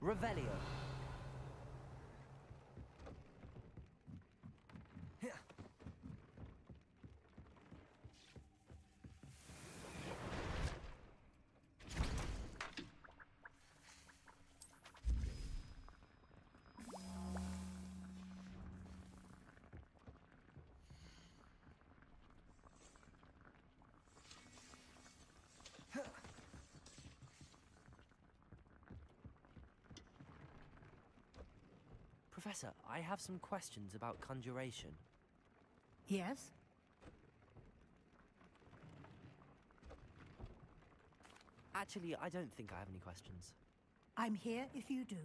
Revelio. Professor, I have some questions about conjuration. Yes? Actually, I don't think I have any questions. I'm here if you do.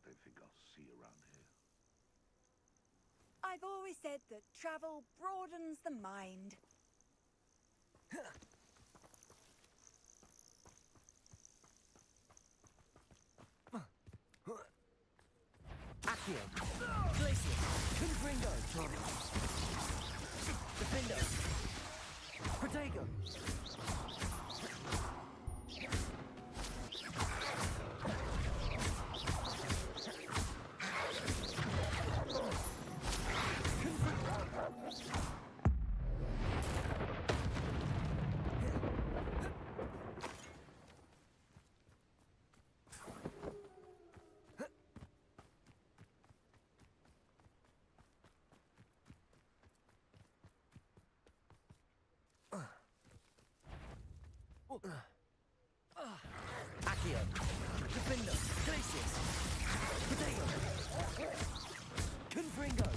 I think I'll see around here. I've always said that travel broadens the mind. Accio. Glacius. Confringo. Defendo. Protego. Accio. Defendo. Glacius. Protego. Confringo.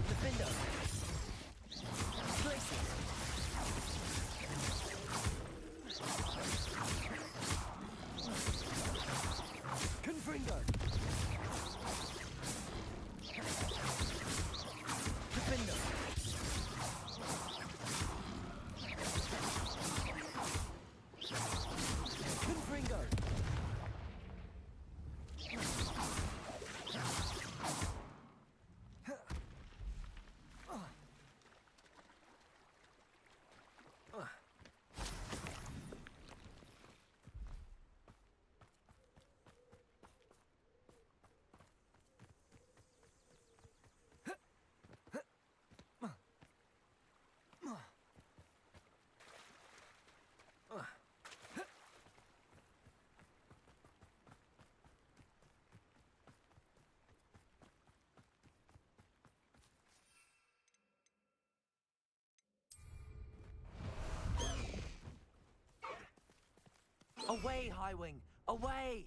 Defendo. Glacius. Confringo. Defendo. Confringo. Away, Highwing! Away!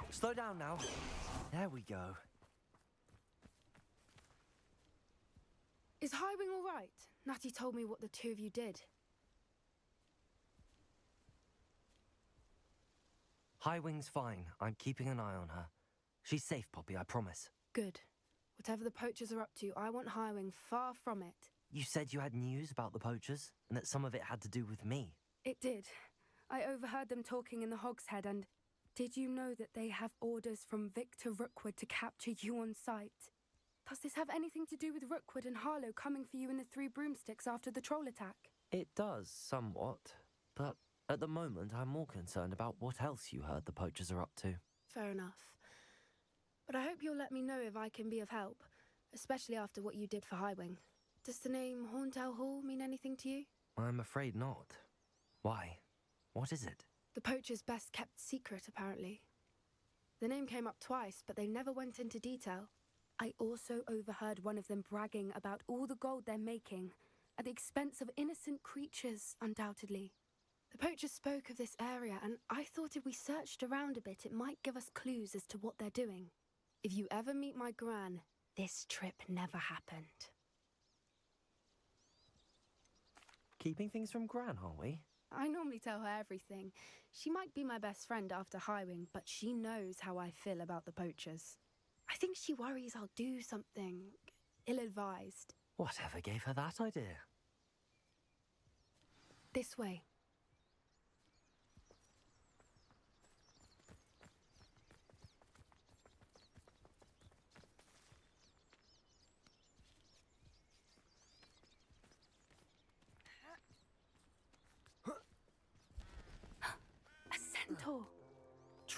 Slow down now. There we go. Is Highwing all right? Natty told me what the two of you did. Highwing's fine. I'm keeping an eye on her. She's safe, Poppy, I promise. Good. Whatever the poachers are up to, I want Highwing far from it. You said you had news about the poachers, and that some of it had to do with me. It did. I overheard them talking in the Hogshead, and did you know that they have orders from Victor Rookwood to capture you on sight? Does this have anything to do with Rookwood and Harlow coming for you in the Three Broomsticks after the troll attack? It does, somewhat. But at the moment, I'm more concerned about what else you heard the poachers are up to. Fair enough. But I hope you'll let me know if I can be of help, especially after what you did for Highwing. Does the name Horntail Hall mean anything to you? I'm afraid not. Why? What is it? The poacher's best kept secret, apparently. The name came up twice, but they never went into detail. I also overheard one of them bragging about all the gold they're making, at the expense of innocent creatures, undoubtedly. The poachers spoke of this area, and I thought if we searched around a bit, it might give us clues as to what they're doing. If you ever meet my Gran, this trip never happened. Keeping things from Gran, are we? I normally tell her everything. She might be my best friend after Highwing, but she knows how I feel about the poachers. I think she worries I'll do something ill-advised. Whatever gave her that idea? This way.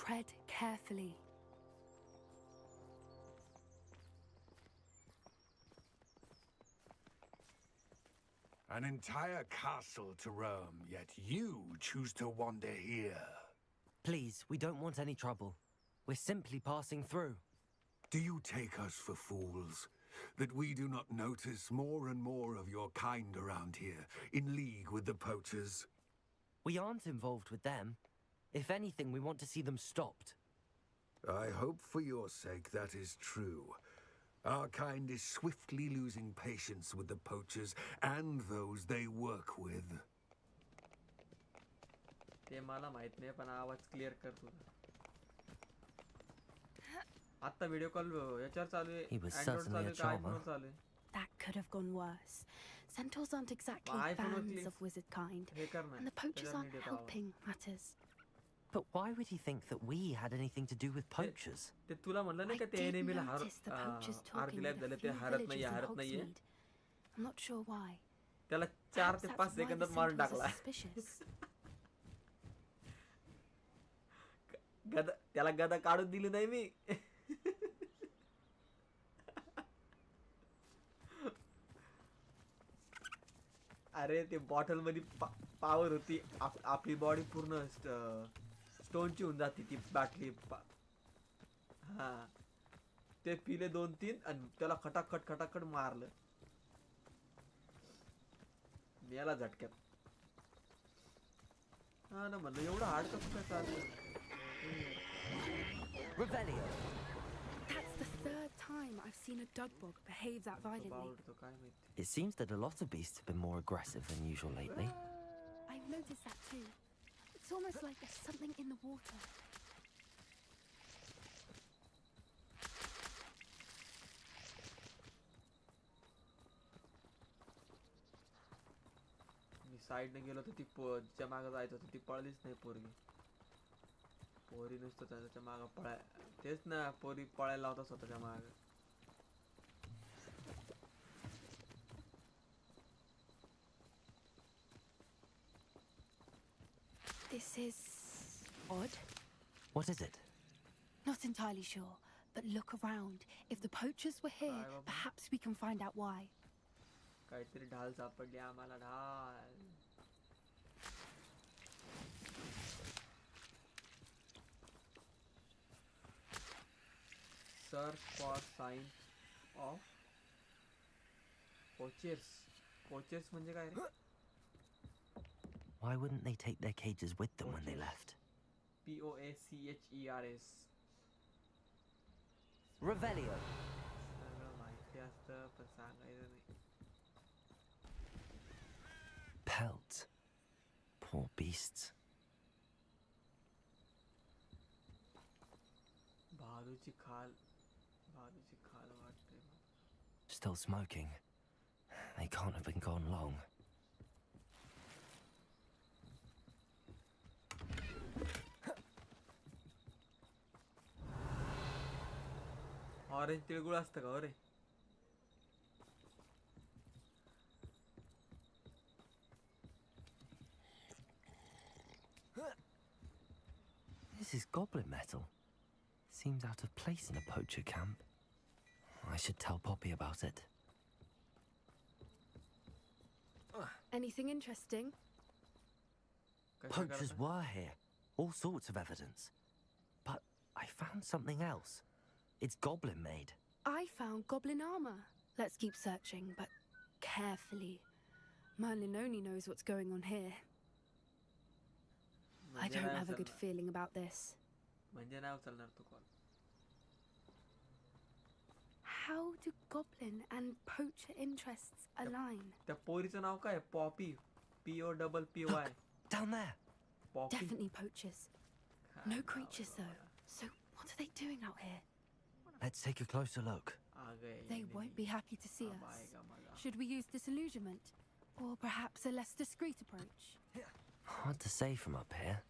tread carefully. An entire castle to roam, yet you choose to wander here. Please, we don't want any trouble. We're simply passing through. Do you take us for fools? That we do not notice more and more of your kind around here, in league with the poachers? We aren't involved with them. If anything, we want to see them stopped. I hope for your sake that is true. Our kind is swiftly losing patience with the poachers and those they work with. ते मला माहित नाही पण आवाज clear कर तुझा. आता video call याच्यावर चालू आहे. He was Android certainly a चालू आहे का charmer. iPhone चालू आहे? That could have gone worse. Centaurs aren't exactly iPhone were fans click. of wizard kind, हे कर ना. and the poachers त्याच्यावर aren't video पाहावा. helping matters. But why would he think that we had anything to do with poachers? ते तुला म्हणलं I नाही का ते did एनिमीला notice the poachers talking Aarti with lab a झालं few ते हारत villagers नाहीये in हारत नाहीये. Hogsmeade. I'm not sure why. त्याला 4 Perhaps ते that's 5 why the सेकंदात मारून Centaurs are टाकला. suspicious. गदा त्याला गदा काढून दिली नाही मी. अरे ते बॉटल मध्ये पावर होती. आपली बॉडी पूर्ण स्टोनची होऊन जाते ती बाटली. हा ते पिले 2-3 आणि त्याला खटाखट खटाखट मारलं. मेला झटक्यात. हा ना म्हणलं एवढं हार्ड कसं काय चाललं. Revelio! That's the third time I've seen a dugbog behave that violently. आवडतो काय माहिती. It seems that a lot of beasts have been more aggressive than usual lately. I've noticed that too. It's almost like there's something in the water. मी साईडने गेलो तर ती जिच्या मागे जायचं होतं ती पळलीच नाही पोरगी. पोरी नुसतं त्याच्या मागं पळाय. तेच ना पोरी पळायला लावतात स्वतःच्या मागं. This is odd. What is it? Not entirely sure, but look around. If the poachers were here, Baba. perhaps we can find out why. काहीतरी ढाल सापडली आम्हाला. ढाल. Search for sign of poachers. Poachers म्हणजे काय रे? Why wouldn't they take their cages with them when they left? Poachers. Revelio! सगळं माहिती असतं पण सांगायचं नाही. Pelt. Poor beasts. भालूची खाल वाटते. Still smoking. They can't have been gone long. Orange tilgul असतं का हो रे? This is goblin metal. Seems out of place in a poacher camp. I should tell Poppy about it. Anything interesting? कशा Poachers करता? were here. All sorts of evidence. But I found something else. It's goblin made. I found goblin armor. Let's keep searching, but carefully. Merlin only knows what's going on here. I म्हणजे don't नाही have a good उचलणार. feeling about this. म्हणजे नाही उचलणार तू call. How do goblin and poacher interests align? त्या पोरीचं नाव काय? Poppy. POPPY. Down there! Poppy. Definitely poachers. No creatures though. So what are they doing out here? Let's take a closer look. आ गए. They won't be happy to see अब us. आएगा मजा. Should we use disillusionment? Or perhaps a less discreet approach? Hard to say from up here.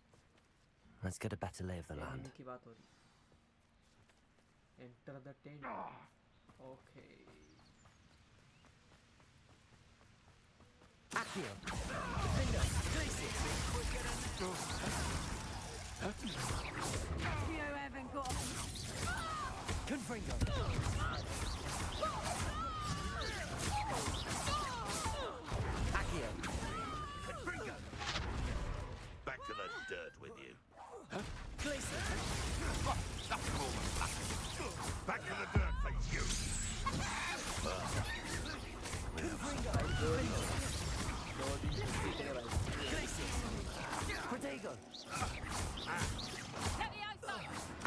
Let's get a better lay of the land. Enemy की बात हो रही. Enter the tent. Okay. Accio! Defender! Glacis! You haven't got... Confringo. Accio. Back to the dirt with you. Glacier. Back to the dirt for you. Glacier. Protego.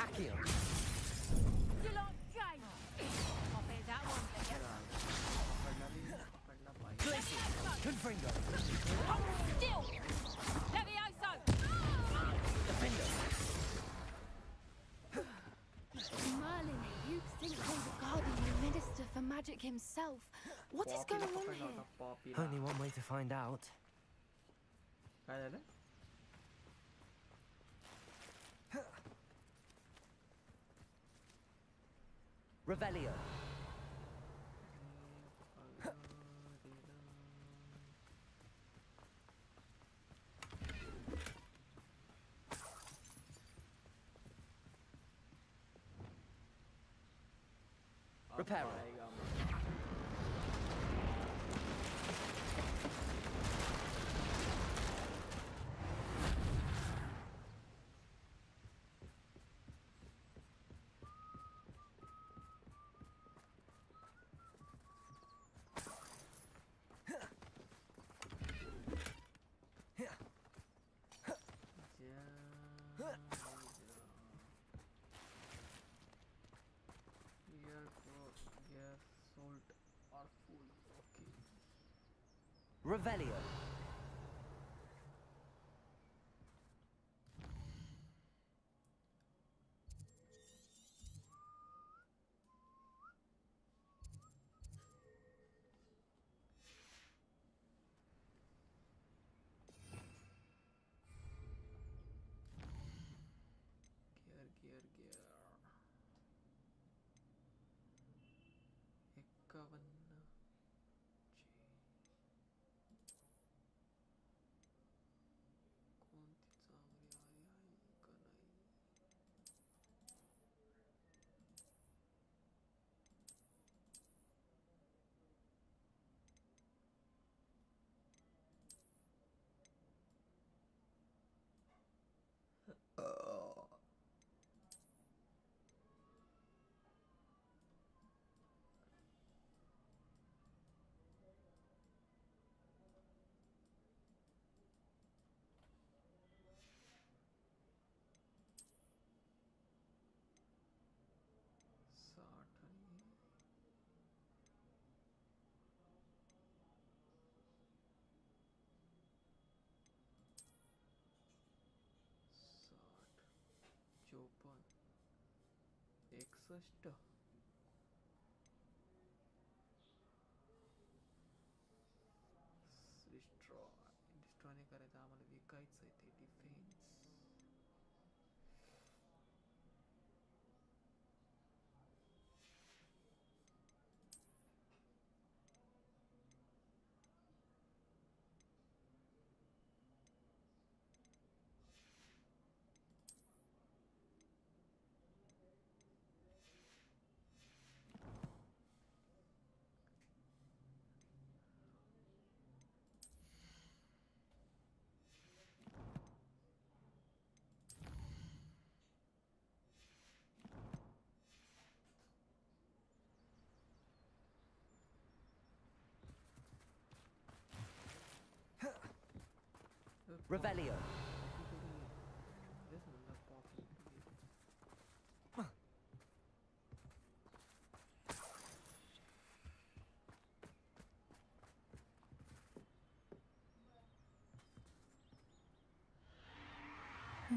Accio. You lot game. I'll bet that one. Glacier. Confringo. Still. Levioso. Defender. Merlin, you think he's a guardian minister for magic himself. What is going on here? Only one way to find out. काय झालं Revelio. Reparo. Revelio. gear 51 कोणती चांगली आहे का नाही चौपन 61 destroy नाही करायचं आम्हाला विकायचं आहे ते defence Revelio.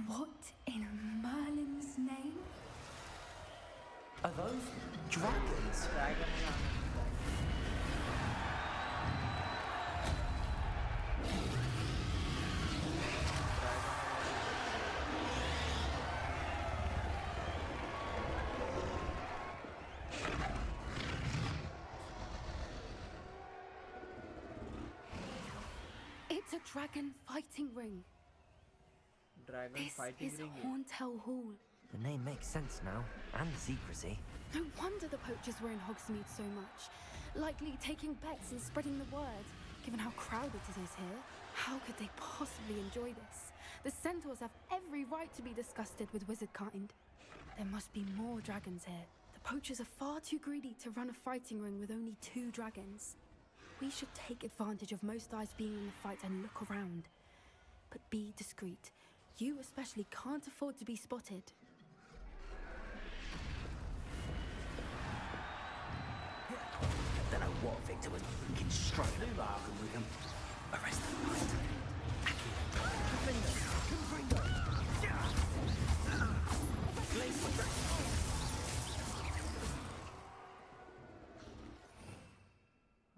What in Merlin's name? Are those dragons? It's a dragon fighting ring. Dragon This fighting is ring. Horntail Hall. The name makes sense now, and the secrecy. No wonder the poachers were in Hogsmeade so much. Likely taking bets and spreading the word, given how crowded it is here. How could they possibly enjoy this? The centaurs have every right to be disgusted with wizard kind. There must be more dragons here. The poachers are far too greedy to run a fighting ring with only 2 dragons. We should take advantage of most eyes being in the fight and look around. But be discreet. You especially can't afford to be spotted. Don't know what Victor was thinking straight. Newmarket with him. Arrest the fight.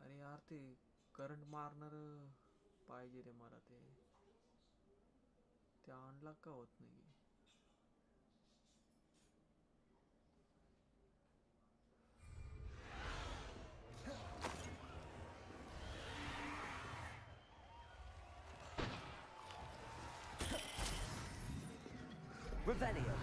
अरे यार ते current मारणार पाहिजे रे मला ते unlock का होत नाही. Revelio.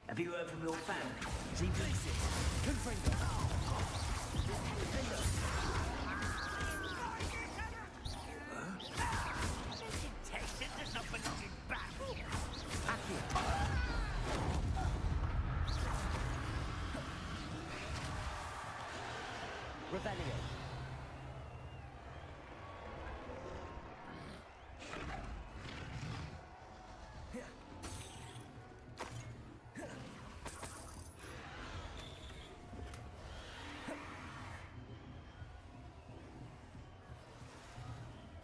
Have you heard from your family? See places. Confringo. Revelio.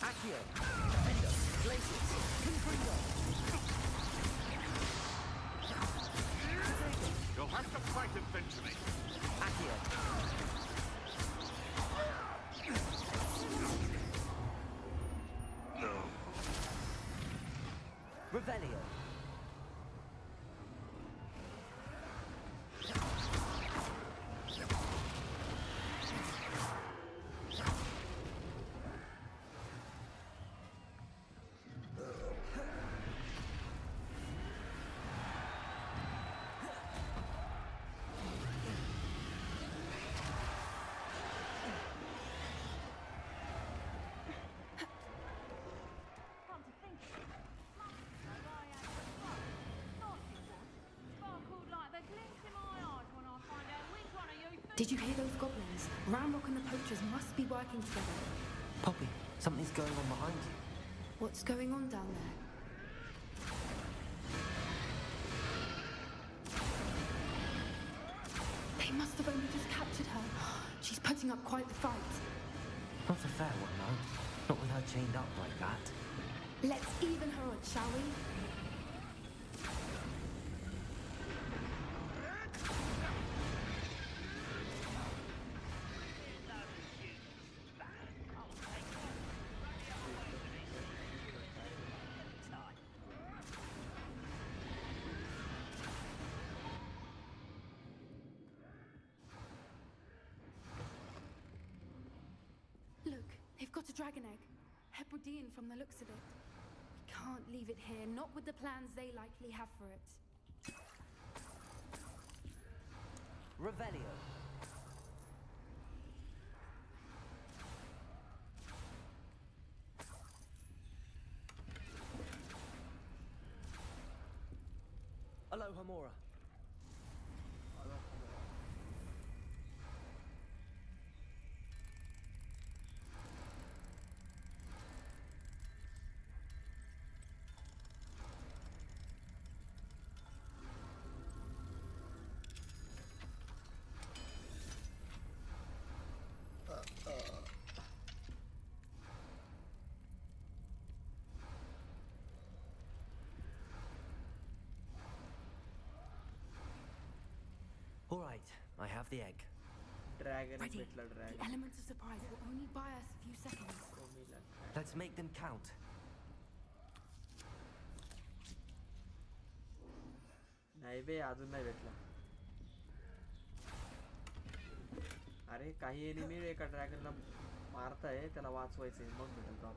Accio. Defendo. Glacius. Confringo. You'll have to fight eventually. Accio. No. Revelio. Come to think of it, months ago I had a fight. Thought it was. Sparkled like the glint in my eyes when I find out which one of you Did you hear those goblins? Ramrock and the poachers must be working together. Poppy, something's going on behind you. What's going on down there? They must have only just captured her. She's putting up quite the fight. Not a fair one, no. Not with her chained up like that. Let's even her odds, shall we? Look, they've got a dragon egg. Hebridean from the looks of it. We can't leave it here, not with the plans they likely have for it. Revelio. Aloha Mora. All right, I have the egg. Dragon Ready. भेटला The dragon elements of surprise will only buy us a few seconds. Let's make them count. नाही बे अजून नाही भेटला अरे काही enemy एका ड्रॅगनला मारताय त्याला वाचवायचंय मग भेटेल drop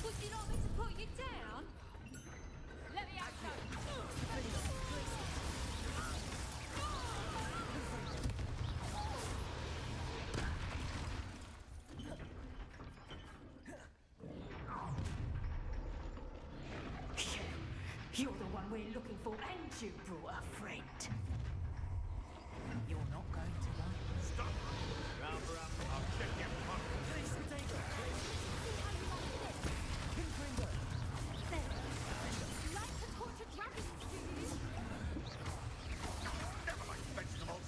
Would you like me to put you down? Let me have some. You're the one we're looking for, and you brought a friend. You're not going to run. Stop! Round, I'll check your pocket. Please, Potato. Like to torture dragons, do you? Never like vegetables.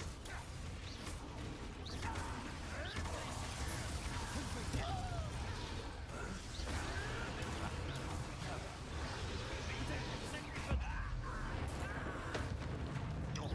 Your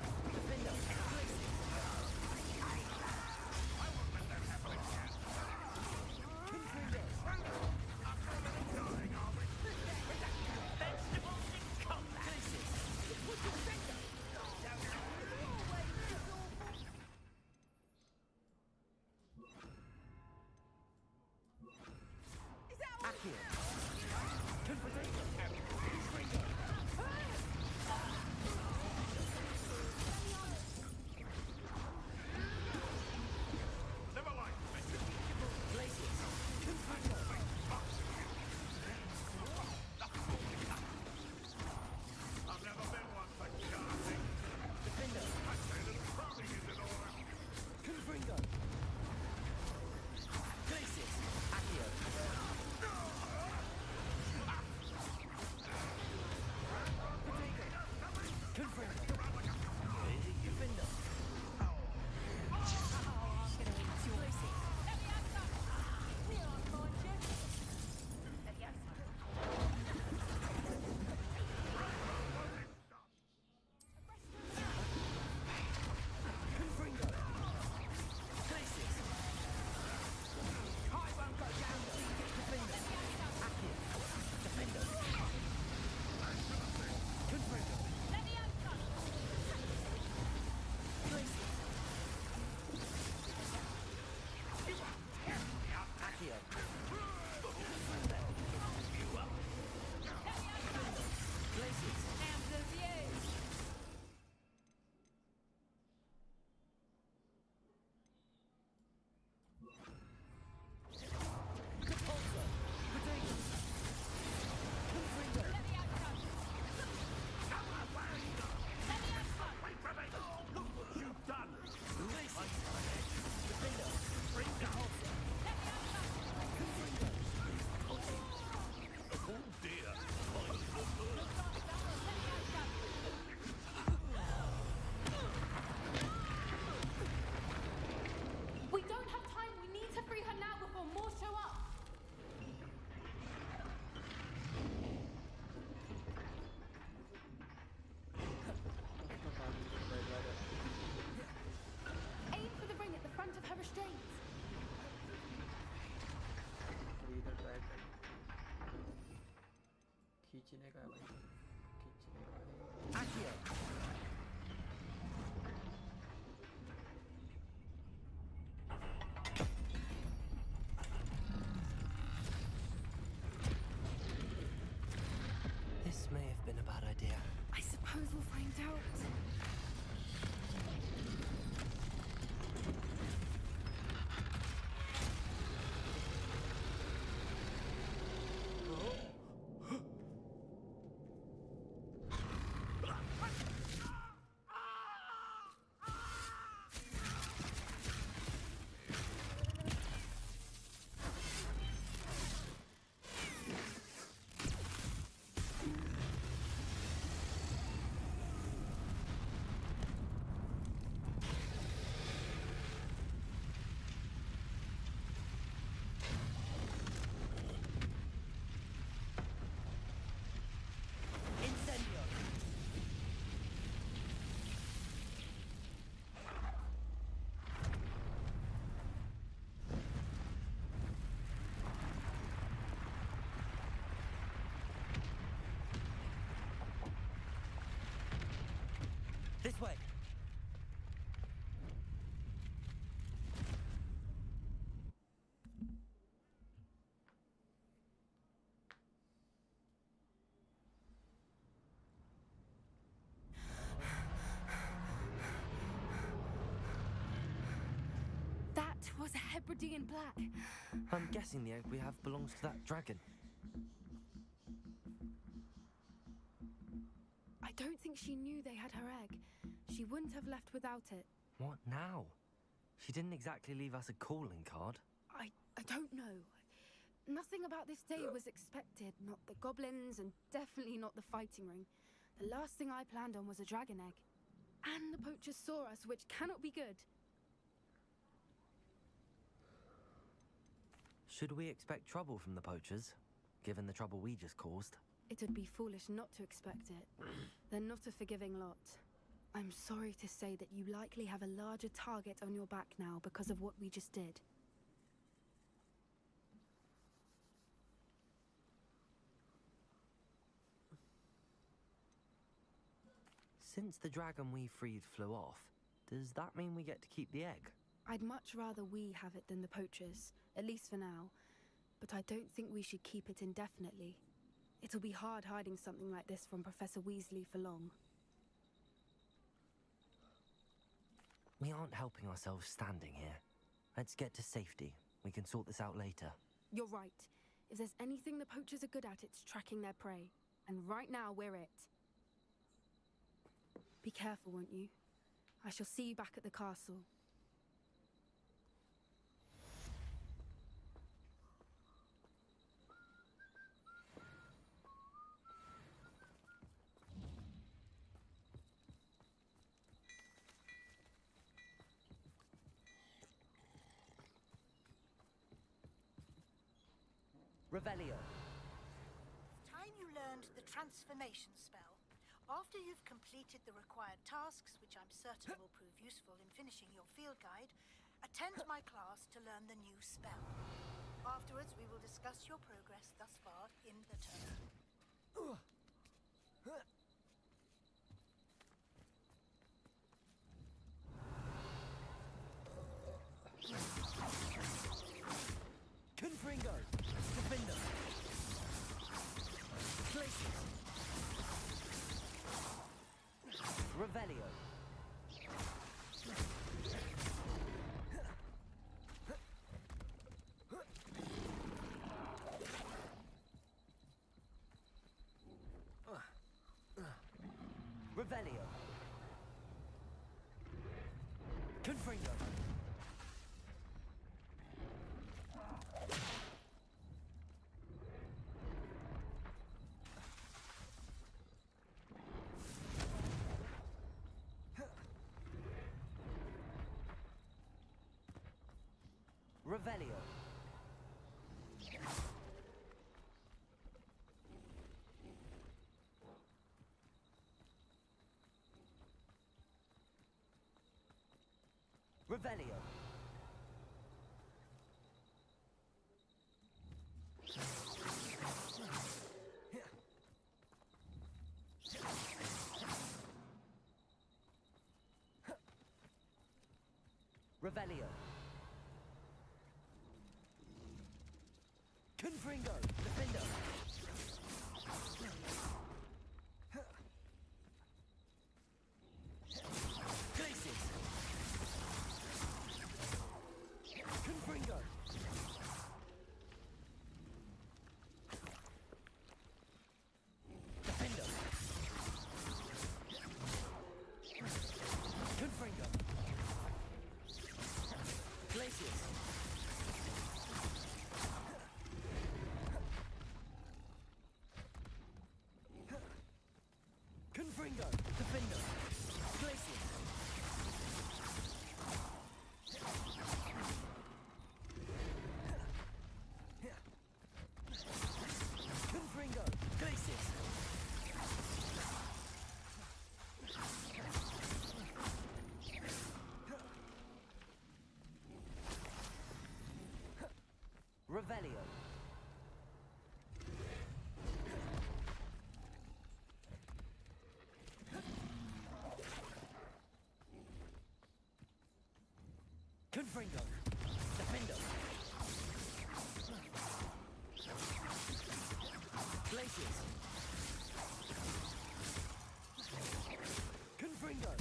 Hebridean black. I'm guessing the egg we have belongs to that dragon. I don't think she knew they had her egg. She wouldn't have left without it. What now? She didn't exactly leave us a calling card. I don't know. Nothing about this day was expected. Not the goblins, and definitely not the fighting ring. The last thing I planned on was a dragon egg. And the poachers saw us, which cannot be good. Should we expect trouble from the poachers, given the trouble we just caused? It would be foolish not to expect it. They're not a forgiving lot. I'm sorry to say that you likely have a larger target on your back now because of what we just did. Since the dragon we freed flew off, does that mean we get to keep the egg? I'd much rather we have it than the poachers, at least for now. But I don't think we should keep it indefinitely. It'll be hard hiding something like this from Professor Weasley for long. We aren't helping ourselves standing here. Let's get to safety. We can sort this out later. You're right. If there's anything the poachers are good at, it's tracking their prey. And right now, we're it. Be careful, won't you? I shall see you back at the castle. Revelio. Time you learned the transformation spell. After you've completed the required tasks, which I'm certain will prove useful in finishing your field guide, attend my class to learn the new spell. Afterwards, we will discuss your progress thus far in the term. Confringo! Defender! Glacius! Revelio! Revelio! Confringo! Revelio. Revelio. Revelio. Confringo, Defender. Glacius. Confringo. Defender. Confringo. Glacius. Confringo, Defender, Glacius. Confringo, Glacius. Revelio. Confringo. Defender. Glacius. Confringo.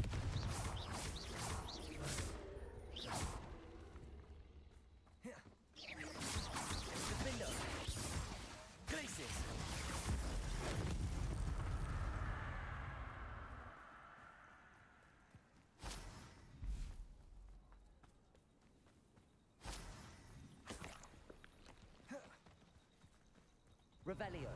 Revelio.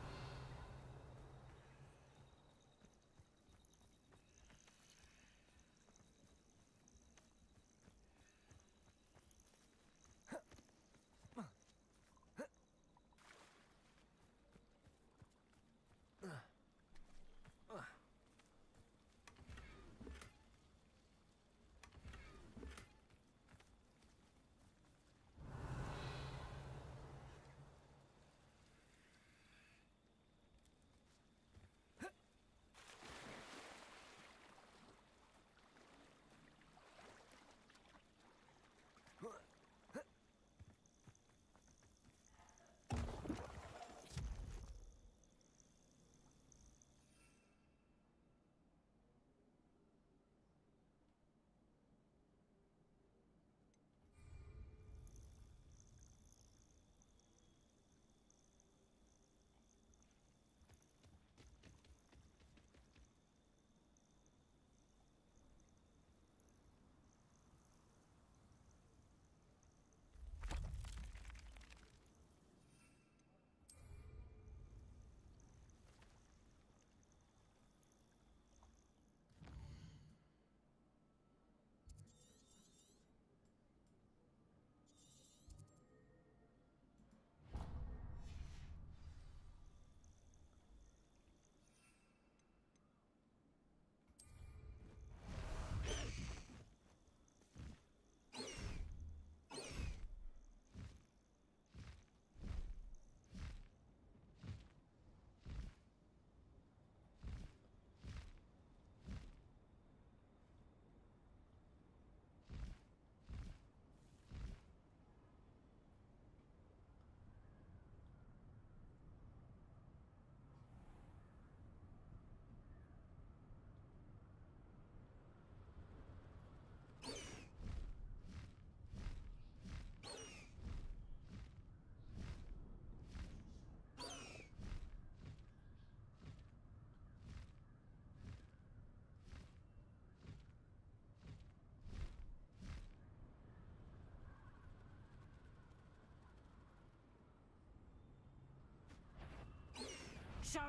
Show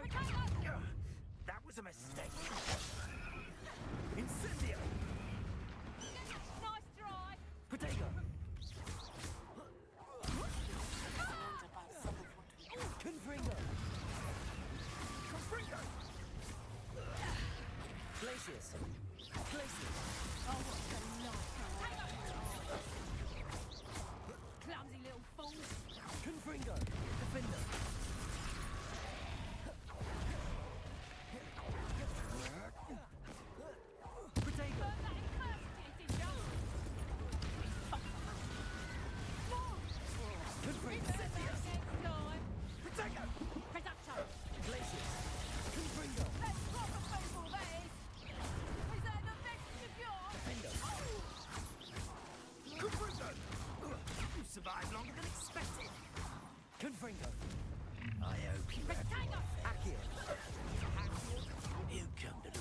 That was a mistake. Incendio! Nice try. Potato! Confringo! Confringo! Glacius! Glacius! Oh, what a clumsy little fool. Confringo! Defender! Potato! Burn that incapacitated, did ya? Confringo! Next time. Potato! Reducto. Glacius! Confringo! That's proper people, that is. Is that the best you've got? Defender! Confringo! You survived longer than expected! Confringo! I hope you have Potato. Accio! You come to the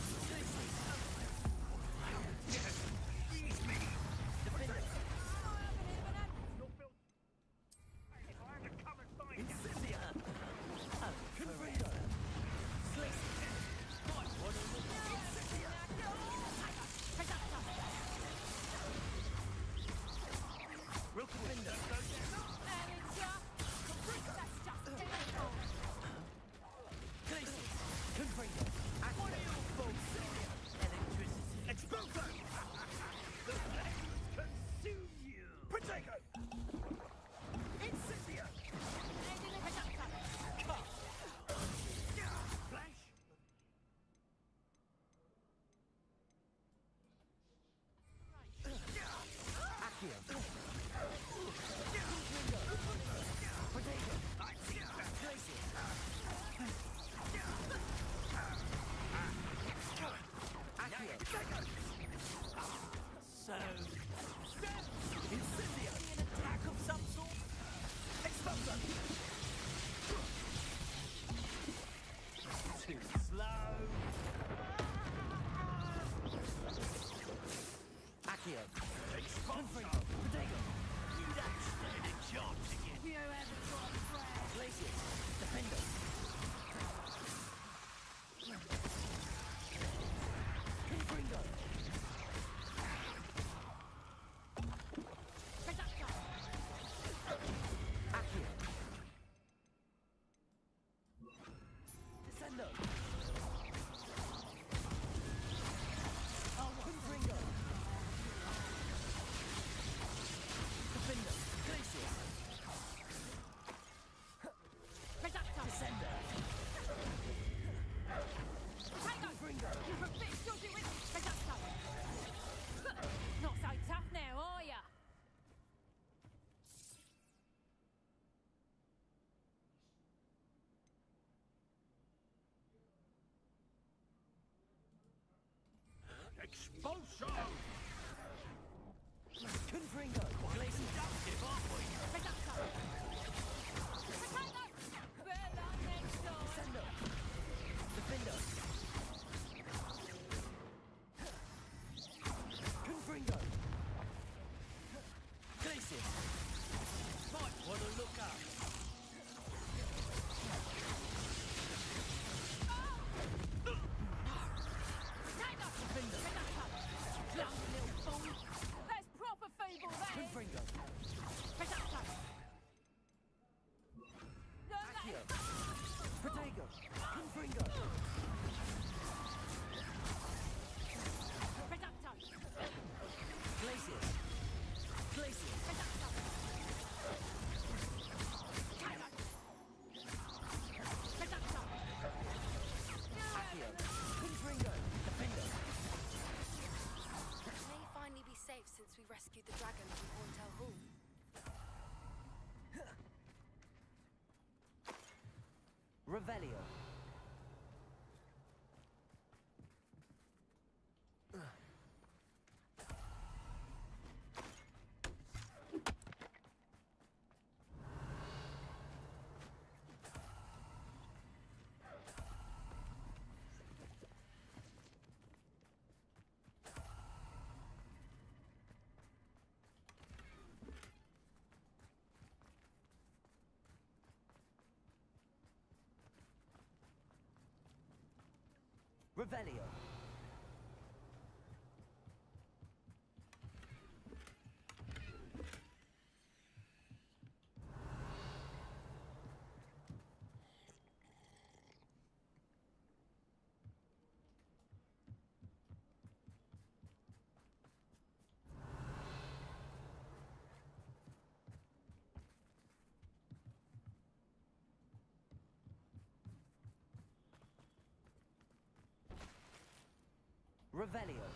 Use me! Defender! Incendia! Confringo! Glacius! Incendia! Real defender! Glacius! Confringo! Accio! Electricity! Expulso! The flames consume you! Protego! Incendia! Flash! Accio! Protego! Glacius! Accio! So... Incendia! An attack of some sort? Expulso! Too slow! Accio! Expulso! Protego! You'd actually stand a chance again! You ever got a friend? Glacius! Defender! Confringo. Accio. Descendo. Confringo. Defender. Glacius. Descender. Confringo. Not so tough now, are ya? Expulsion! Confringo. Glacius. Descendo. Defender. Confringo. Glacius. Might want to look up. Defender. Young little fool. That's proper feeble, that is. Confringo. Accio. Protego. Confringo. Glacius. Glacius. Accio. Confringo. Defender. It may finally be safe since we rescued the dragon from Hauntel Hall. Revelio. Revelio. Revelio.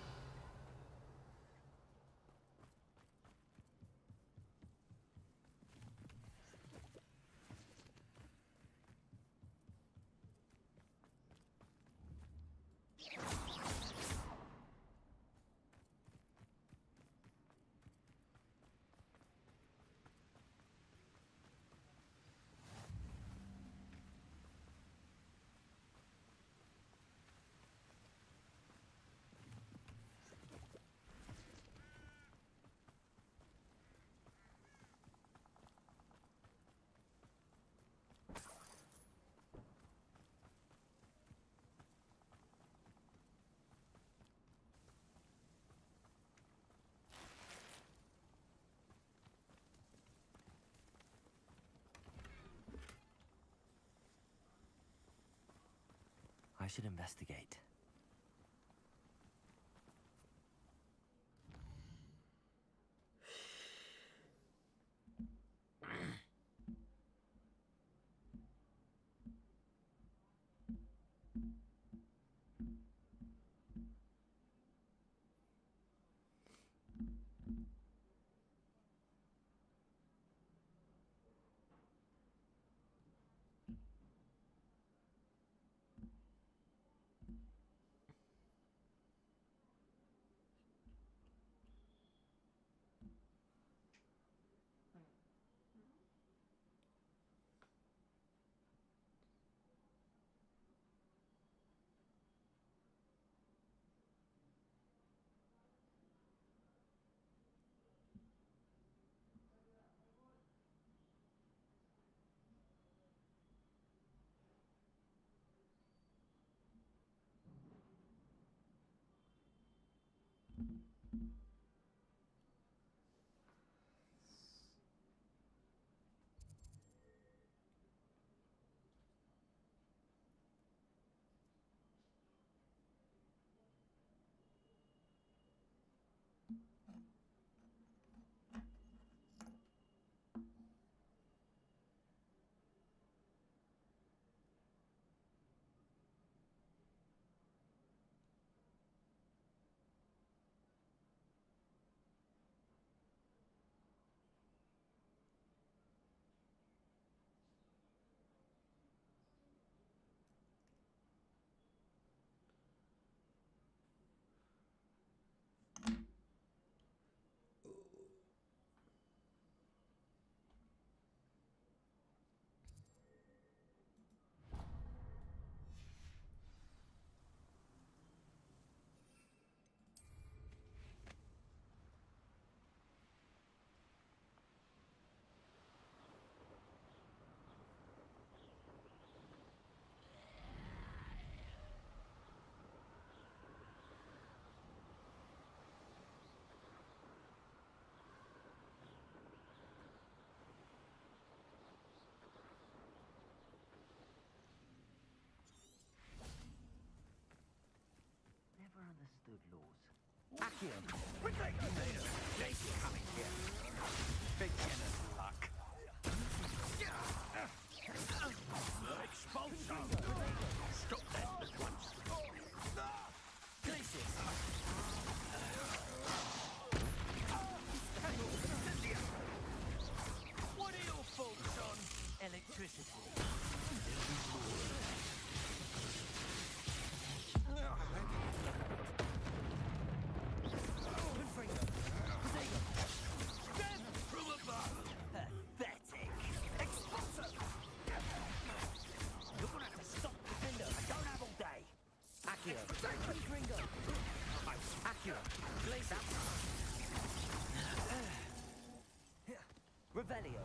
I should investigate. Never understood laws. Accio! Protego! Jason coming here. Beginner's luck. Expulsion! Stop that at once. Glacius! What are your thoughts on electricity? Pathetic! Expulso! You're gonna have to stop the window. I don't have all day. Accio. Gringo. Accio. Glacier. Revelio.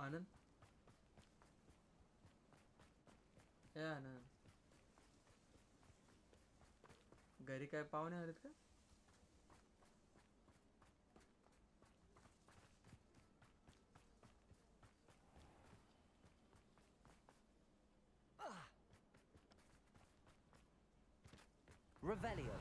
आनंद ए आनंद घरी काय पाहुणे आलेत का? Revelio.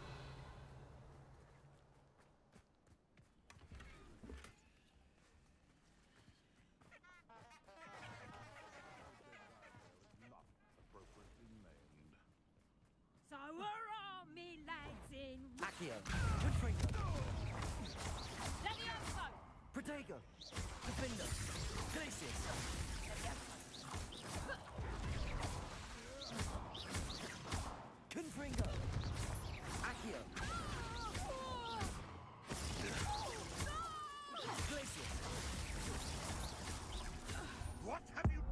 So where are me lads in? Accio. Confringo. Levioso! Protego. Defender. Glacius. Confringo. Accio. Glacius. What have you...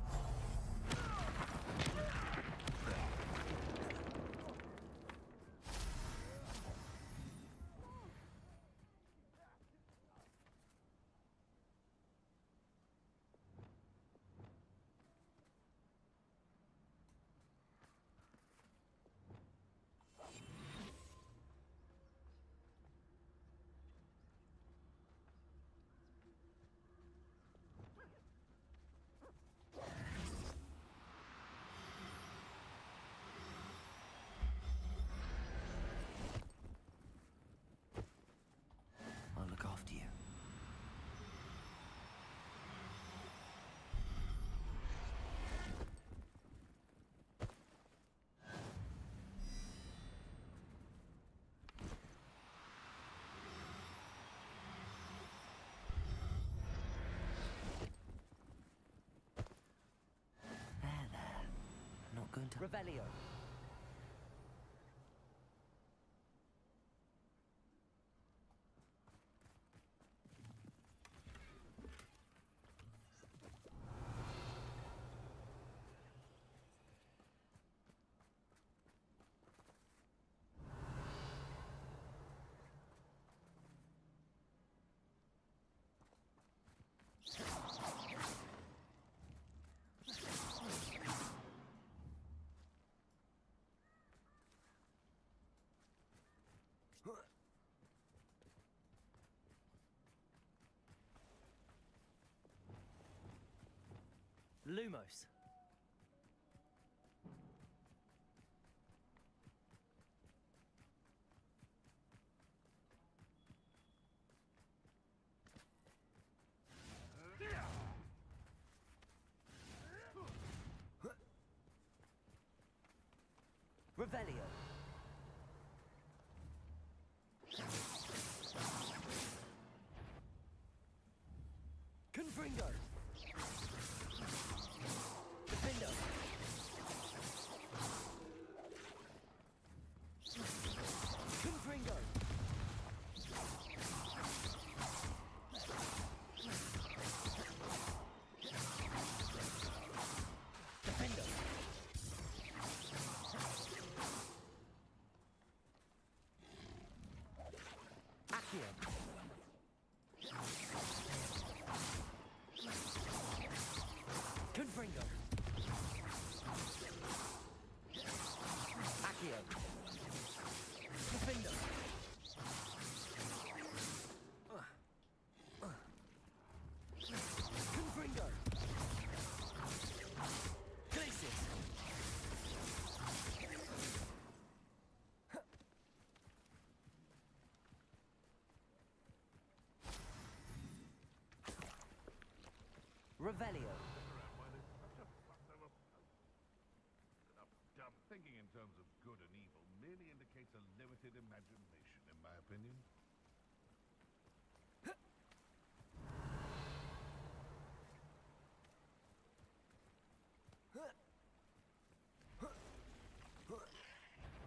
I'll look after you. There. I'm not going to... Revelio. Lumos. Revelio. Confringo. Defendo. Confringo. Defendo. Accio. Confringo. Accio. Defendo. Confringo. Glacius. Revelio. Thinking in terms of good and evil merely indicates a limited imagination, in my opinion.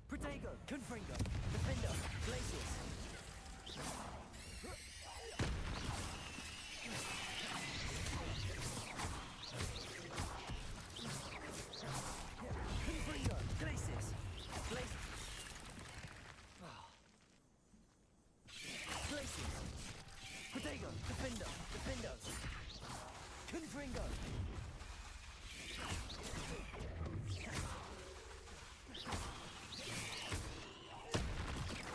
Protego. Confringo. Defendo. Glacius. Confringo. Glacius. Glacius. Glacius. Protego. Defendo. Defendo. Confringo.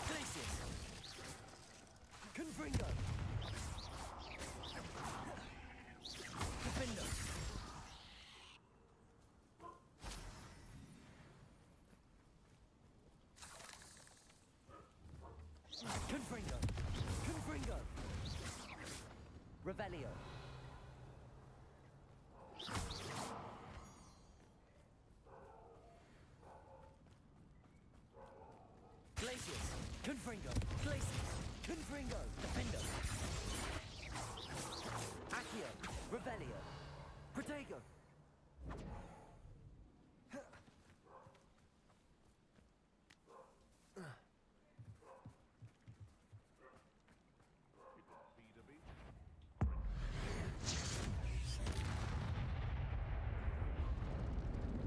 Glacius. Confringo. Defendo. Confringo. Confringo. Revelio. Glacius. Confringo. Glacius. Confringo. Defendo. Accio. Revelio. Protego.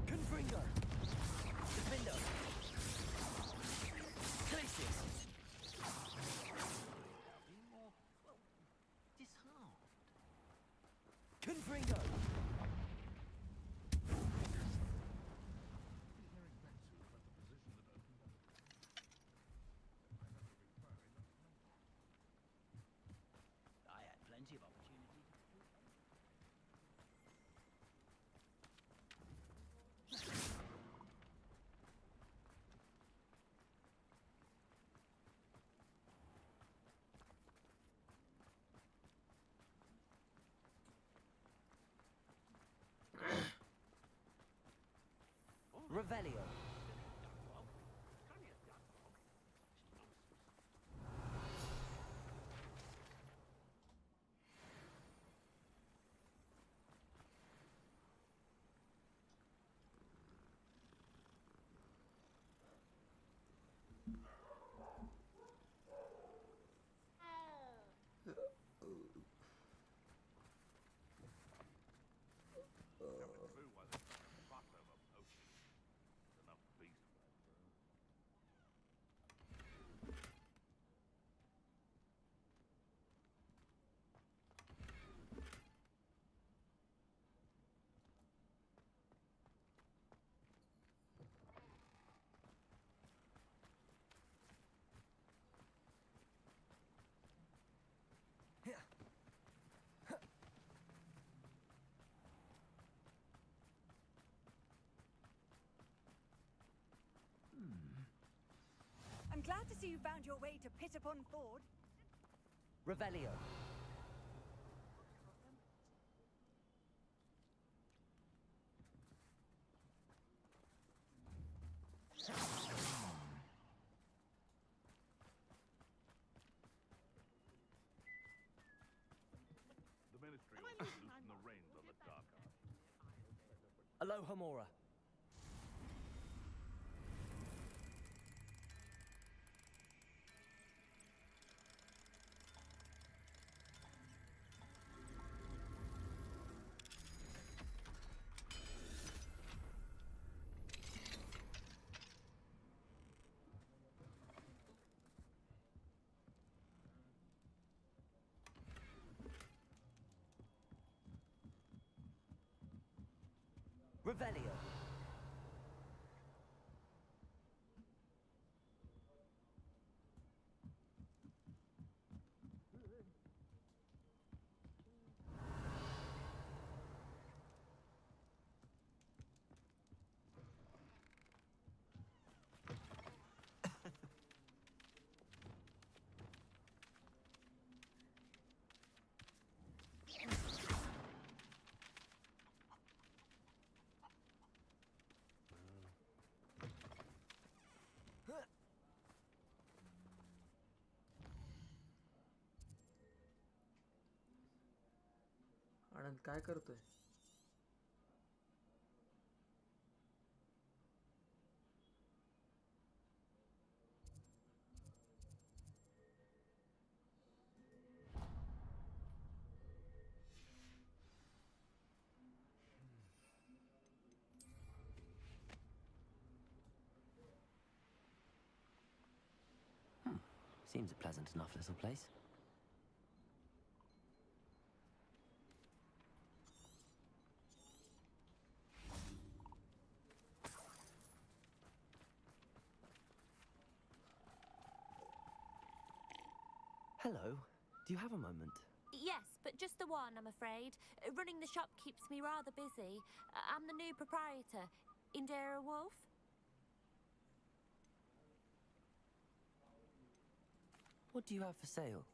Confringo. Defendo. Glacius. Be more, well, disarmed. Confringo. I had plenty of opportunity. Revelio. Glad to see you found your way to Pit upon Ford. Revelio. The Ministry will loosen the reins on the dark arts. Aloha Mora. Revelio. आनंद काय करतोय? Seems a pleasant enough little place. Hello. Do you have a moment? Yes, but just the one, I'm afraid. Running the shop keeps me rather busy. I'm the new proprietor, Indira Wolf. What do you have for sale?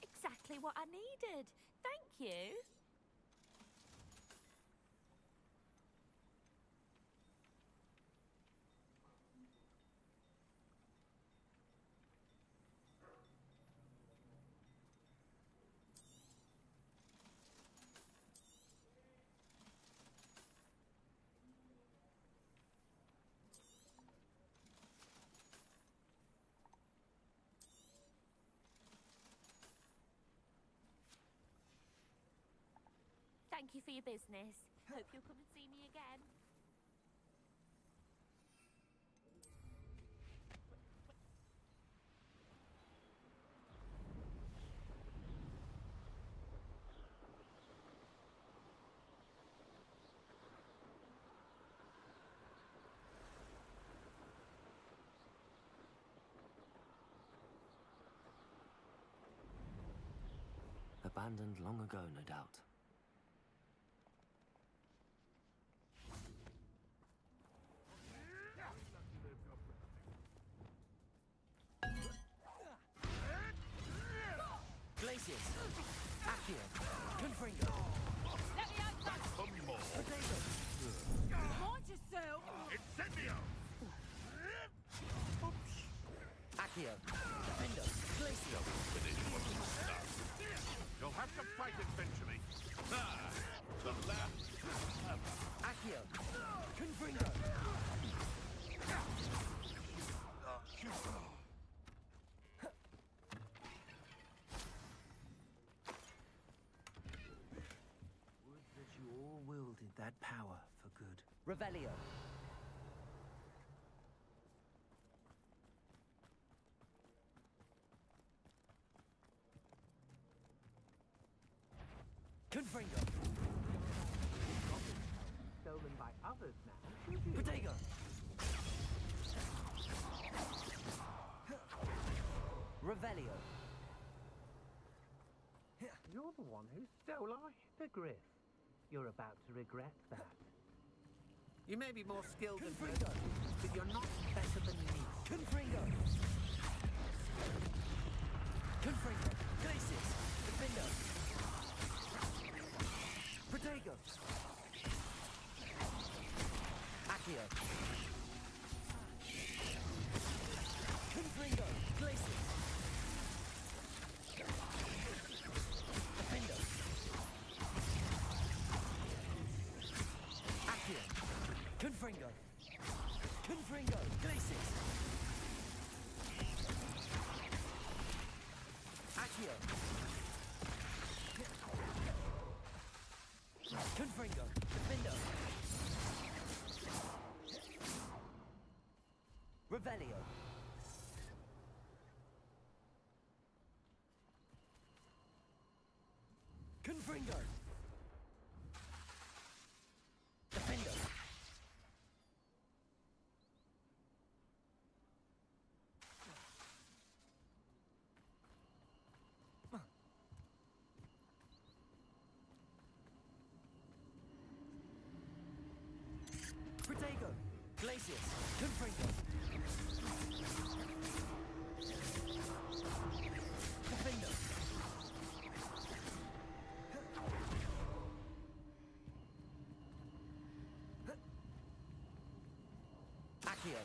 Exactly what I needed. Thank you. Thank you for your business. Hope you'll come and see me again. Abandoned long ago, no doubt. Glacius! Accio! Confringo! Let me out, Some more. Potato! Mind yourself! Incendio! Accio! Defendo! Glacio! Finish what you start. You'll have to fight eventually. Ah, the last. Accio! Confringo! Would that you all wielded that power for good. Revelio! Confringo! bothered now, should you? Protego! Revelio. You're the one who stole our hippogriff. You're about to regret that. You may be more skilled than most, Confringo. but you're not better than me. Confringo. Confringo. Glacius. Defendo. Protego. Accio. Confringo. Glacius. Defendo. Accio. Confringo. Confringo. Glacius. Accio. Confringo. Defendo. Revelio. Confringo. Defendo. Protego. Glacius. Confringo. Defendo. Accio.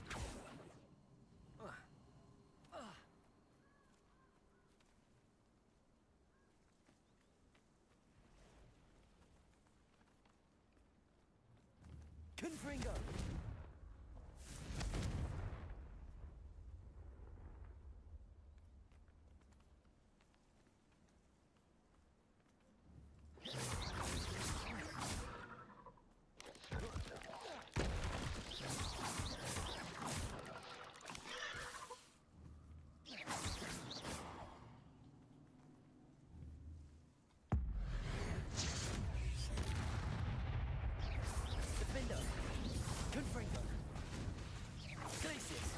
Confringo. Defendo. Confringo. Glacius.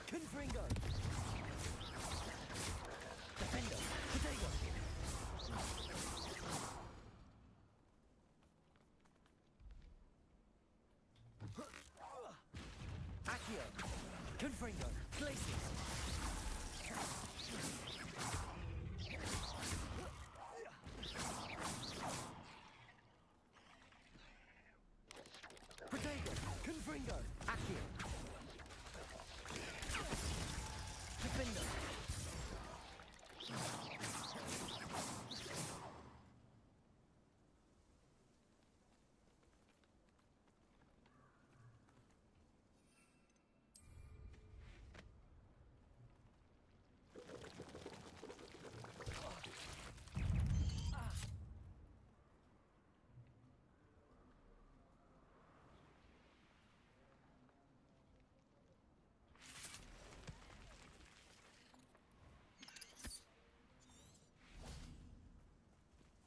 Confringo. Defendo. Protego. Accio. Confringo. Glacius. Protego. Confringo. Accio. Defendo.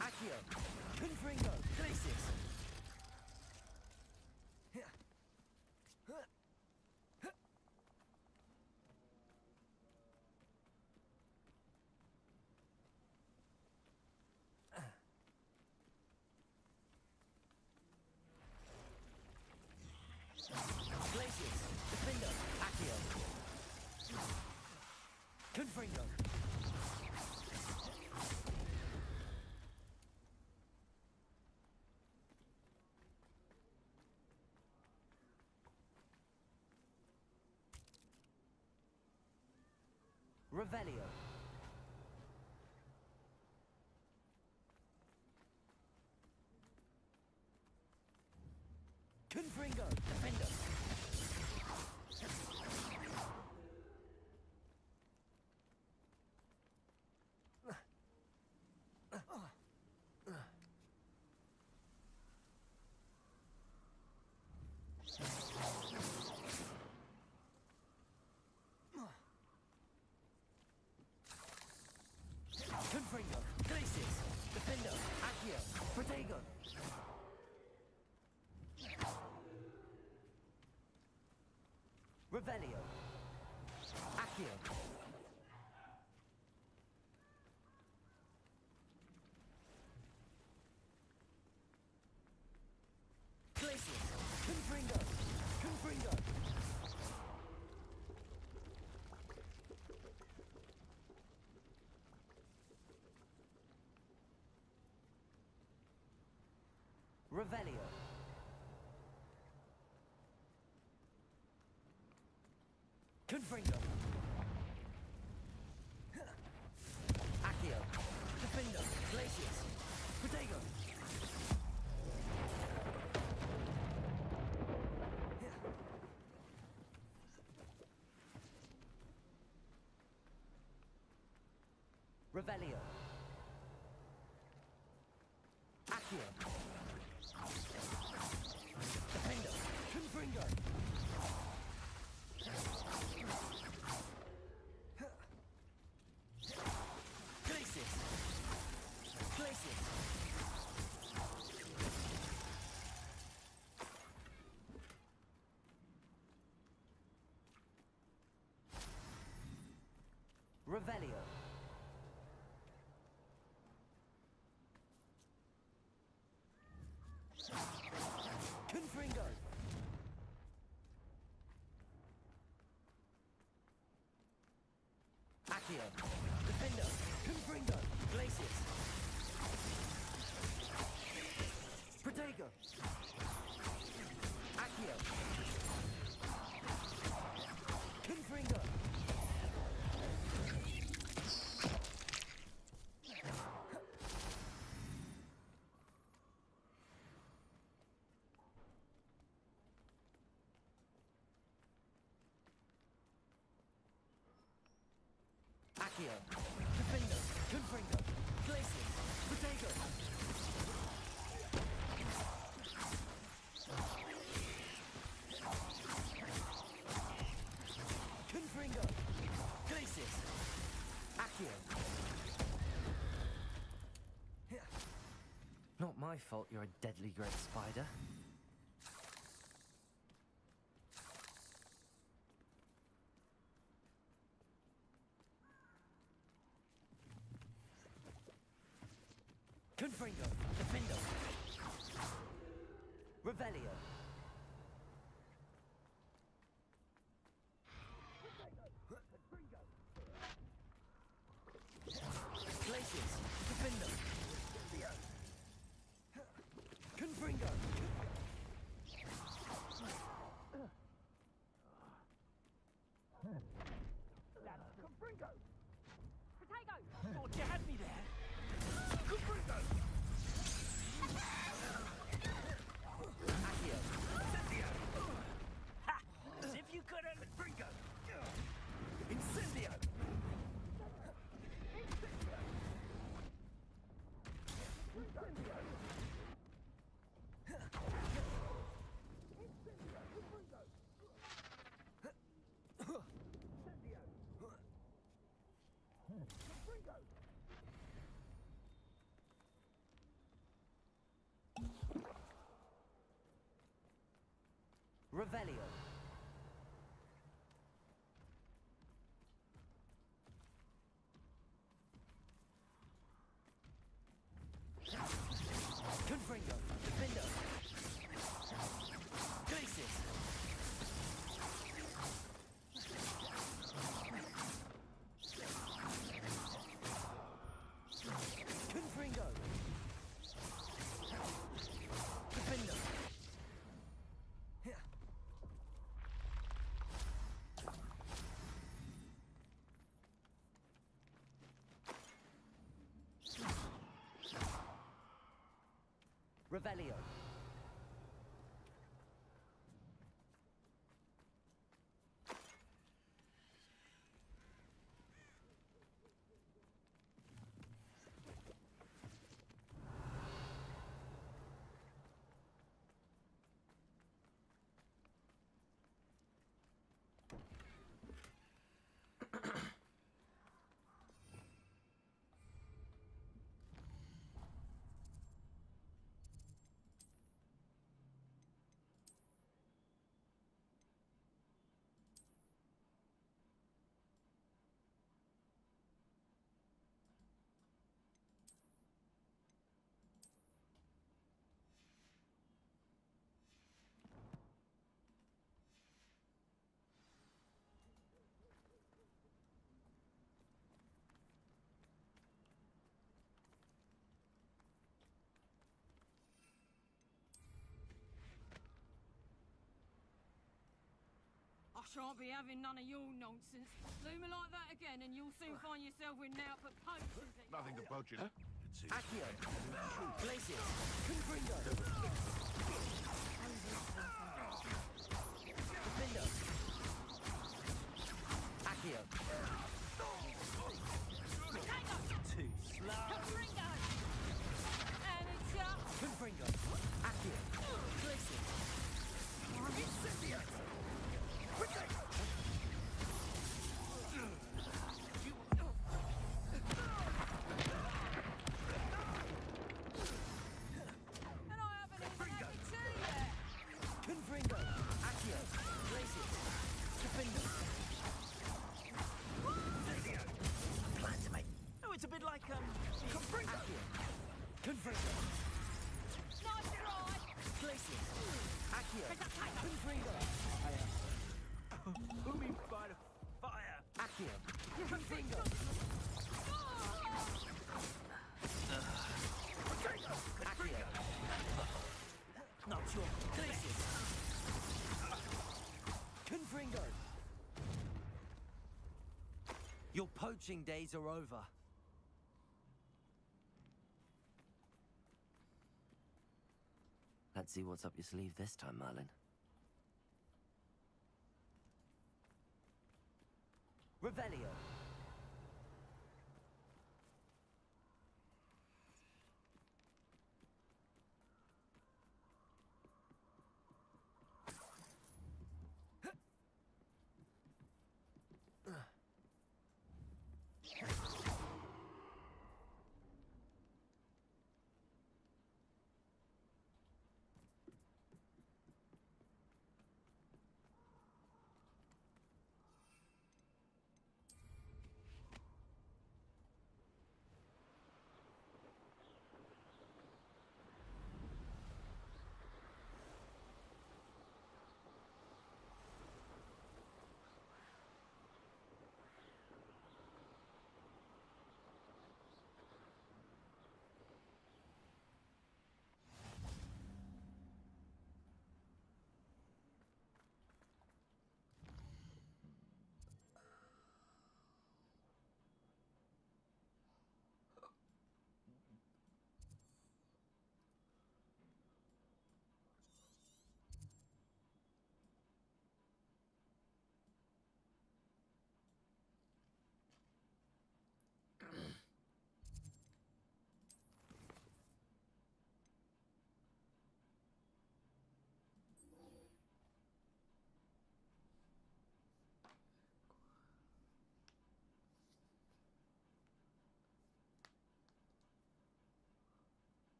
Accio. Confringo. Glacius. Glacius. Defendo. Accio. Confringo. Revelio. Confringo. Defendo. Protego! Revelio! Accio! Glacius! Confringo! Confringo! Revelio! Confringo! Accio! Defendo! Glacius! Protego! Revelio! Accio! Defendo! Confringo! Glacius! Glacius! Revelio! Confringo! Accio! Defendo! Confringo! Glacius! Protego! Accio! Confringo! Accio! Defendo! Confringo! Glacius! Protego! Confringo! Glacius! Accio! Not my fault you're a deadly great spider. Confringo! Defendo! Revelio! Glacius! Defendo! Confringo! Protego! Thought you had me there. Confringo! Accio! Incendio! Ha! As if you couldn't. Confringo! Incendio! Revelio! Confringo! Defendo! Glacius! Confringo! Defendo! Revelio! Shan't be having none of your nonsense. Do me like that again, and you'll soon find yourself with output potions. Nothing to poach it. Accio! Glacius! Confringo! Defender! Accio! Too slow! Confringo! And it's up. Confringo! Accio! Glacius! Incendiate! And I haven't even had the tea yet. Confringo! Accio! Glacius! Defender! Plan to make... Oh, it's a bit like, Confringo! Accio! Confringo! Nice try. Glacius! Accio! Confringo! Who me by the fire? Accio! Confringo! Accio! Not your Glacius! Confringo! Your poaching days are over. Let's see what's up your sleeve this time, Merlin. Revelio.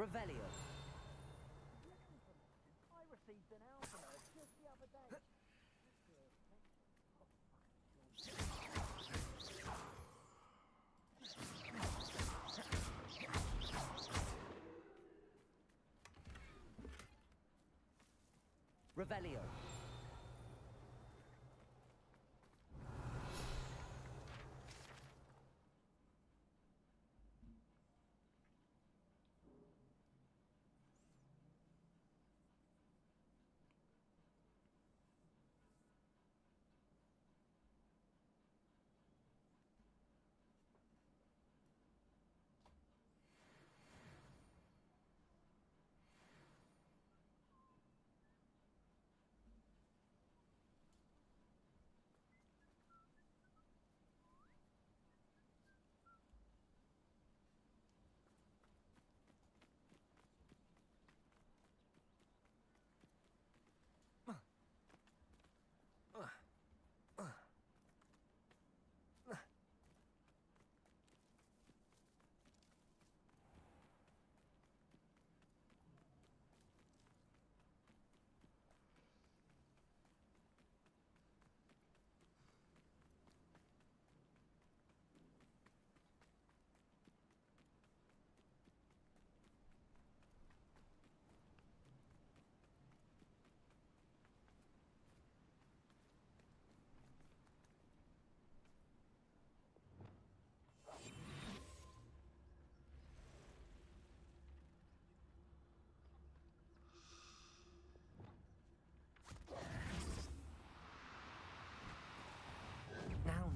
Revelio. I received an alpha note just the other day. Revelio.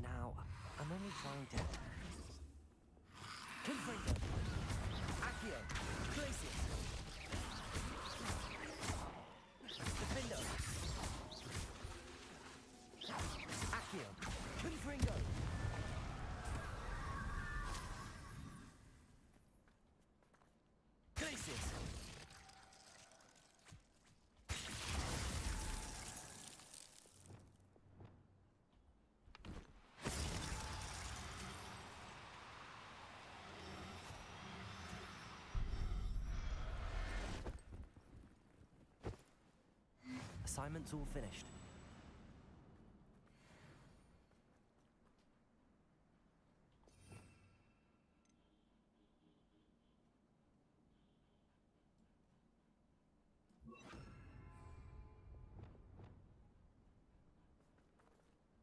Now, I'm only trying to... Confringo! Accio! Glacius! Defendo! Accio! Confringo! Glacius! Assignment's all finished.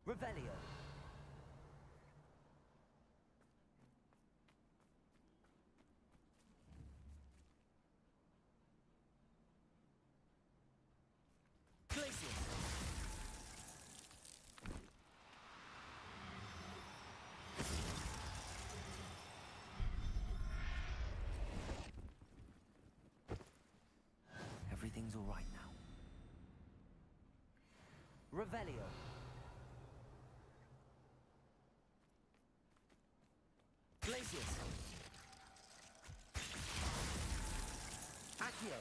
Revelio. Glacius. Everything's all right now. Revelio. Glacius. Accio.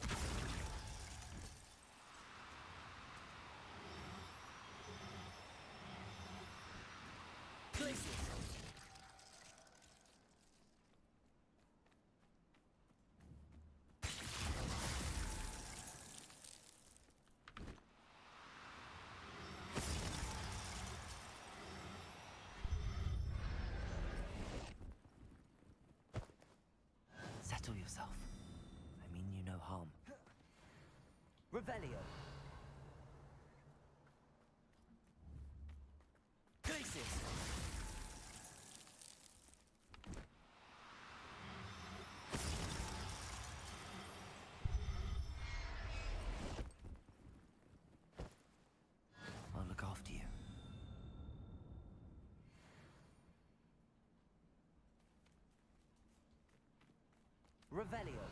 Glacius. Settle yourself. I mean you no harm. Revelio. Glacius. I'll look after you. Revelio.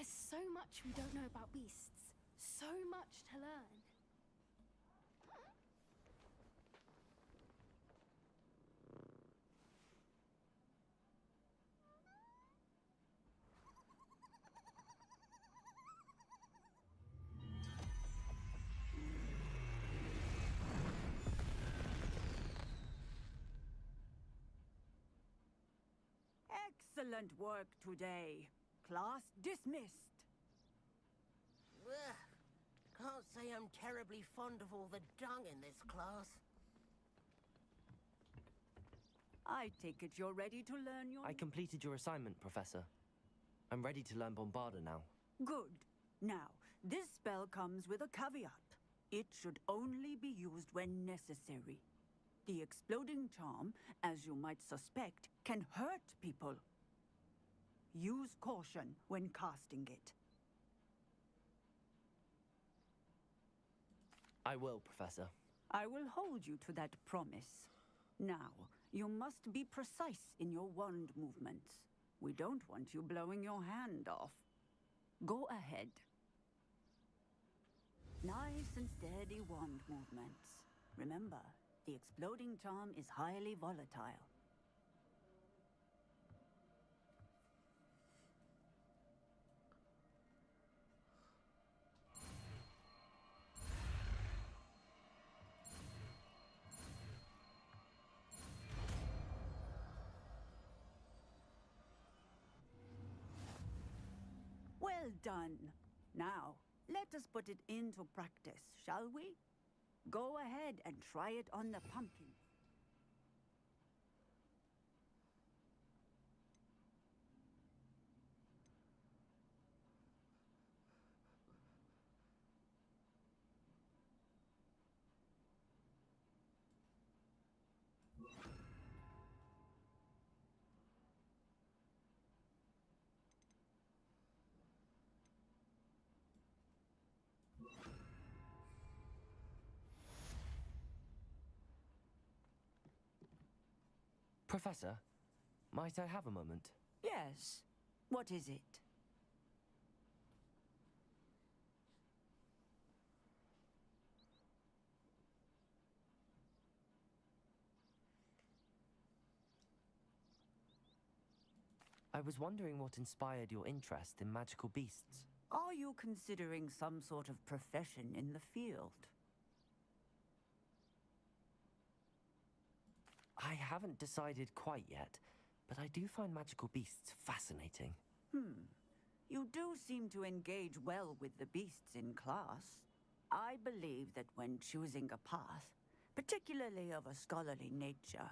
There's so much we don't know about beasts. So much to learn. Excellent work today. Class dismissed. Ugh. Can't say I'm terribly fond of all the dung in this class. I take it you're ready to learn your... I completed your assignment, Professor. I'm ready to learn Bombarda now. Good. Now, this spell comes with a caveat. It should only be used when necessary. The exploding charm, as you might suspect, can hurt people. Use caution when casting it. I will, Professor. I will hold you to that promise. Now, you must be precise in your wand movements. We don't want you blowing your hand off. Go ahead. Nice and steady wand movements. Remember, the exploding charm is highly volatile. Well done. Now, let us put it into practice, shall we? Go ahead and try it on the pumpkin. Professor, might I have a moment? Yes. What is it? I was wondering what inspired your interest in magical beasts. Are you considering some sort of profession in the field? I haven't decided quite yet, but I do find magical beasts fascinating. You do seem to engage well with the beasts in class. I believe that when choosing a path, particularly of a scholarly nature,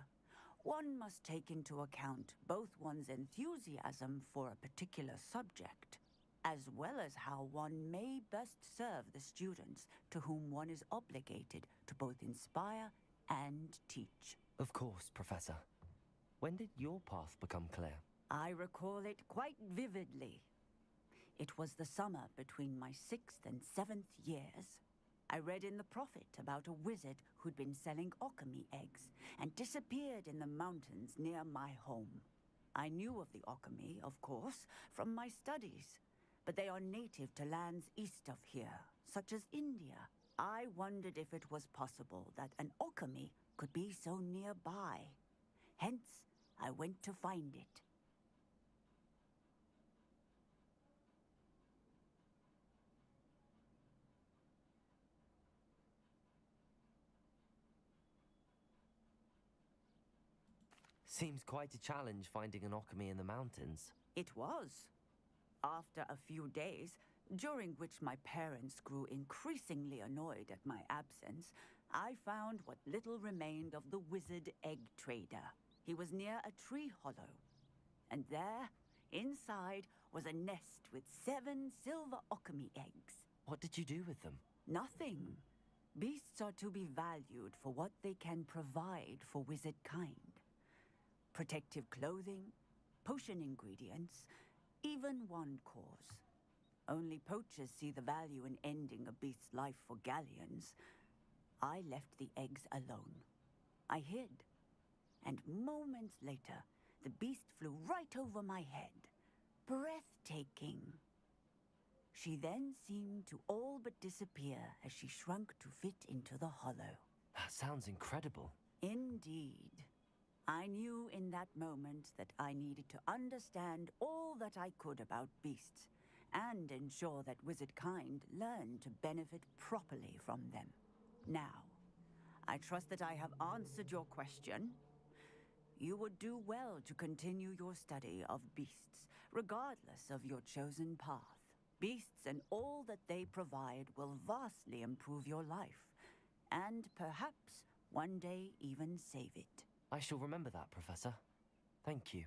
one must take into account both one's enthusiasm for a particular subject, as well as how one may best serve the students to whom one is obligated to both inspire and teach. Of course, Professor. When did your path become clear? I recall it quite vividly. It was the summer between my 6th and 7th years. I read in the Prophet about a wizard who'd been selling alchemy eggs and disappeared in the mountains near my home. I knew of the alchemy, of course, from my studies, but they are native to lands east of here, such as India. I wondered if it was possible that an alchemy could be so nearby. Hence, I went to find it. Seems quite a challenge finding an alchemy in the mountains. It was. After a few days, during which my parents grew increasingly annoyed at my absence, I found what little remained of the wizard egg trader. He was near a tree hollow. And there, inside, was a nest with 7 silver alchemy eggs. What did you do with them? Nothing. Beasts are to be valued for what they can provide for wizard kind. Protective clothing, potion ingredients, even wand cores. Only poachers see the value in ending a beast's life for galleons. I left the eggs alone. I hid. And moments later, the beast flew right over my head. Breathtaking. She then seemed to all but disappear as she shrunk to fit into the hollow. That sounds incredible. Indeed. I knew in that moment that I needed to understand all that I could about beasts and ensure that wizard kind learned to benefit properly from them. Now, I trust that I have answered your question. You would do well to continue your study of beasts, regardless of your chosen path. Beasts and all that they provide will vastly improve your life, and perhaps one day even save it. I shall remember that, Professor. Thank you.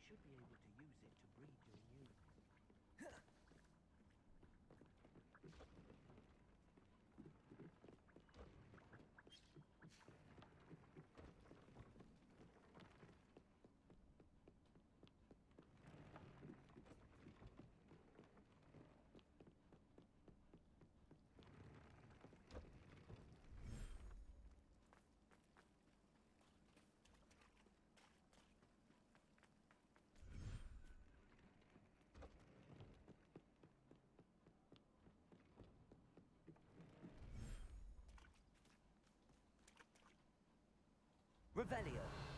Should be able to use it to breed your new... Revelio.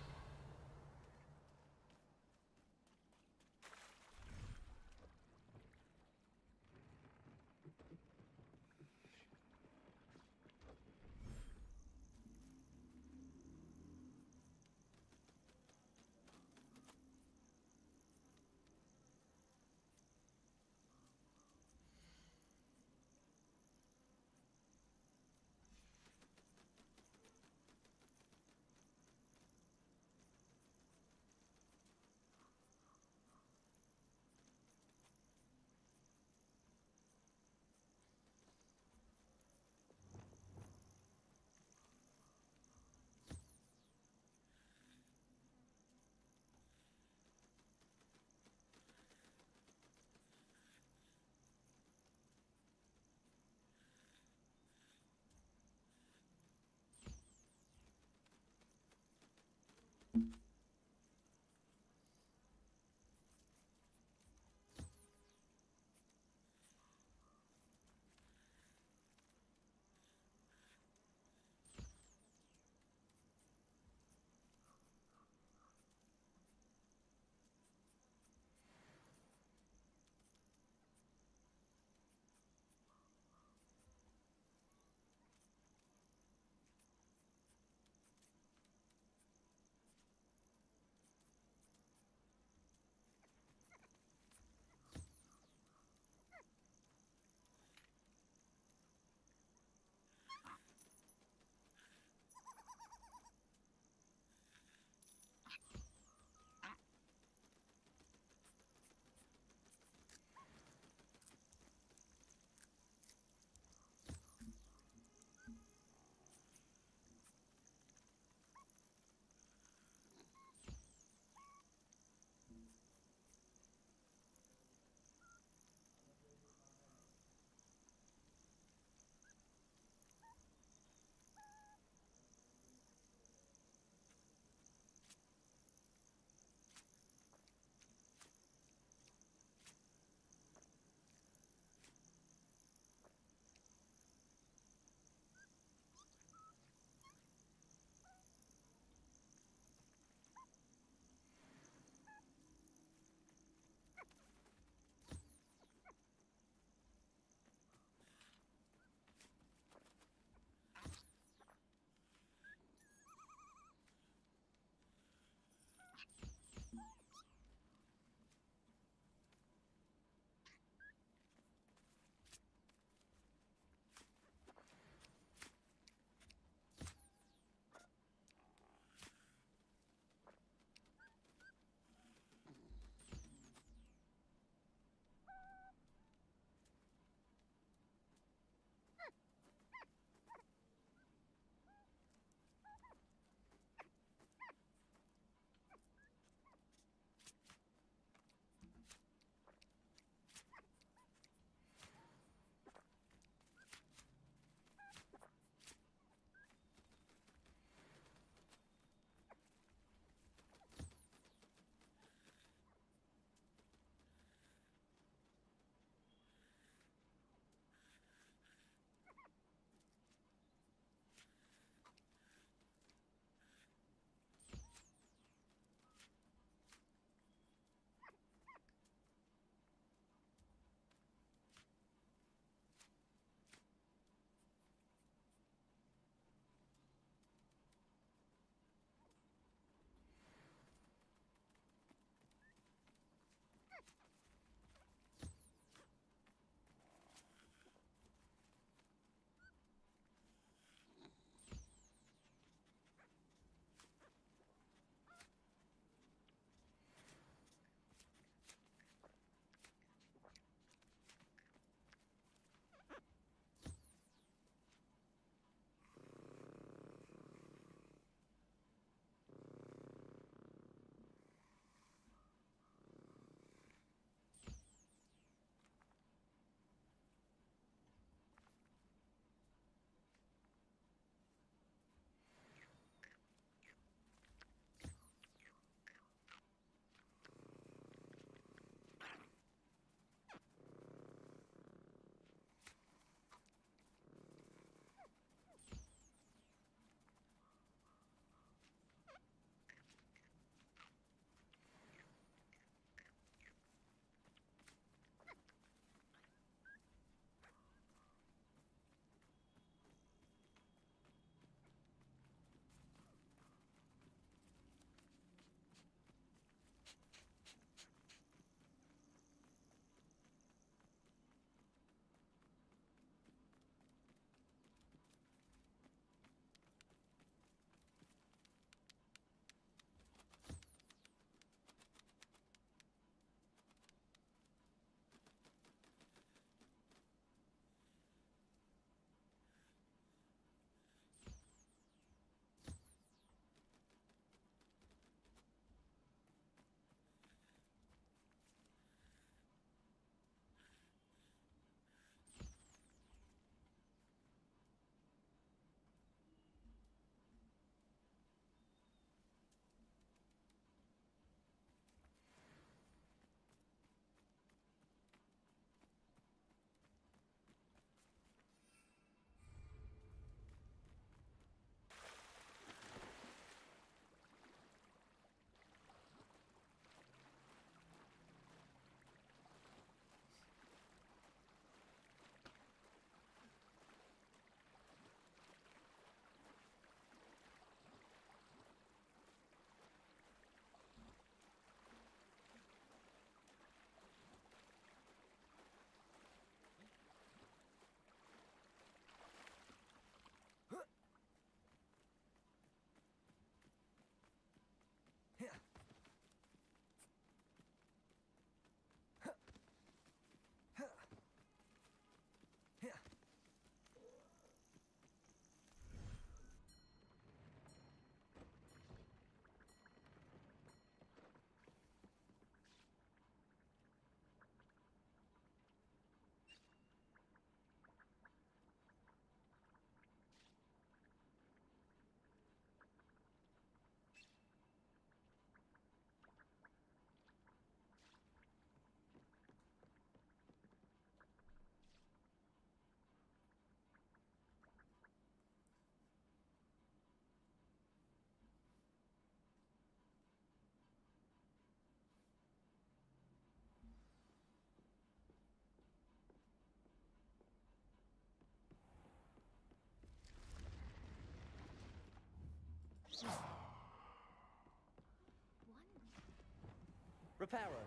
Reparo.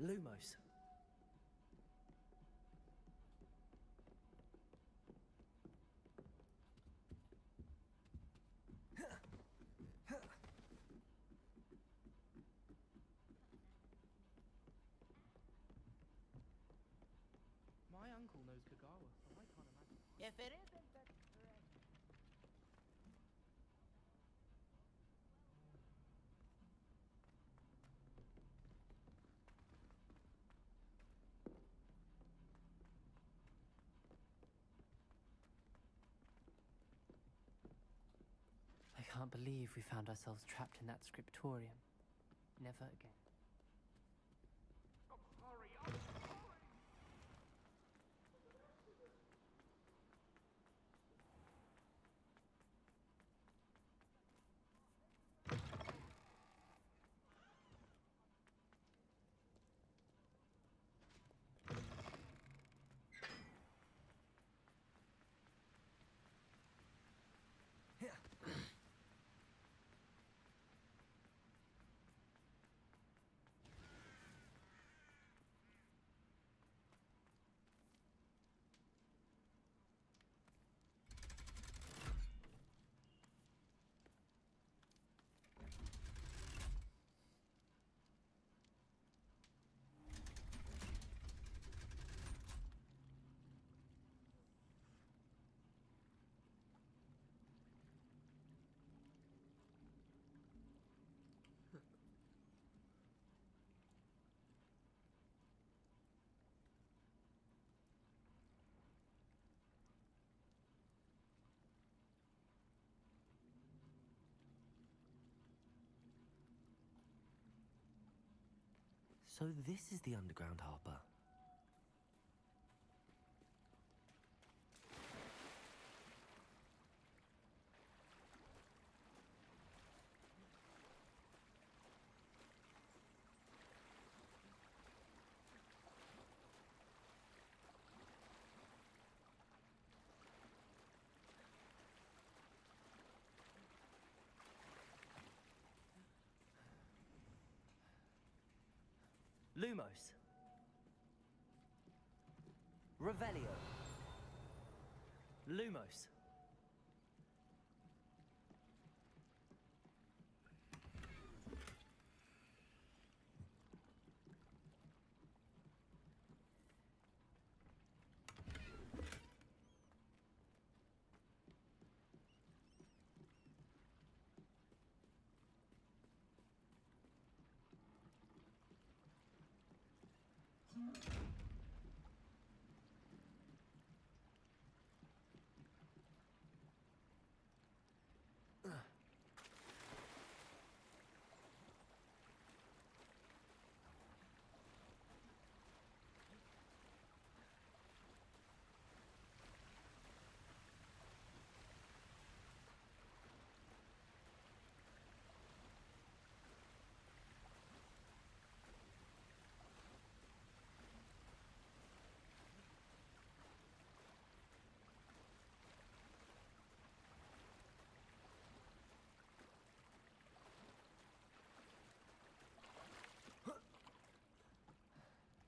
Lumos. My uncle knows Kagawa, so I can't imagine. If it isn't the trick. I can't believe we found ourselves trapped in that scriptorium. Never again. So this is the underground harbor. Lumos. Revelio. Lumos.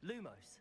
Lumos.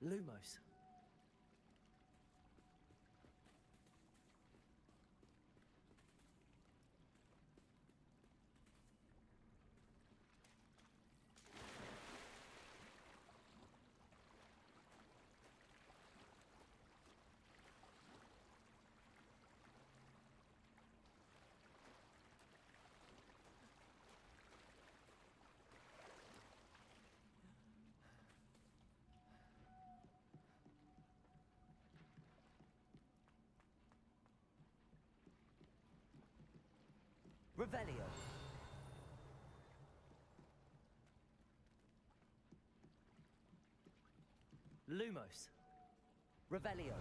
Lumos. Revelio. Lumos. Revelio.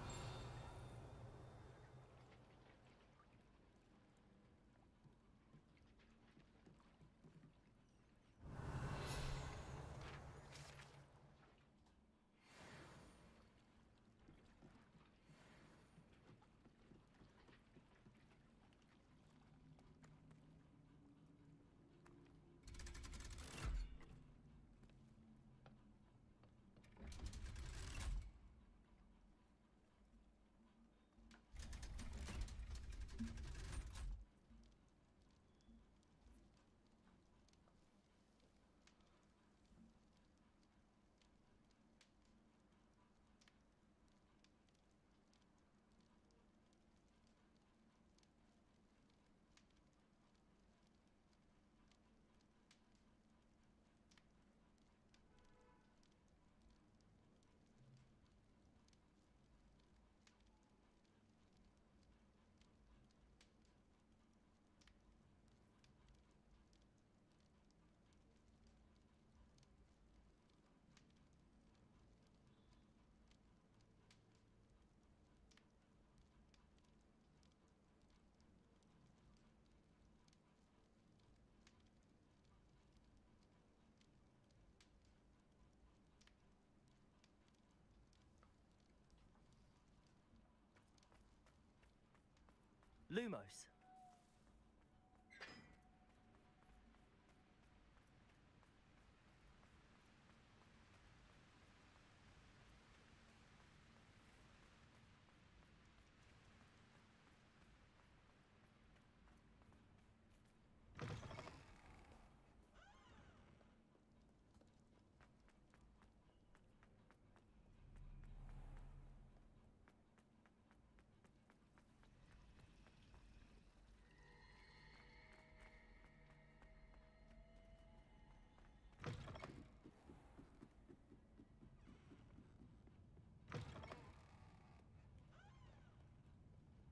Lumos.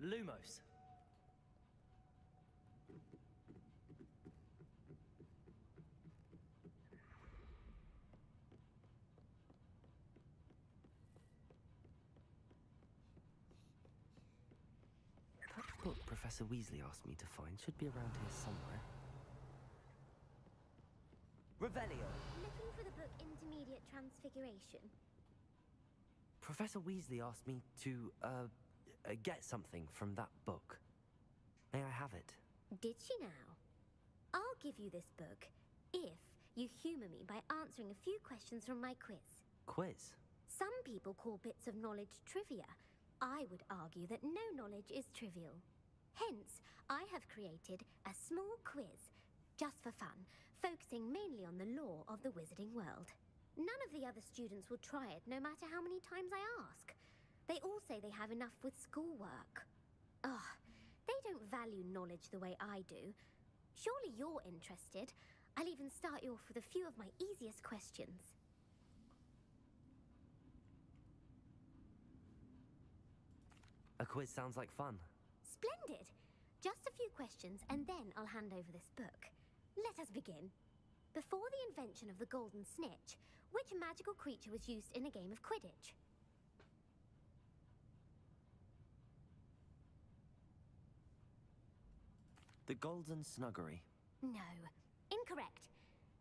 Lumos. That book Professor Weasley asked me to find should be around here somewhere. Revelio. Looking for the book Intermediate Transfiguration. Professor Weasley asked me to, get something from that book. May I have it? Did she now? I'll give you this book if you humour me by answering a few questions from my quiz. Quiz? Some people call bits of knowledge trivia. I would argue that no knowledge is trivial. Hence, I have created a small quiz, just for fun, focusing mainly on the lore of the wizarding world. None of the other students will try it, no matter how many times I ask. They all say they have enough with schoolwork. Ugh, they don't value knowledge the way I do. Surely you're interested. I'll even start you off with a few of my easiest questions. A quiz sounds like fun. Splendid! Just a few questions, and then I'll hand over this book. Let us begin. Before the invention of the golden snitch, which magical creature was used in a game of Quidditch? The Golden Snuggery. No, incorrect.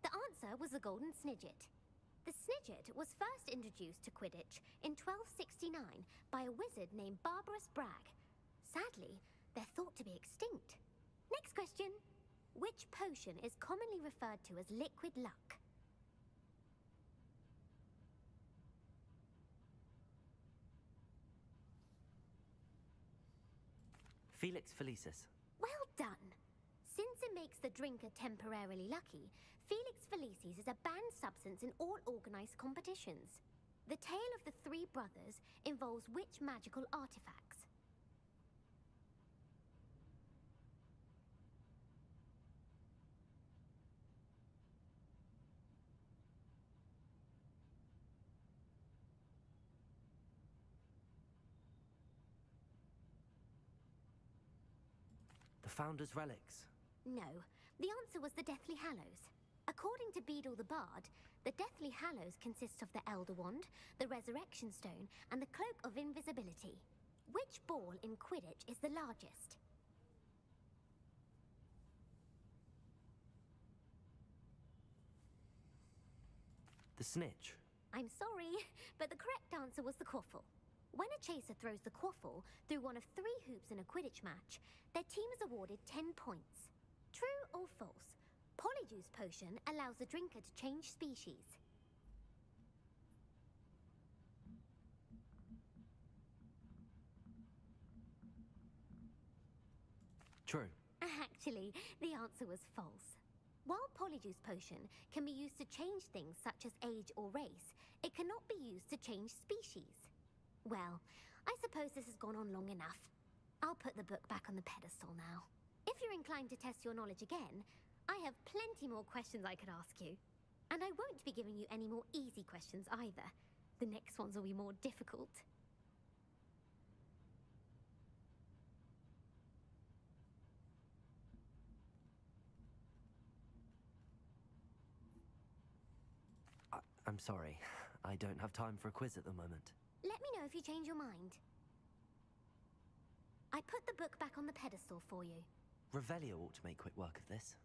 The answer was the golden snidget. The snidget was first introduced to Quidditch in 1269 by a wizard named Barbarous Bragg. Sadly, they're thought to be extinct. Next question. Which potion is commonly referred to as liquid luck? Felix Felicis. Well done. Since it makes the drinker temporarily lucky, Felix Felicis is a banned substance in all organized competitions. The tale of the three brothers involves which magical artifacts? The Founder's Relics. No, the answer was the Deathly Hallows. According to Beadle the Bard, the Deathly Hallows consist of the Elder Wand, the Resurrection Stone, and the Cloak of Invisibility. Which ball in Quidditch is the largest? The snitch. I'm sorry, but the correct answer was the quaffle. When a chaser throws the quaffle through one of 3 hoops in a Quidditch match, their team is awarded 10 points. True or false? Polyjuice Potion allows the drinker to change species. True. Actually, the answer was false. While Polyjuice Potion can be used to change things such as age or race, it cannot be used to change species. Well, I suppose this has gone on long enough. I'll put the book back on the pedestal now. If you're inclined to test your knowledge again, I have plenty more questions I could ask you. And I won't be giving you any more easy questions either. The next ones will be more difficult. I'm sorry. I don't have time for a quiz at the moment. Let me know if you change your mind. I put the book back on the pedestal for you. Revelio ought to make quick work of this.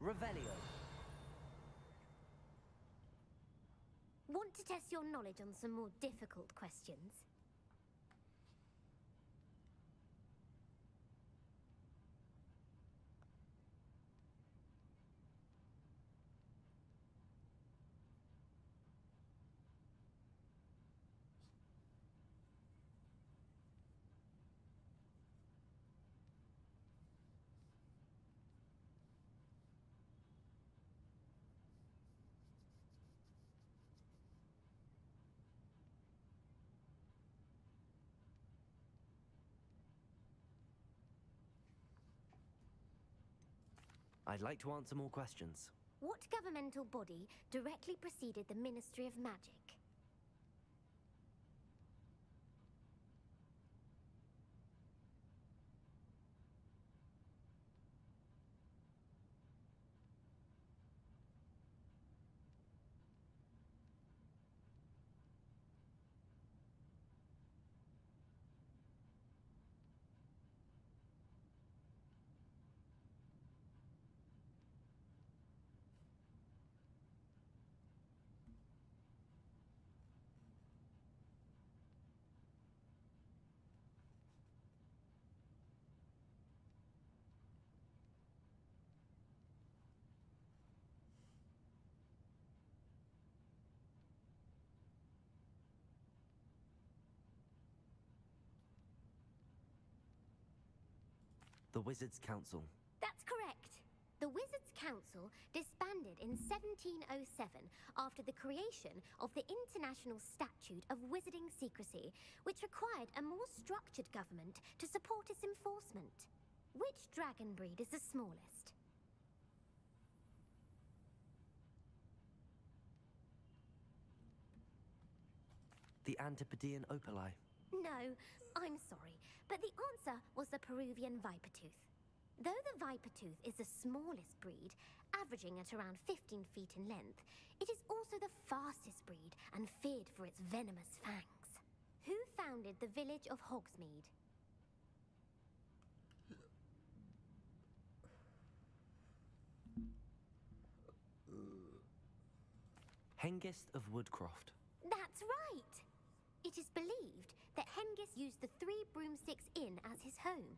Revelio. Want to test your knowledge on some more difficult questions? I'd like to answer more questions. What governmental body directly preceded the Ministry of Magic? The Wizards' Council. That's correct. The Wizards' Council disbanded in 1707 after the creation of the International Statute of Wizarding Secrecy, which required a more structured government to support its enforcement. Which dragon breed is the smallest? The Antipodean Opali. No, I'm sorry, but the answer was the Peruvian Vipertooth. Though the Vipertooth is the smallest breed, averaging at around 15 feet in length, it is also the fastest breed and feared for its venomous fangs. Who founded the village of Hogsmeade? Hengist of Woodcroft. That's right! It is believed that Hengist used the 3 Broomsticks Inn as his home.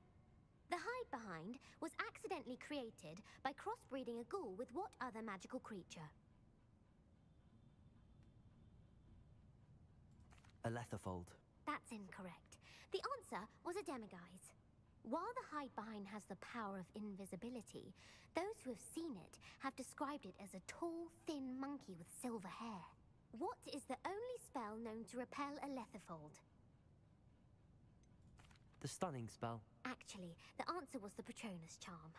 The hide-behind was accidentally created by crossbreeding a ghoul with what other magical creature? A Letherfold. That's incorrect. The answer was a demiguise. While the hide-behind has the power of invisibility, those who have seen it have described it as a tall, thin monkey with silver hair. What is the only spell known to repel a letherfold? The stunning spell. Actually, the answer was the Patronus charm.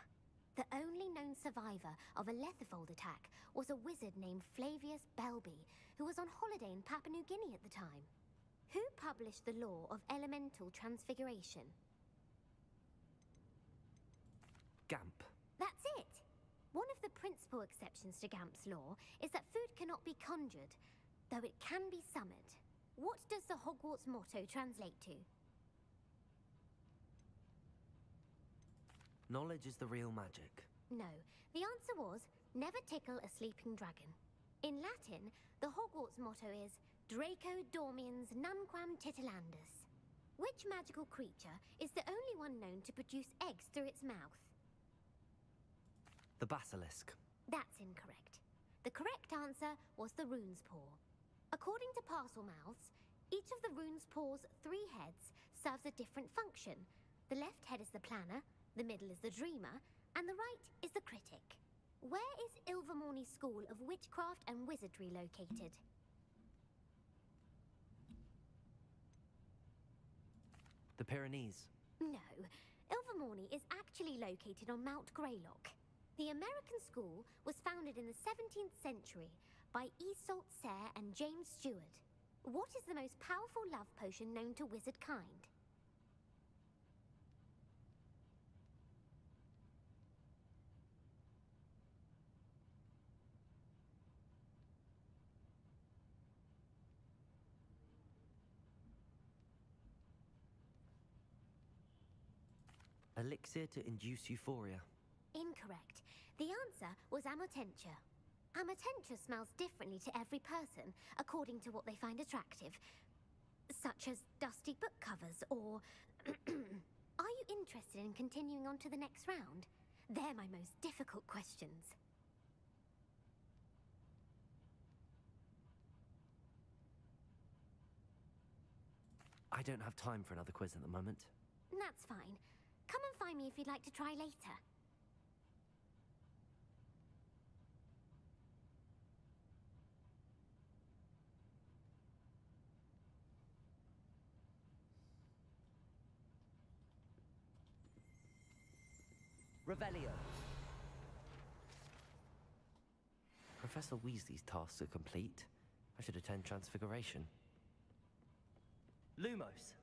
The only known survivor of a letherfold attack was a wizard named Flavius Belby, who was on holiday in Papua New Guinea at the time. Who published the law of elemental transfiguration? Gamp. That's it! One of the principal exceptions to Gamp's law is that food cannot be conjured, though it can be summoned. What does the Hogwarts motto translate to? Knowledge is the real magic. No, the answer was, never tickle a sleeping dragon. In Latin, the Hogwarts motto is Draco dormiens nunquam titilandus. Which magical creature is the only one known to produce eggs through its mouth? The basilisk. That's incorrect. The correct answer was the rune's paw. According to Parselmouths, each of the rune's paw's 3 heads serves a different function. The left head is the planner, the middle is the dreamer, and the right is the critic. Where is Ilvermorny School of Witchcraft and Wizardry located? The Pyrenees. No, Ilvermorny is actually located on Mount Greylock. The American school was founded in the 17th century by Iseult Sayre and James Stewart. What is the most powerful love potion known to wizard kind? Elixir to induce euphoria. Incorrect. The answer was Amotentia. Amotentia smells differently to every person, according to what they find attractive. Such as dusty book covers, or... Are you interested in continuing on to the next round? They're my most difficult questions. I don't have time for another quiz at the moment. That's fine. Come and find me if you'd like to try later. Revelio. Professor Weasley's tasks are complete. I should attend Transfiguration. Lumos.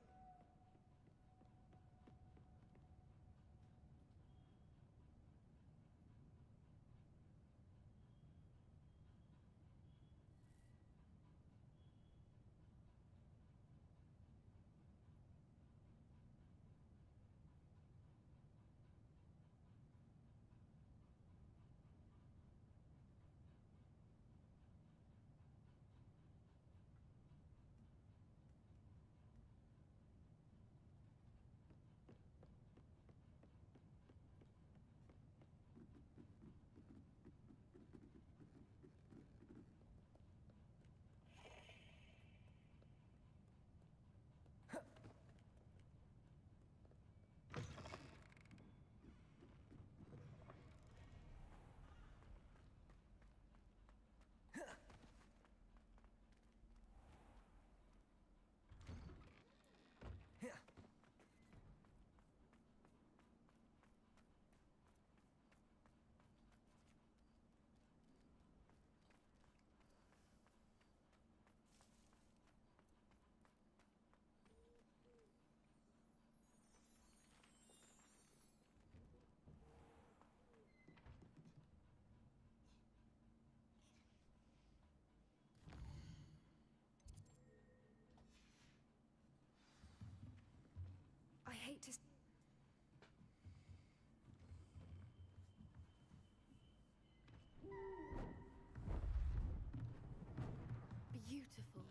I hate to... Beautiful.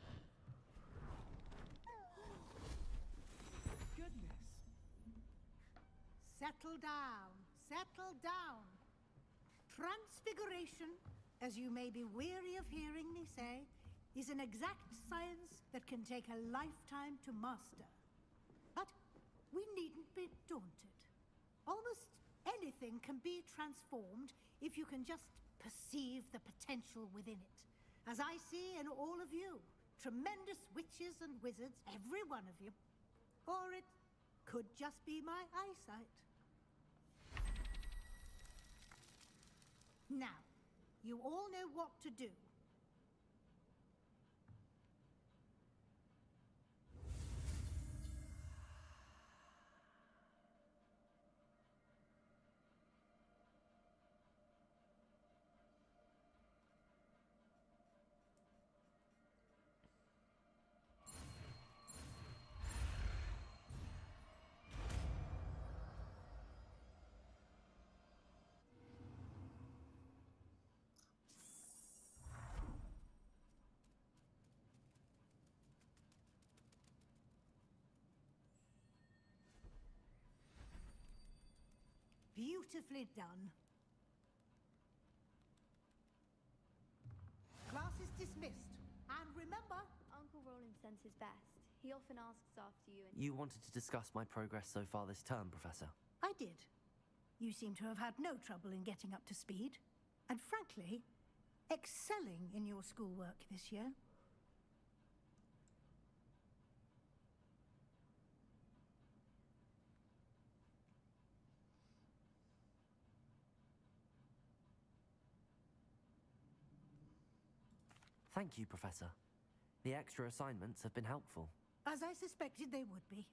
Goodness. Settle down. Settle down. Transfiguration, as you may be weary of hearing me say, is an exact science that can take a lifetime to master. But we needn't be daunted. Almost anything can be transformed if you can just perceive the potential within it. As I see in all of you, tremendous witches and wizards, every one of you. Or it could just be my eyesight. Now, you all know what to do. Beautifully done. Class is dismissed. And remember... Uncle Roland sends his best. He often asks after you and... You wanted to discuss my progress so far this term, Professor. I did. You seem to have had no trouble in getting up to speed. And frankly, excelling in your schoolwork this year. Thank you, Professor. The extra assignments have been helpful. As I suspected they would be.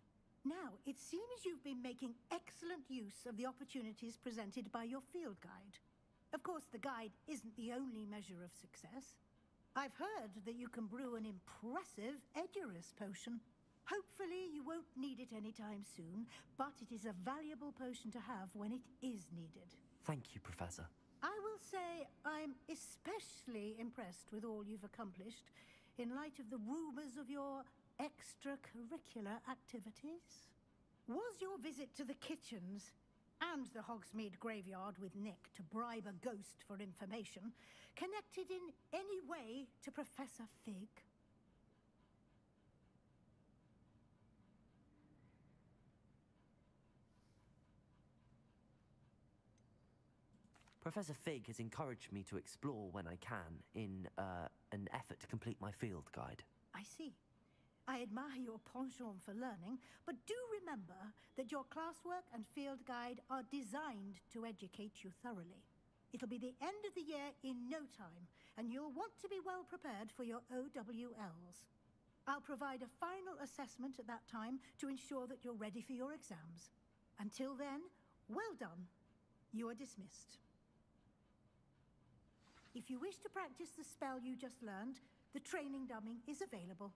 Now, it seems you've been making excellent use of the opportunities presented by your field guide. Of course, the guide isn't the only measure of success. I've heard that you can brew an impressive Edurus potion. Hopefully, you won't need it anytime soon, but it is a valuable potion to have when it is needed. Thank you, Professor. I will say I'm especially impressed with all you've accomplished in light of the rumors of your extracurricular activities. Was your visit to the kitchens and the Hogsmeade graveyard with Nick to bribe a ghost for information connected in any way to Professor Fig? Professor Fig has encouraged me to explore when I can in an effort to complete my field guide. I see. I admire your penchant for learning, but do remember that your classwork and field guide are designed to educate you thoroughly. It'll be the end of the year in no time, and you'll want to be well prepared for your OWLs. I'll provide a final assessment at that time to ensure that you're ready for your exams. Until then, well done. You are dismissed. If you wish to practice the spell you just learned, the training dummy is available.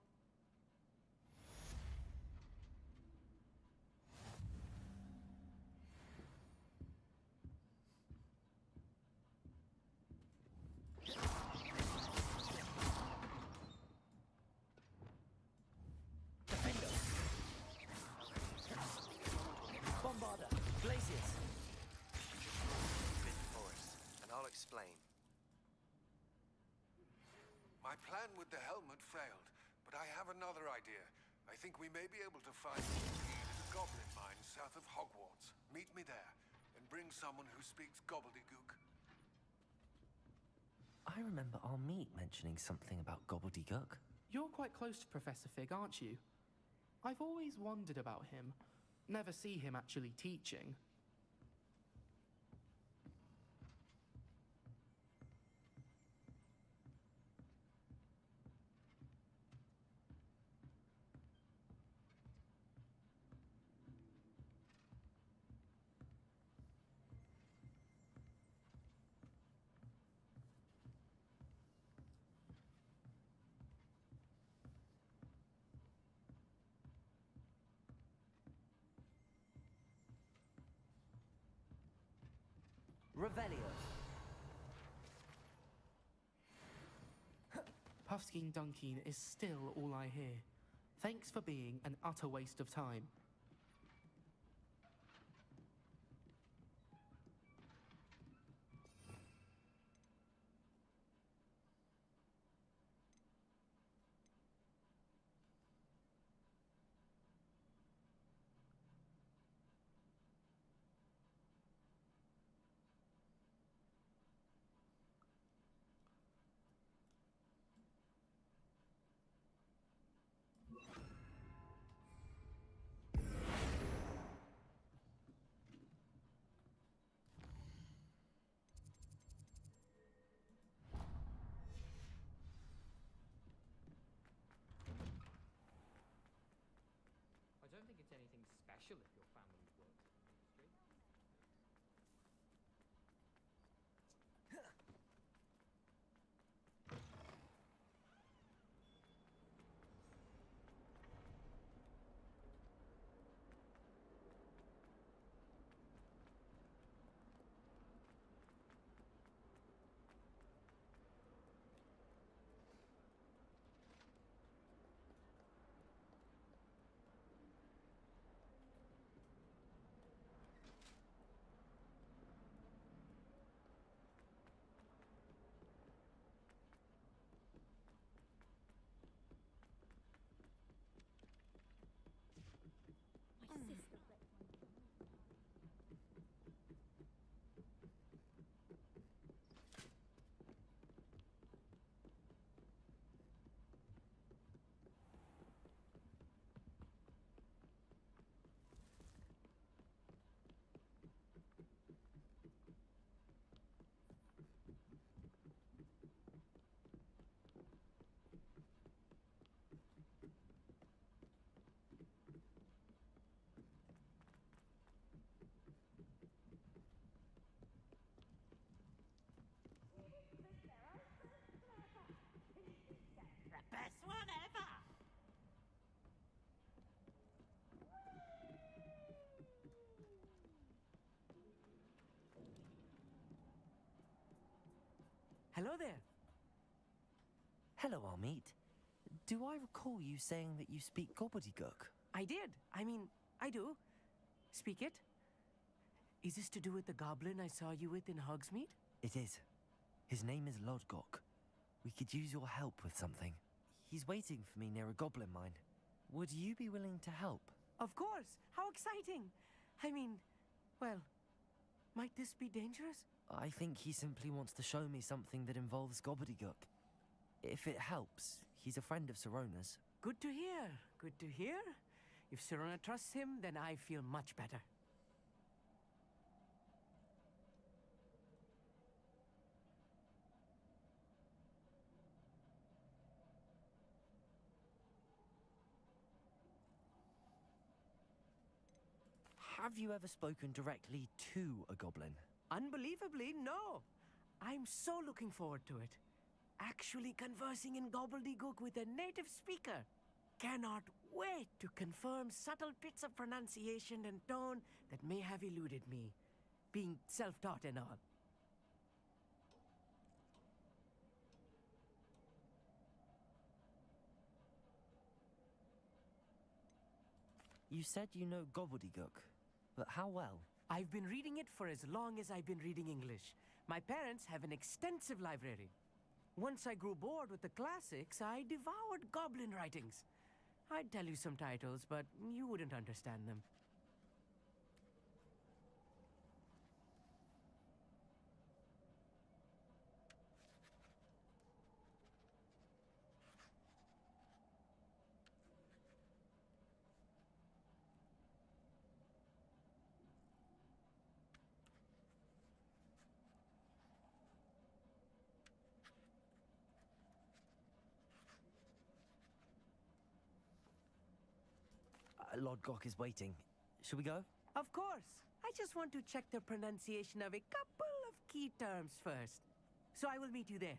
Bombarder! Glaciers! Bit for us, and I'll explain. My plan with the helmet failed, but I have another idea. I think we may be able to find a goblin mine south of Hogwarts. Meet me there, and bring someone who speaks gobbledygook. I remember our meet mentioning something about gobbledygook. You're quite close to Professor Fig, aren't you? I've always wondered about him. Never see him actually teaching. Revelio. Puffskein Dunkeen is still all I hear. Thanks for being an utter waste of time. special if your family's worked in the industry. My sister. The best one ever! Hello there. Hello, Armeet. Do I recall you saying that you speak gobbledygook? I did. I mean, I do. Speak it. Is this to do with the goblin I saw you with in Hogsmeade? It is. His name is Lodgok. We could use your help with something. He's waiting for me near a goblin mine. Would you be willing to help? Of course. How exciting. I mean, well, might this be dangerous? I think he simply wants to show me something that involves gobbledygook. If it helps, he's a friend of Sirona's. Good to hear. Good to hear. If Sirona trusts him, then I feel much better. Have you ever spoken directly to a goblin? Unbelievably, no. I'm so looking forward to it. Actually conversing in gobbledygook with a native speaker. Cannot wait to confirm subtle bits of pronunciation and tone that may have eluded me, being self-taught and all. You said you know gobbledygook, but how well? I've been reading it for as long as I've been reading English. My parents have an extensive library. Once I grew bored with the classics, I devoured goblin writings. I'd tell you some titles, but you wouldn't understand them. Lodgok is waiting. Shall we go? Of course. I just want to check the pronunciation of a couple of key terms first. So I will meet you there.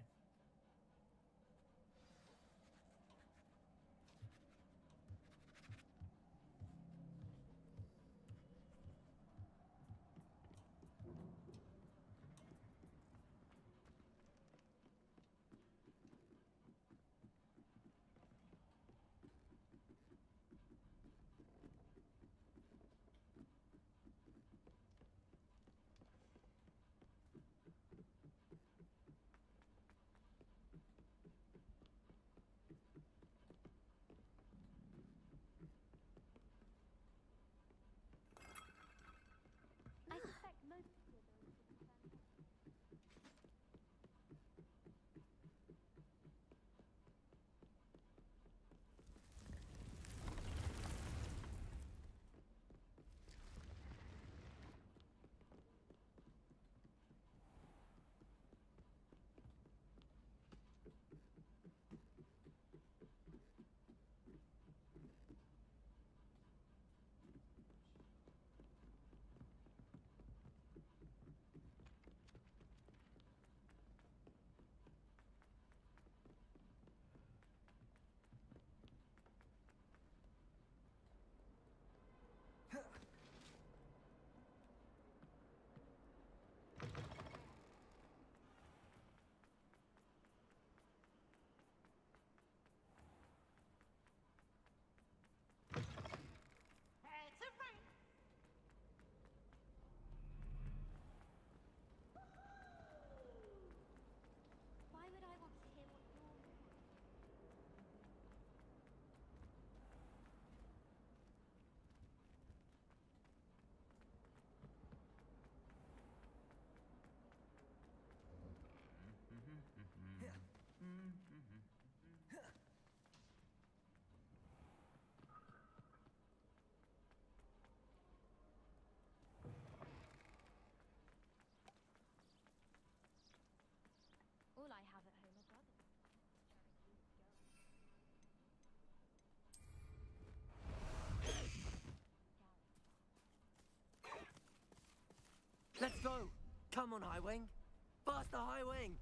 Let's go! Come on, High Wing! Faster, High Wing!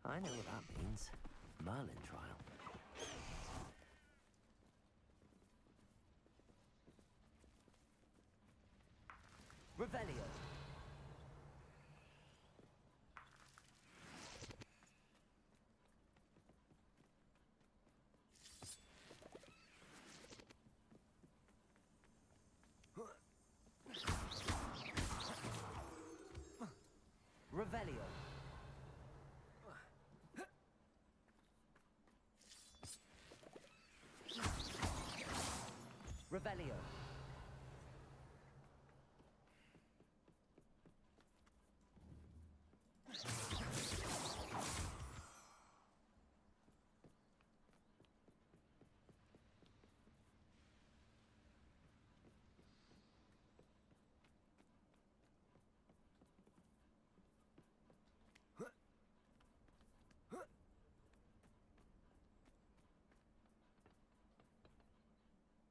I know what that means. Merlin trial. Revelio. Revelio. Revelio.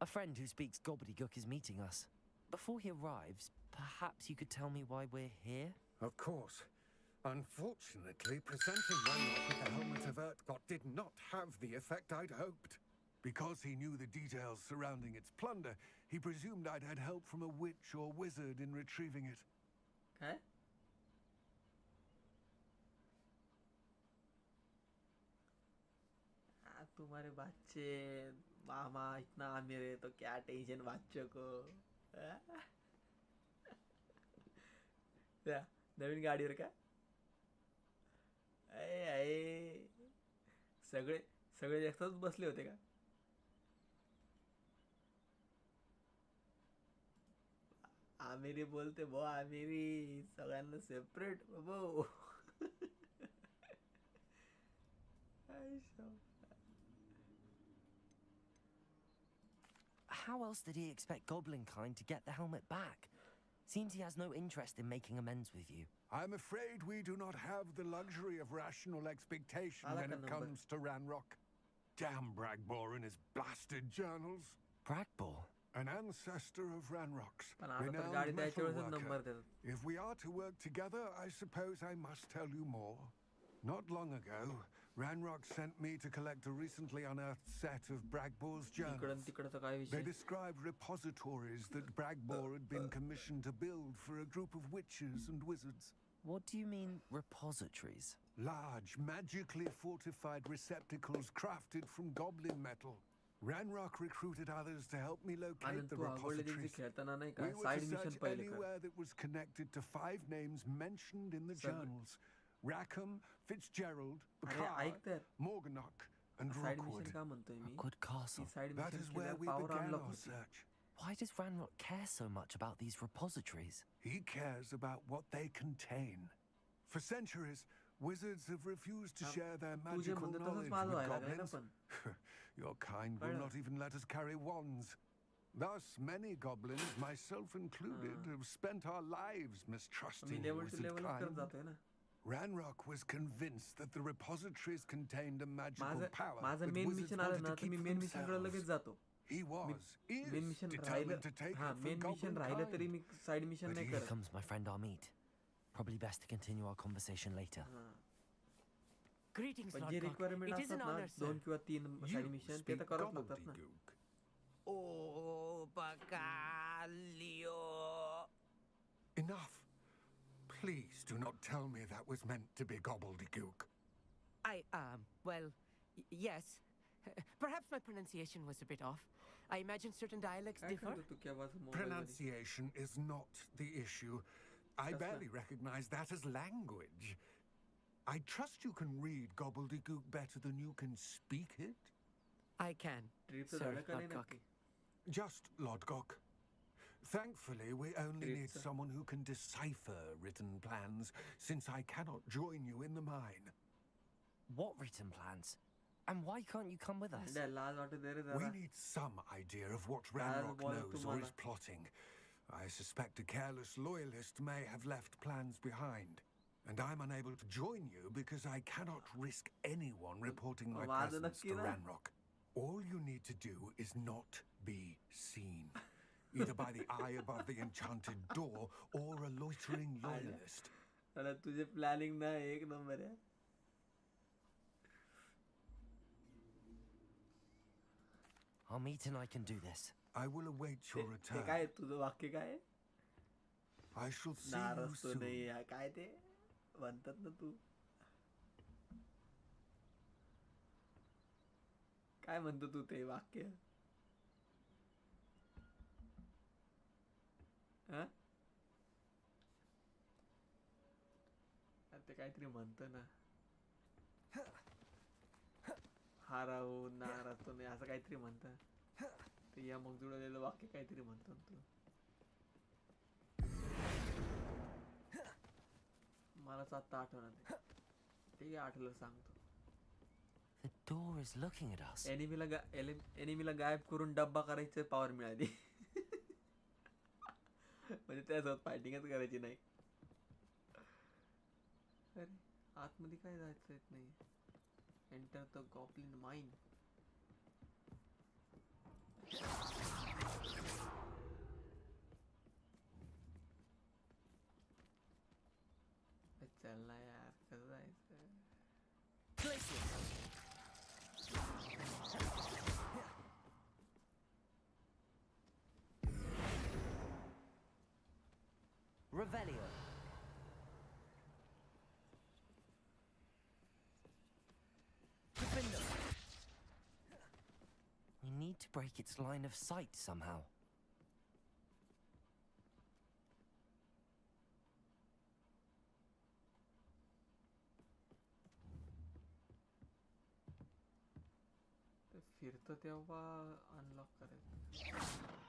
A friend who speaks gobbledygook is meeting us. Before he arrives, perhaps you could tell me why we're here? Of course. Unfortunately, presenting Ranrock with the Helmet of Urtkot did not have the effect I'd hoped. Because he knew the details surrounding its plunder, he presumed I'd had help from a witch or wizard in retrieving it. Okay. तुम्हारे बच्चे मामा इतना अमीर है तो क्या tension बच्चों को या नवीन गाडीवर का सगळे सगळे एकसाथच बसले होते का आमिरी बोलते भो आमिरी सगळ्यांना separate Babu How else did he expect Goblinkind to get the helmet back? Seems he has no interest in making amends with you. I'm afraid we do not have the luxury of rational expectation when it comes to Ranrock. Damn Bragbor and his blasted journals. Bragbor? An ancestor of Ranrock's, renowned metal worker. If we are to work together, I suppose I must tell you more. Not long ago, Ranrock sent me to collect a recently unearthed set of Bragbor's journals. They described repositories that Bragbor had been commissioned to build for a group of witches and wizards. What do you mean, repositories? Large, magically fortified receptacles crafted from goblin metal. Ranrock recruited others to help me locate the repositories. We were to search anywhere that was connected to 5 names mentioned in the journals. Rackham, Fitzgerald, Picard, Morganach, and side Rookwood. Mission का म्हणतोय मी Good castle. ती side That mission is where केल्यावर we power began unlock our होते search. Why does Ranrock care so much about these repositories? He cares about what they contain. For centuries, wizards have refused to share their तुझे magical म्हणतो तसंच knowledge माझं with व्हायला लागलंय ना goblins. पण Your kind will कळलं? not even let us carry wands. Thus, many goblins, myself included, have spent our lives मी mistrusting लेवल टू wizard लेवलच करत kind. जातोय ना Ranrock was convinced that the repositories contained a magical माझं power माझं that main wizards mission आलं wanted ना to तर keep me for main mission कडे लगेच themselves. जातो He was, main is mission determined to take हा it for main mission goblin राहिलं kind. तरी मी साइड मिशन But नाही he Here करत comes my friend Amit. Probably best to continue our conversation later. Greetings, पण Lord J Cock. Requirement It is असतात an ना honor, sir. 2 किंवा 3 side You mission ते speak तर करावं लागतात ना gobbledygook. Oh, Bacalio. Enough. Please do not tell me that was meant to be gobbledygook. Well, yes. Perhaps my pronunciation was a bit off. I imagine certain dialects काय differ. करतो तू केव्हाच mobile Pronunciation is not the issue. I barely recognize that as language. I trust you can read gobbledygook better than you can speak it. I can, trip sir, झालं का नाही Lord Cock. नक्की Just Lodgok. Thankfully, we only need sir. someone who can decipher written plans, since I cannot join you in the mine. What written plans? And why can't you come with us? अंड्या लाज वाटू दे रे We जरा need some idea of what As Ranrock well knows or तुम्हाला. is plotting. I suspect a careless loyalist may have left plans behind. And I'm unable to join you because I cannot risk anyone reporting my माझं presence नक्की to ना? Ranrock. All you need to do is not be seen. Either by the eye above the enchanted door or a loitering loyalist. अरे तुझे planning ना एक number आहे Amit and I can do this. I will await your ते return. काय तुझं वाक्य काय आहे? I shall see you नाराज तो soon. नाही आहे. काय ते म्हणतात ना तू काय म्हणतो तू ते वाक्य हा ते काहीतरी म्हणतो ना हारावू नाराज तो नाही असं काहीतरी म्हणतं ते या मग जुळलेलं वाक्य काहीतरी म्हणतो ना तू मलाच आता आठवणार ते आठवलं सांगतो The door is looking at us. एनिमीला गायब करून डब्बा करायचं पॉवर मिळाली म्हणजे त्यासोबत फायटिंगच करायची नाही अरे आतमध्ये काय जायचं येत नाही एंटर द गॉब्लिन माइन चल ना यार कसं जायचं Revelio. We need to break its line of sight somehow. ते फिरतं तेव्हा अनलॉक करायचं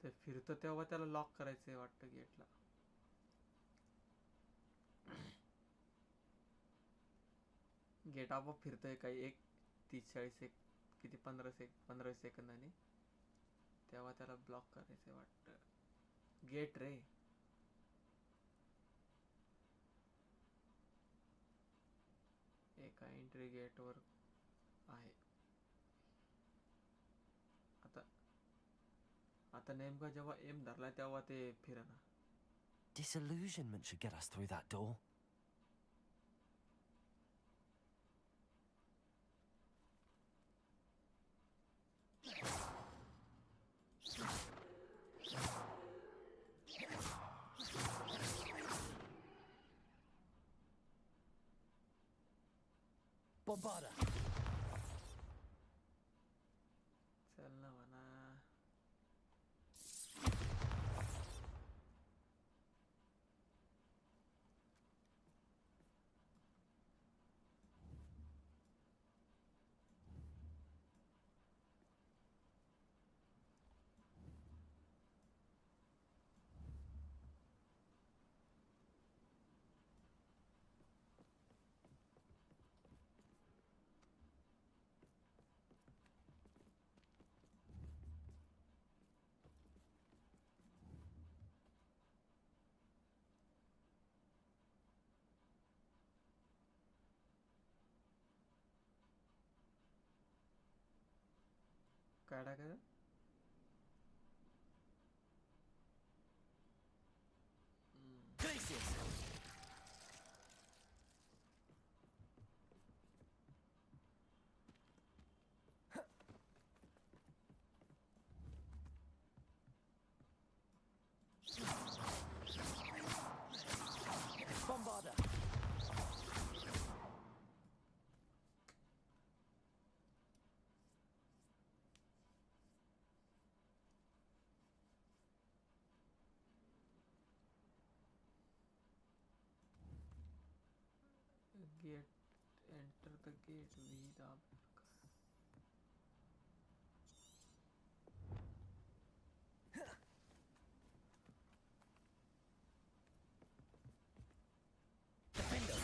ते फिरतं तेव्हा त्याला लॉक करायचंय वाटतं गेटला गेट आपोआप फिरतंय काही 30-40 किती 15 सेकंदाने तेव्हा त्याला ब्लॉक करायचंय वाटतं गेट रे एका एंट्री गेटवर आहे आता नेमका जेव्हा एम धरला तेव्हा ते फिरना Disillusionment should get us through that door. Bombarda. चल ना म्हणा. काय टाकायचं? Glaciers. Bombarda. Gate, enter the gate. V दाब. Defender.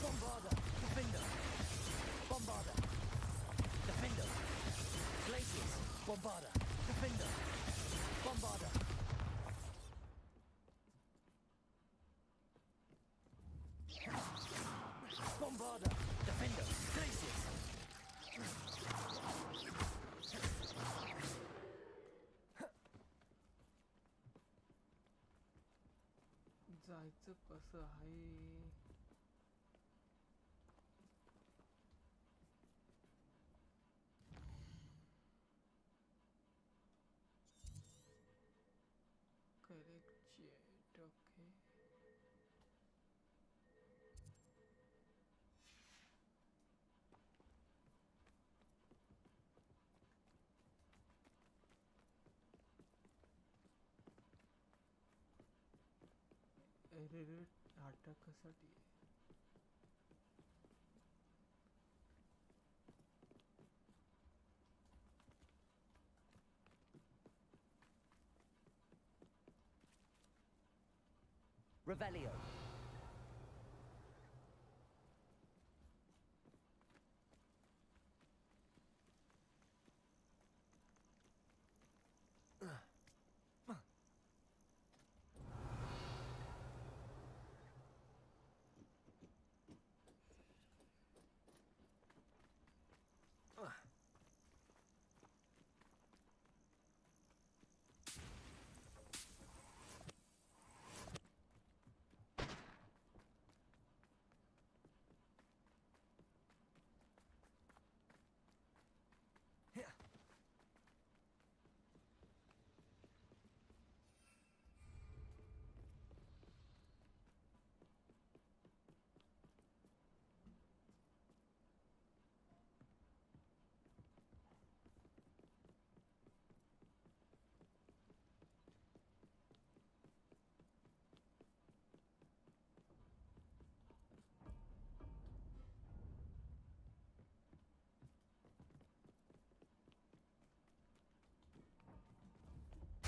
Bombarda. Defender. Bombarda. Defender. Glaciers. Bombarda. Defender. Bombarda. Bombarda. Defender. Glaciers. जायचं कसं आहे? Correct jet, okay. अरे अटॅकसाठी Revelio.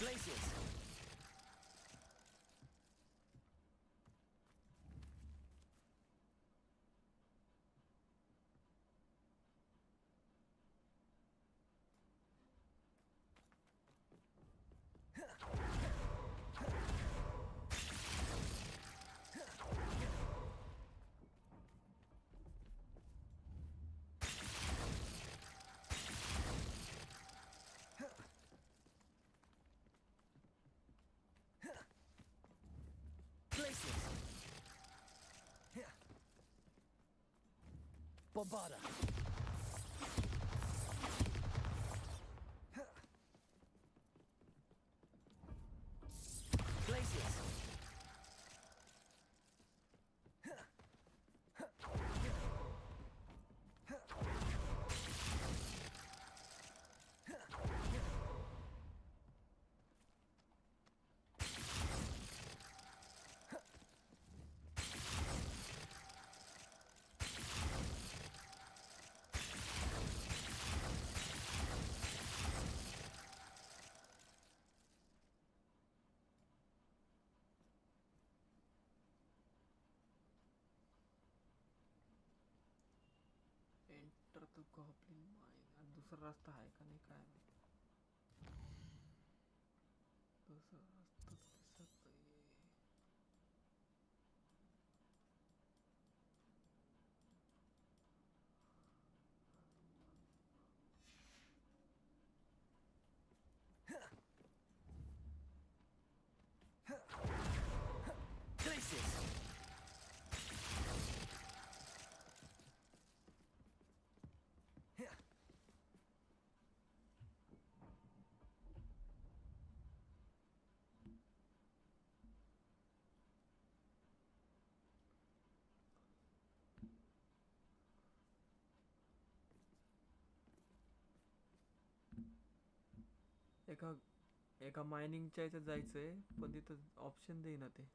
Glaciers. Bombarda. Glaciers. Goblin mine दूसरा रास्ता आहे का नाही काय माहित. दूसरा रास्ता दिसत नाहीये. एका मायनिंगच्या याच्यात जायचंय पण तिथं ऑप्शन देईना ते.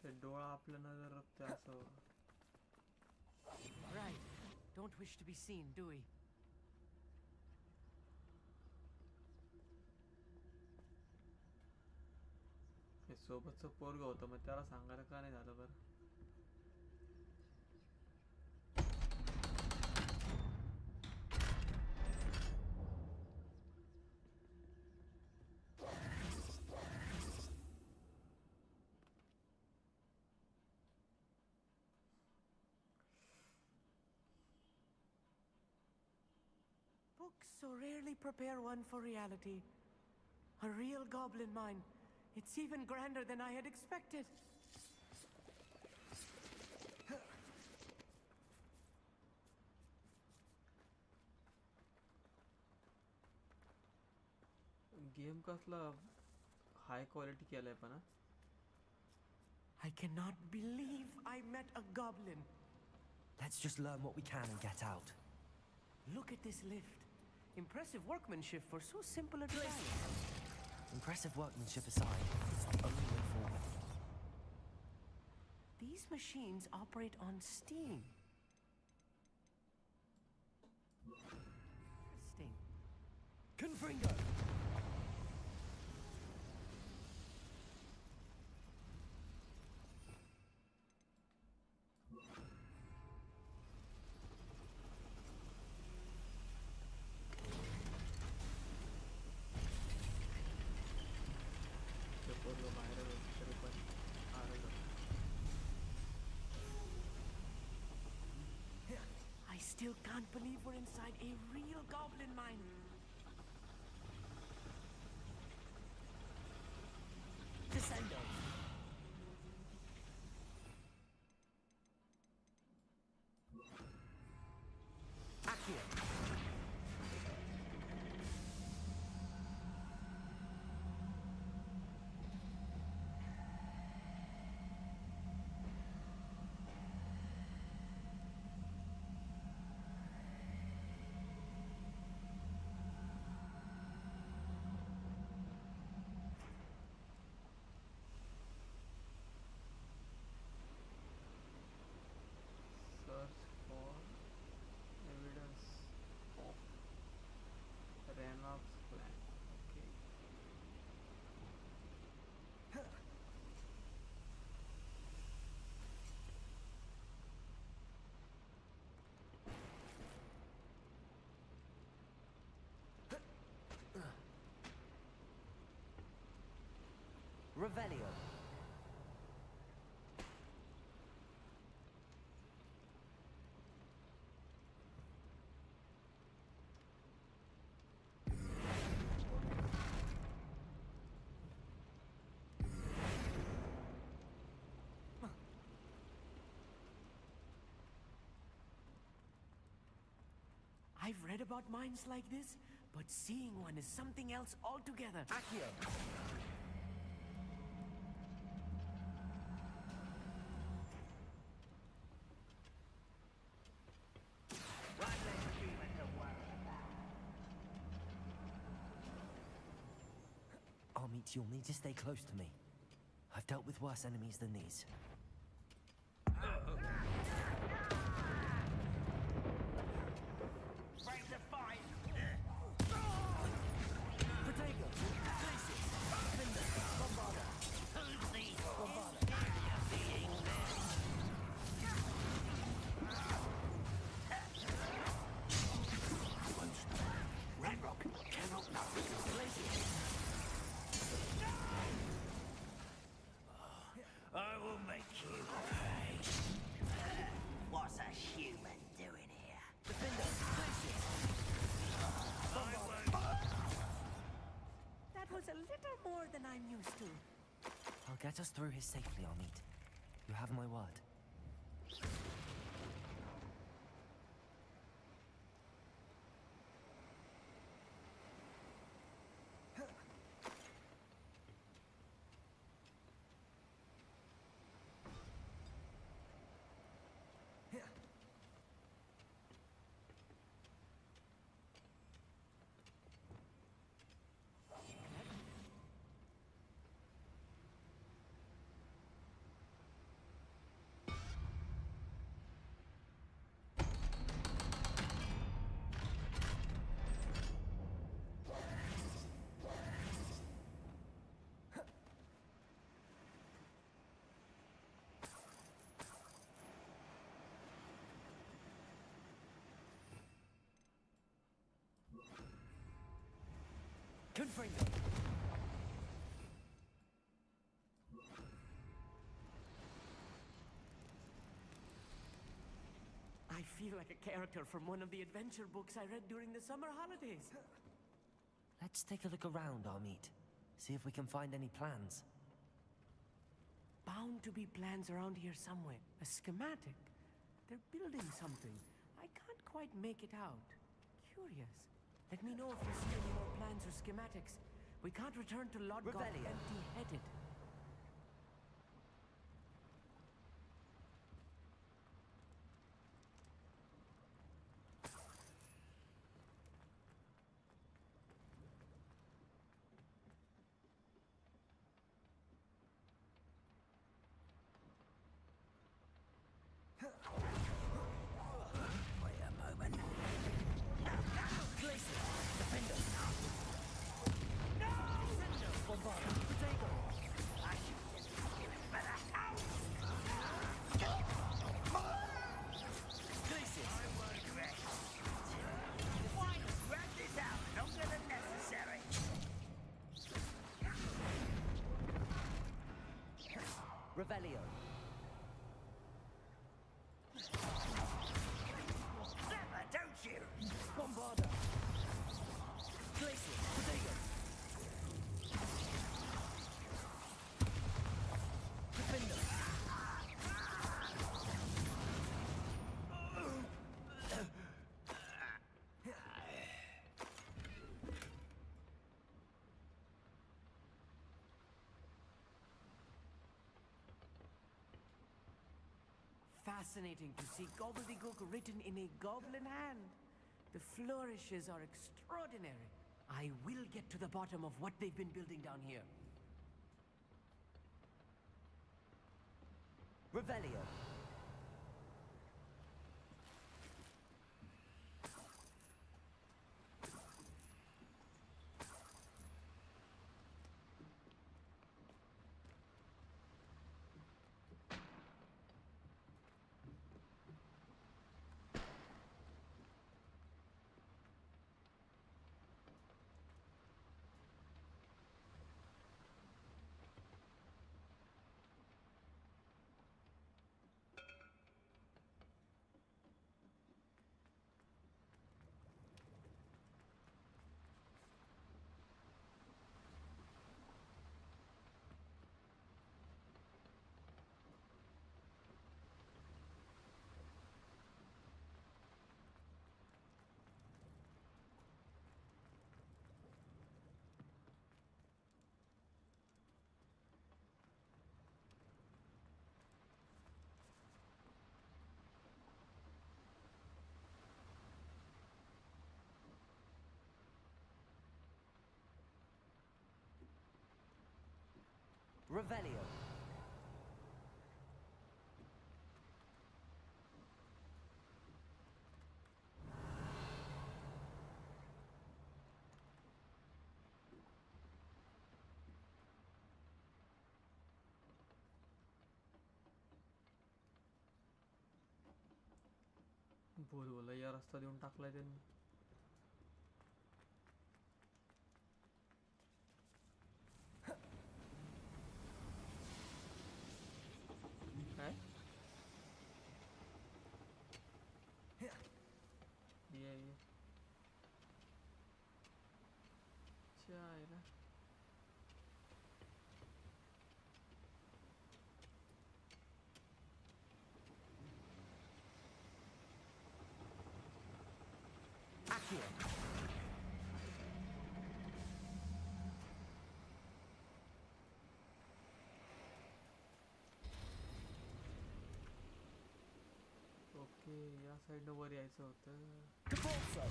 ते डोळा आपल्या नजरेत ते असं. Right. Don't wish to be seen, do we? हे सोबतचं पोरग होतं मग त्याला सांगायला का नाही झालं बरं. Books so rarely prepare one for reality. A real goblin mine. It's even grander than I had expected. Game कसला हाय क्वालिटी केलाय पण हा. I cannot believe I met a goblin. Let's just learn what we can and get out. Look at this lift. Impressive workmanship for so simple a device. Impressive workmanship aside, it's the only way forward. These machines operate on steam. Interesting. Confringo! I still can't believe we're inside a real goblin mine. Descendo! Accio! Search for evidence of Reynolds plan. Okay. Revelio. I've read about mines like this, but seeing one is something else altogether. Accio! Amit, you'll need to stay close to me. I've dealt with worse enemies than these. Break the fight! Protego! Glacius! Defender! Bombarda! Who's these inferior beings Red Rock cannot know. Glacius! I will make you pay. What's a human doing here? Defender! Glacius! That was a little more than I'm used to. I'll get us through here safely, Amit. You have my word. Confringo! I feel like a character from one of the adventure books I read during the summer holidays. Let's take a look around, Amit. See if we can find any plans. Bound to be plans around here somewhere. A schematic. They're building something. I can't quite make it out. Curious. Let me know if you see any more plans or schematics. We can't return to Lodgok Revelio. empty-headed. Wait a moment. Glacier! Defender! No! Cinder! Bombarda! Potato! I should just give it by the house! Glacier! I won't rest. Why not grab this out longer than necessary? Revelio. Clever, don't you? Bombarda! Glacier! Potato! Defender! Fascinating to see gobbledygook written in a goblin hand. The flourishes are extraordinary. I will get to the bottom of what they've been building down here. Revelio. Revelio. बोलवलं या रस्ता देऊन टाकलाय त्यांनी. काय ये चायला Accio. Okay या साईडनं वर यायचं होतं. Cabalso.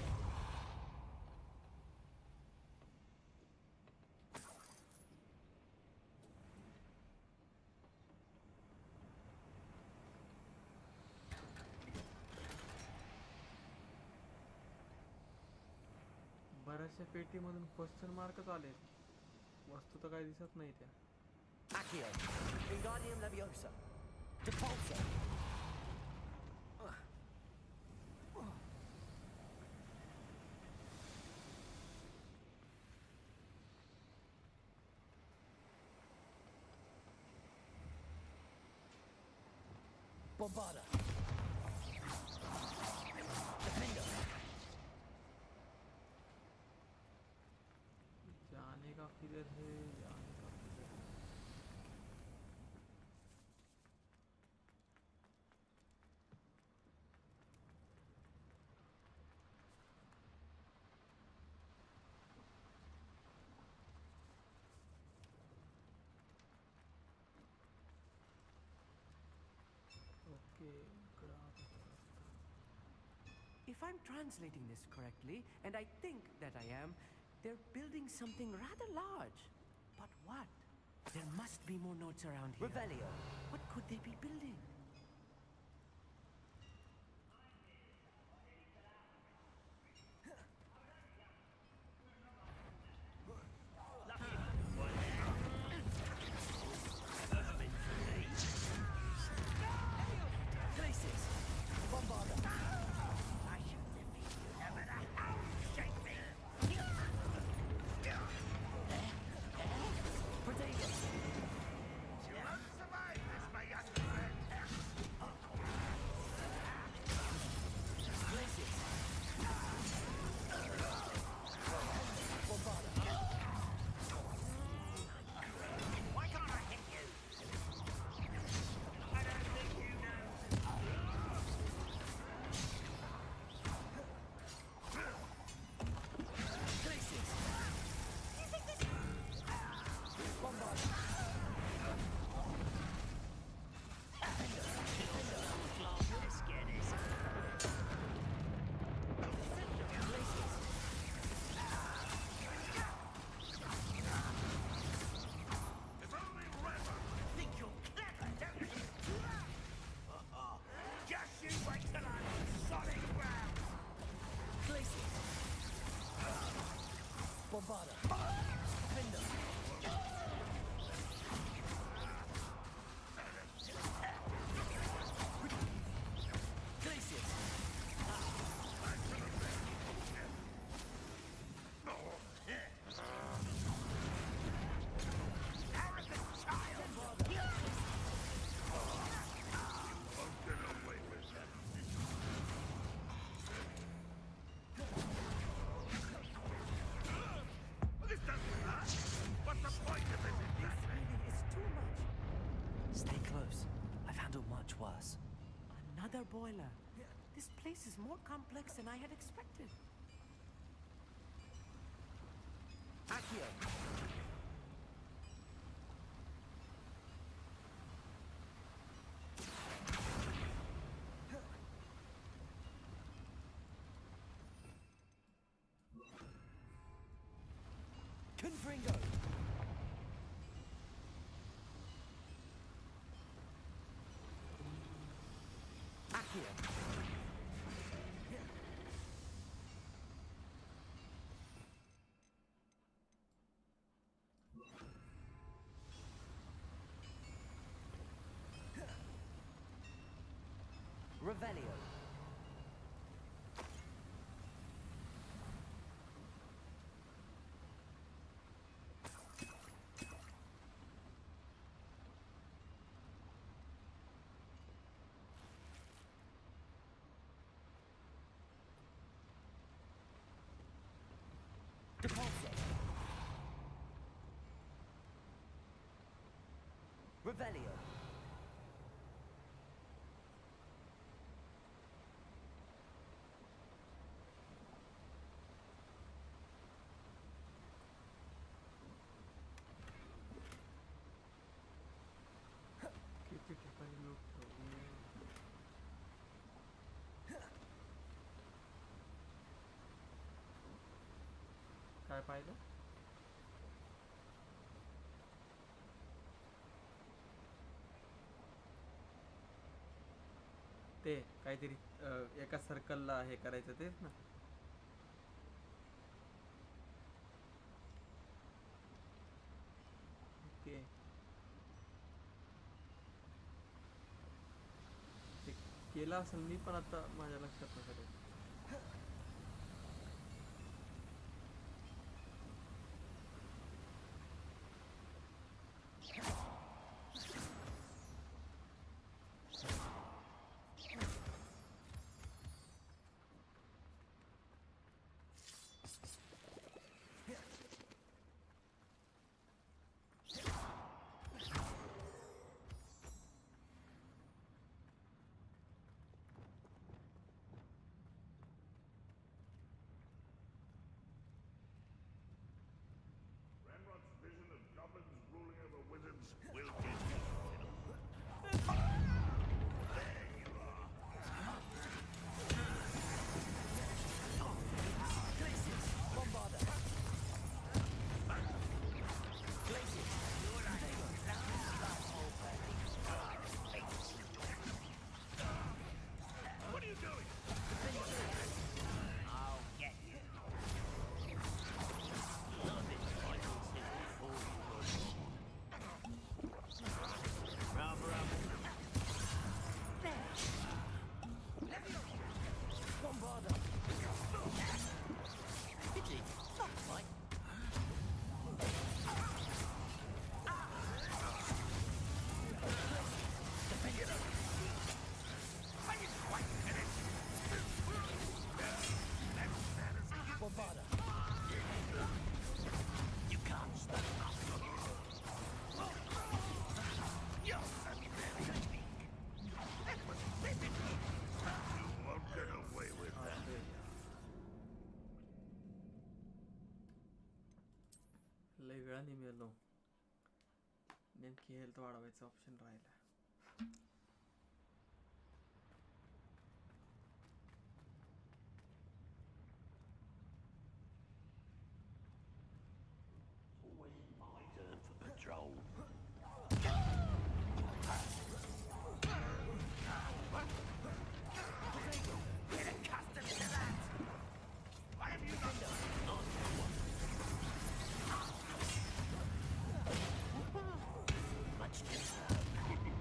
बऱ्याचशा पेटीमधून क्वेश्चन मार्कच आले. वस्तू तर काही दिसत नाही त्या. Accio. Wingardium Leviosa. Depulso. Bombarda. Defender. जाने का किधर है, जाने का किधर है. ओके इकडं आता रस्ता. If I'm translating this correctly, and I think that I am, they're building something rather large. But what? There must be more notes around here. Revelio. What could they be building? Glacis. Bombarda. I shall defeat you no matter how you shake me. Protego. You won't survive this, my young friend. Glacis. Bombarda. Why can't I hit you? I don't think you know. Glacis. Bombarda. Let's get this. Glacis. If only Reva think you're clever, don't you? Just you wait till I'm on solid ground. Glacis. Bombarda. Defender. Glacis. Arrogant child. Won't get away with that. This doesn't hurt. What's the point of this exactly? It's too much. Stay close. I've handled much worse. Another boiler. This place is more complex than I had expected. Accio. Confringo. Revelio. Deposit. Revelio. किती ठिकाणी लोक ठेवले काय पाहिलं ते काहीतरी एका सर्कलला हे करायचं तेच ना ओके ते केलं असेल मी पण आता माझ्या लक्षात नसेल Ranrock's vision of goblins ruling over wizards will get you. There you are. Glacius. Bombarda. Glacius. What are you doing? I'll get you. Bombarda. Pidgey, not quite. Defender. I didn't quite get it. Bombarda. You can't stop us. You're very weak. That was vividly. You won't get away with that. लय वेळाने मेलो नेमकी health वाढवायचा option राहिला Always my turn for patrol. Get accustomed to that. Why have you not done? Much deserved.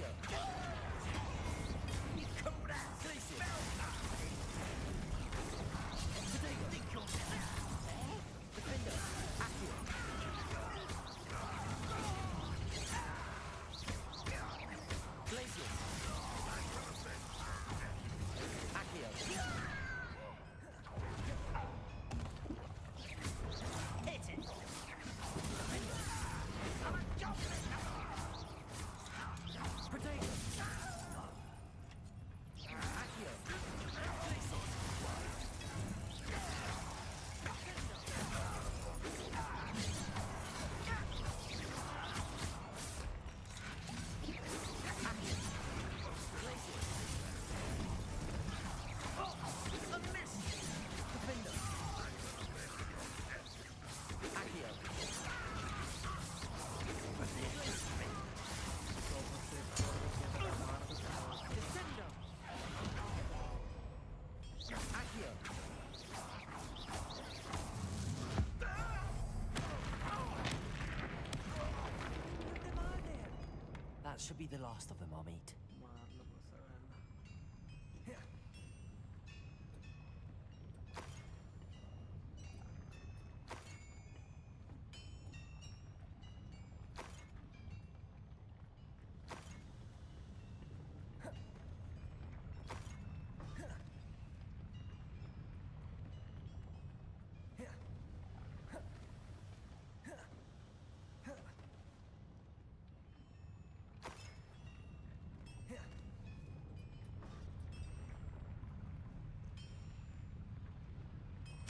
Accio. Call that spell. Think you're Defender. Accio. Glacius. Accio. Hit it. Defender. I'm a goblin. Potato. Accio. Glacius. That should be the last of them, Amit.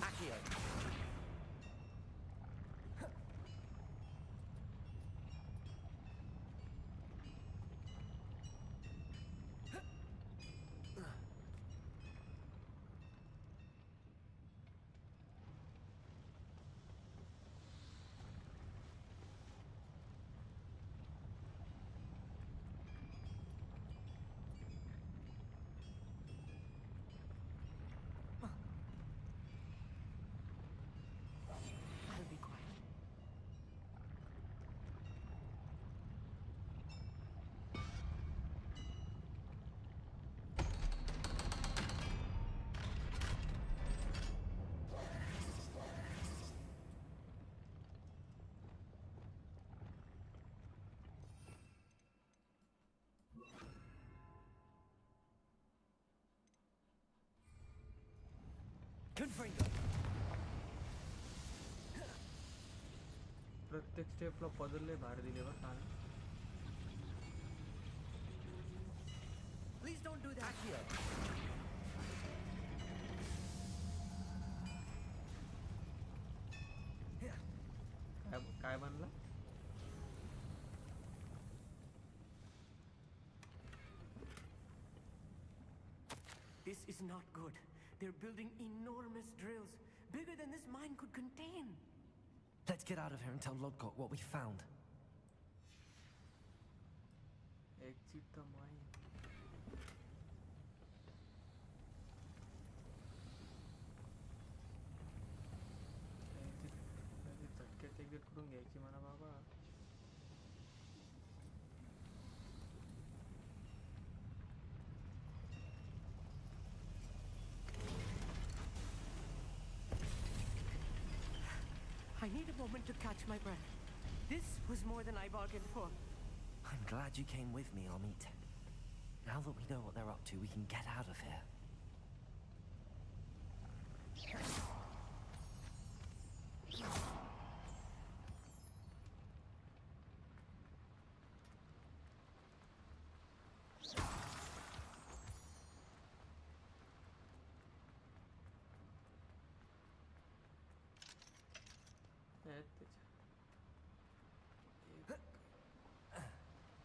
Accio. I'll be quiet. Confringo. प्रत्येक स्टेपला पझलले भारी दिले बरं का Please don't do that. Accio. काय बनला This is not good. They're building enormous drills, bigger than this mine could contain. Let's get out of here and tell Lodgok what we found. Exit the mine. झटक्यात exit करून घ्यायची म्हणा बाबा I need a moment to catch my breath. This was more than I bargained for. I'm glad you came with me, Amit. Now that we know what they're up to, we can get out of here.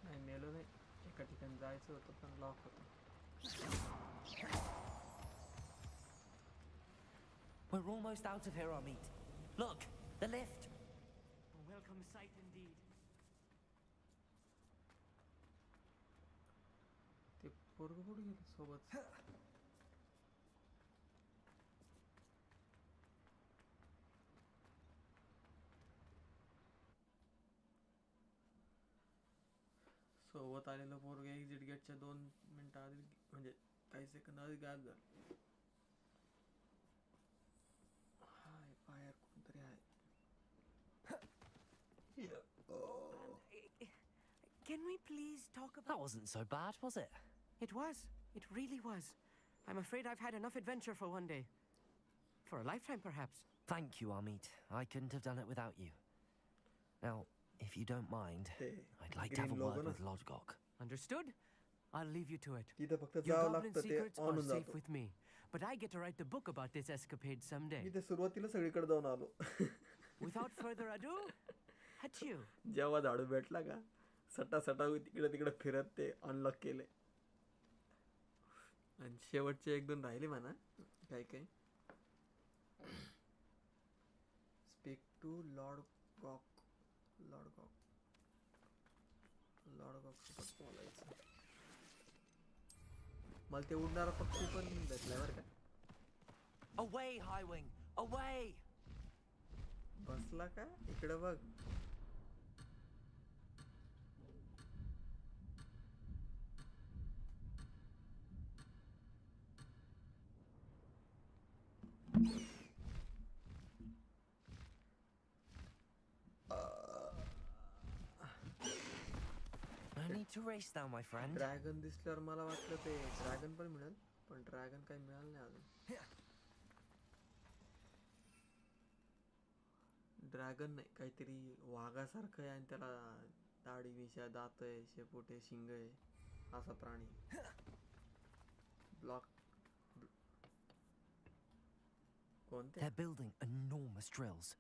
नाही मेलो नाही एका ठिकाणी जायचं होतं पण lock होतं We're almost out of here, Amit. Look, the lift. A welcome sight indeed. ते पोरगं कुठे गेलं सोबत सोबत आलेलं पोरग एक्झिट गेटच्या 2 मिनिटं आधी म्हणजे काही सेकंद आधी गायब झालं. हाय बाहेर कोणतरी आहे. Can we please talk about... That wasn't so bad, was it? It was. It really was. I'm afraid I've had enough adventure for one day. For a lifetime, perhaps. Thank you, Amit. I couldn't have done it without you. Now, if you don't mind, I'd like to have a word with Lodgok. Understood? I'll leave you to it. तिथं फक्त Your जावं goblin लागतं ते secrets on are होऊन safe जातं. with me, but I get to write the book about this escapade someday. मी ते सुरुवातीला सगळीकडे जाऊन आलो. Without further ado, adieu. जेव्हा झाडू भेटला का सटा सटा तिकडे तिकडे फिरत ते अनलॉक केले. आणि शेवटचे 1-2 राहिले म्हणा काही काही. स्पीक टू लॉर्ड गॉक सोबत बोलायचं. मला ते उडणारा पक्षी पण भेटलाय बरं का. Away, Highwing! Away! बसला का इकडे बघ. No need to race now, my friend. Dragon दिसल्यावर मला वाटलं ते ड्रॅगन पण मिळेल पण ड्रॅगन काही मिळालं नाही अजून. ड्रॅगन नाही काहीतरी वाघासारखं आहे आणि त्याला दाढी मिशा दात आहे शेपूट आहे शिंग आहे असा प्राणी. ब्लॉक कोणते? They're building enormous drills.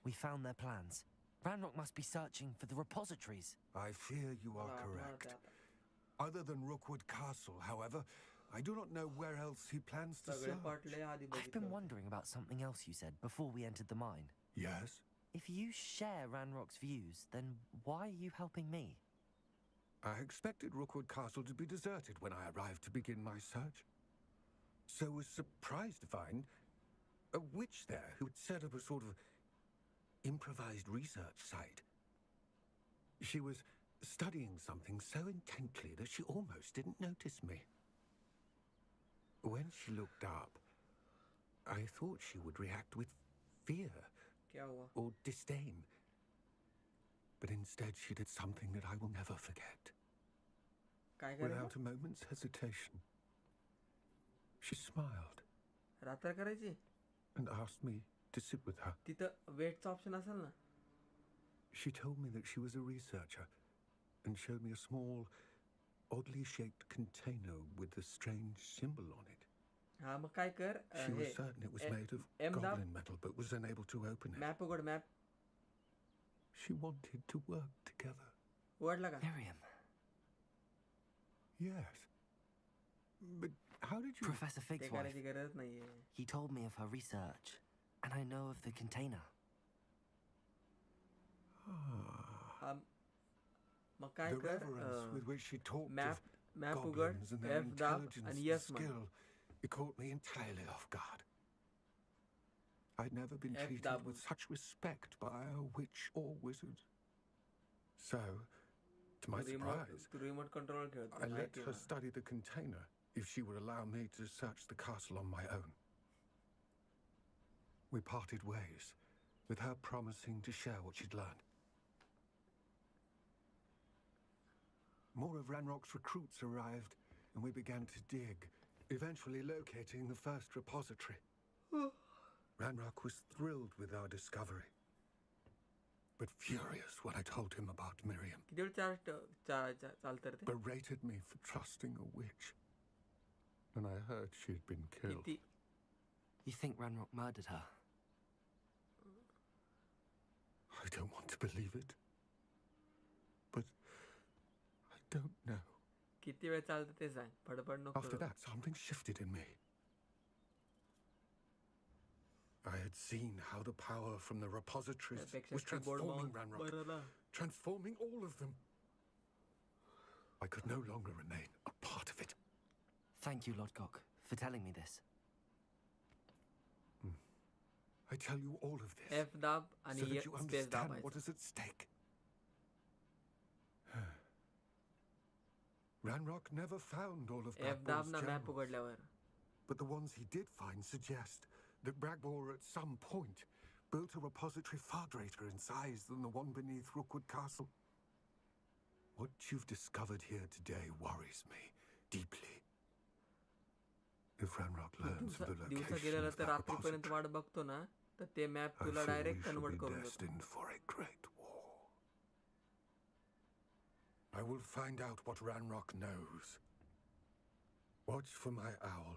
We found their plans. Ranrock must be searching for the repositories. I fear you are correct. Other than Rookwood Castle, however, I do not know where else he plans to search. I've been wondering about something else you said before we entered the mine. Yes? If you share Ranrock's views, then why are you helping me? I expected Rookwood Castle to be deserted when I arrived to begin my search. So was surprised to find a witch there who had set up a sort of improvised research site. She was studying something so intently that she almost didn't notice me. When she looked up, I thought she would react with fear or disdain. But instead she did something that I will never forget. Without a moment's hesitation, she smiled and asked me to sit with her. तिथं वेटचा option असेल ना. She told me that she was a researcher and showed me a small, oddly shaped container with a strange symbol on it. हा मग काय कर. She was certain it was made of goblin metal but was unable to open it. Map उघड map. She wanted to work together. उघडला का? Miriam. Yes. But how did you... Professor Fig's wife. He told me of her research, and I know of the container. मग काय The कर. reverence with which she talked map of उघड goblins and their F दाब intelligence आणि and yes म्हण. skill, it caught me entirely off guard. I'd never been F treated double. with such respect by a witch or wizard. So, to my surprise, remote control I let her study the container if she would allow me to search the castle on my own. We parted ways, with her promising to share what she'd learned. More of Ranrock's recruits arrived, and we began to dig, eventually locating the first repository. Ranrock was thrilled with our discovery, but furious when I told him about Miriam. Berated me for trusting a witch. And I heard she'd been killed. You think Ranrock murdered her? I don't want to believe it. But I don't know. किती वेळ चालतं ते सांग. फडफड नको. After that, something shifted in me. I had seen how the power from the repositories was transforming Ranrock, transforming all of them. I could no longer remain a part of it. Thank you, Lodgok, for telling me this. I tell you all of this F dab so that you understand what is at stake. Ranrock never found all of F दाब Bragball's ना map gems, उघडल्यावर. but the ones he did find suggest that Bragball at some point built a repository far greater in size than the one beneath Rookwood Castle. What you've discovered here today worries me deeply. If Ranrock learns of the दिवसा location गेलेला of तर that रात्रीपर्यंत repository, वाट बघतो ना तर ते map I तुला fear we direct shall convert be करून देतो. destined for a great war. I will find out what Ranrock knows. Watch for my owl.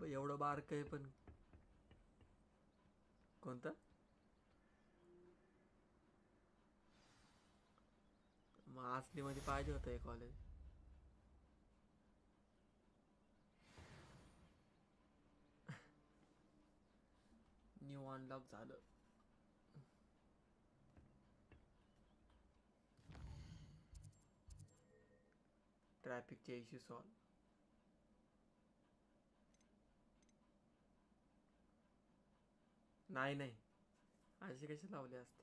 एवढं बारक आहे पण कोणता मासली मध्ये पाहिजे होतं हे कॉलेज. न्यू अनलॉक झालं. ट्रॅफिकचे इश्यू सॉल्व. नाही नाही असे कसे लावले असते.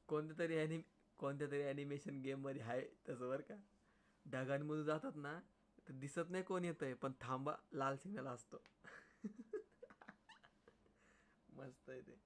कोणत्या तरी ॲनिमेशन गेम मध्ये आहे तसं बरं का. ढगांमधून जातात ना तर दिसत नाही कोण येतंय पण थांबा लाल सिग्नल असतो. मस्त आहे ते.